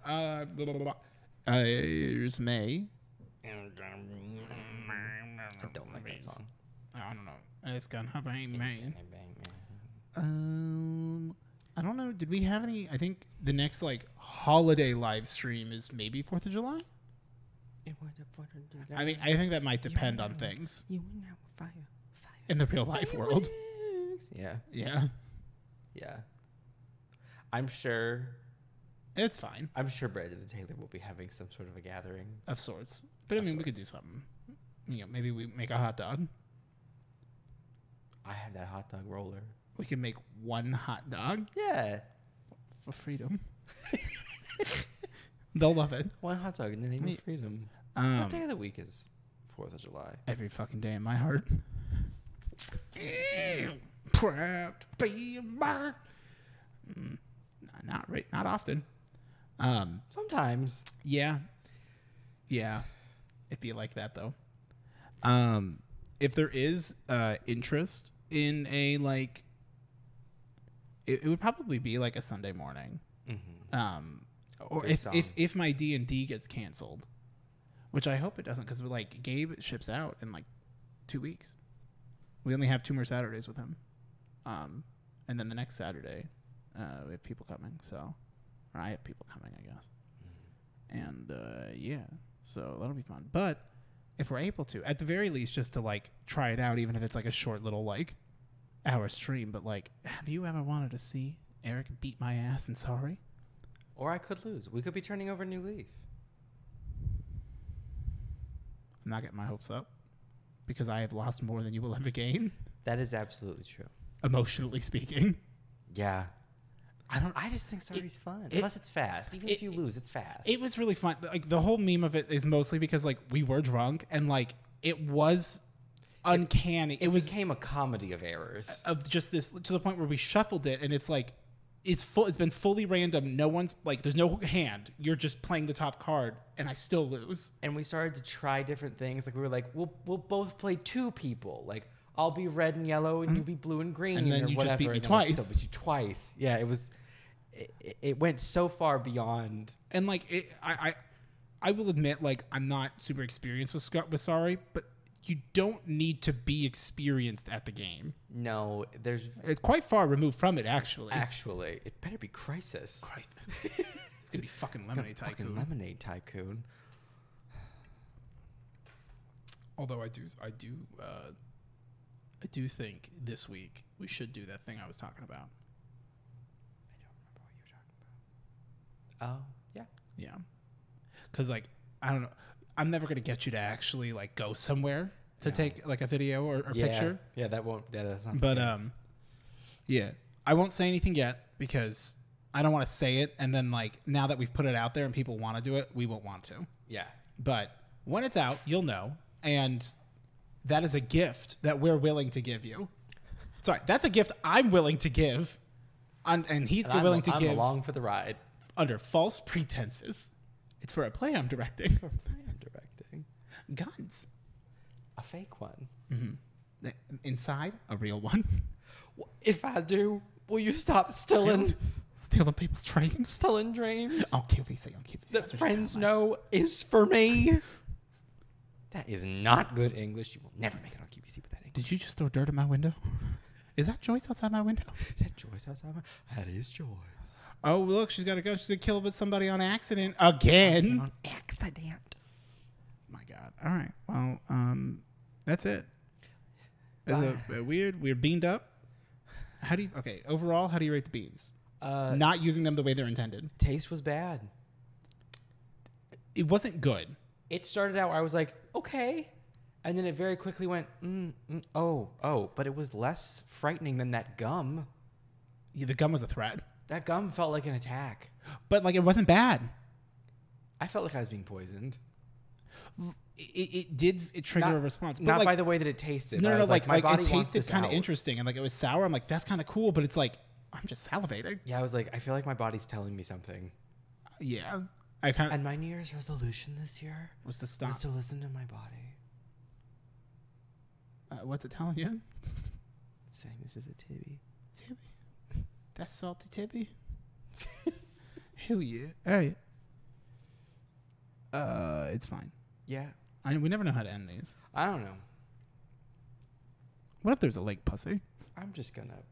Blah, blah, blah, blah. Here's May. I don't like that song. I don't know. It's gonna bang May. I don't know. Did we have any? I think the next like holiday live stream is maybe 4th of July. I mean, I think that might depend on things in the real life world. Yeah. Yeah, Yeah. I'm sure Brandon and Taylor will be having some sort of a gathering. of sorts. But I mean, we could do something. Maybe we make a hot dog. I have that hot dog roller. We can make one hot dog Yeah. for freedom. They'll love it. One hot dog in the name of freedom. What day of the week is 4th of July? Every fucking day in my heart. Proud to be a bird. Not often. Sometimes. Yeah. It'd be like that though. If there is interest in a like, it would probably be like a Sunday morning. Mm-hmm. Or Good if my D&D gets canceled, which I hope it doesn't, because like Gabe ships out in like 2 weeks. We only have 2 more Saturdays with him, and then the next Saturday, we have people coming. So, or I have people coming, I guess. And yeah, so that'll be fun. But if we're able to, at the very least, just to like try it out, even if it's like a short little like hour stream. But like, have you ever wanted to see Eric beat my ass and sorry? Or I could lose. We could be turning over a new leaf. I'm not getting my hopes up because I have lost more than you will ever gain, That is absolutely true. emotionally speaking. Yeah. I just think sorry's fun. Plus, it's fast. Even if you lose, it's fast. It was really fun. Like the whole meme of it is mostly because like we were drunk and like it was uncanny. It became a comedy of errors. Of just this to the point where we shuffled it and it's like it's been fully random. No one's like there's no hand. You're just playing the top card and I still lose. And we started to try different things. Like we were like, we'll both play 2 people. Like I'll be red and yellow and you be blue and green. And then or you whatever, just beat me and then twice. I'll still beat you twice. Yeah, it was. It went so far beyond. And like I will admit like I'm not super experienced with Sorry, but you don't need to be experienced at the game. No, It's quite far removed from it, actually. Actually, it better be Crisis. It's gonna be fucking Lemonade Tycoon. Fucking Lemonade Tycoon. Although I do think this week we should do that thing I was talking about. I don't remember what you were talking about. Oh, yeah. Yeah. Because, like, I don't know. I'm never going to get you to actually, like, go somewhere to take, like, a video or picture. Yeah, that won't. Yeah, that's not. But, yeah. I won't say anything yet because I don't want to say it. And then, like, now that we've put it out there and people want to do it, we won't want to. Yeah. But when it's out, you'll know. And that is a gift that we're willing to give you. Sorry, that's a gift I'm willing to give. And he's willing to give. I'm along for the ride. Under false pretenses. It's for a play I'm directing. Guns. A fake one. Mm-hmm. Inside, a real one. If I do, will you stop stealing people's dreams? Stealing dreams? I'll kill you. That friends know is for me. That is not good English. You will never make it on QVC with that English. Did you just throw dirt at my window? Is that Joyce outside my window? Is that Joyce outside my... That is Joyce. Oh, look, she's got a gun. She's going to kill somebody on accident again. On accident. My God. All right. Well, that's it. It's we're beaned up. Overall, how do you rate the beans? Not using them the way they're intended. Taste was bad. It wasn't good. It started out where I was like, okay. And then it very quickly went, but it was less frightening than that gum. Yeah, the gum was a threat. That gum felt like an attack. But, like, it wasn't bad. I felt like I was being poisoned. It triggered a response. But not like, by the way that it tasted. No, like my body it tasted kind of out. interesting. And, like, it was sour. I'm like, that's kind of cool. But it's like, I'm just salivating. Yeah, I was like, I feel like my body's telling me something. Yeah. And my New Year's resolution this year was to stop. Was to listen to my body. What's it telling you? It's saying this is a tibby. Tibby? That's salty tibby? Hell yeah. All right. It's fine. Yeah. We never know how to end these. I don't know. What if there's a lake pussy? I'm just gonna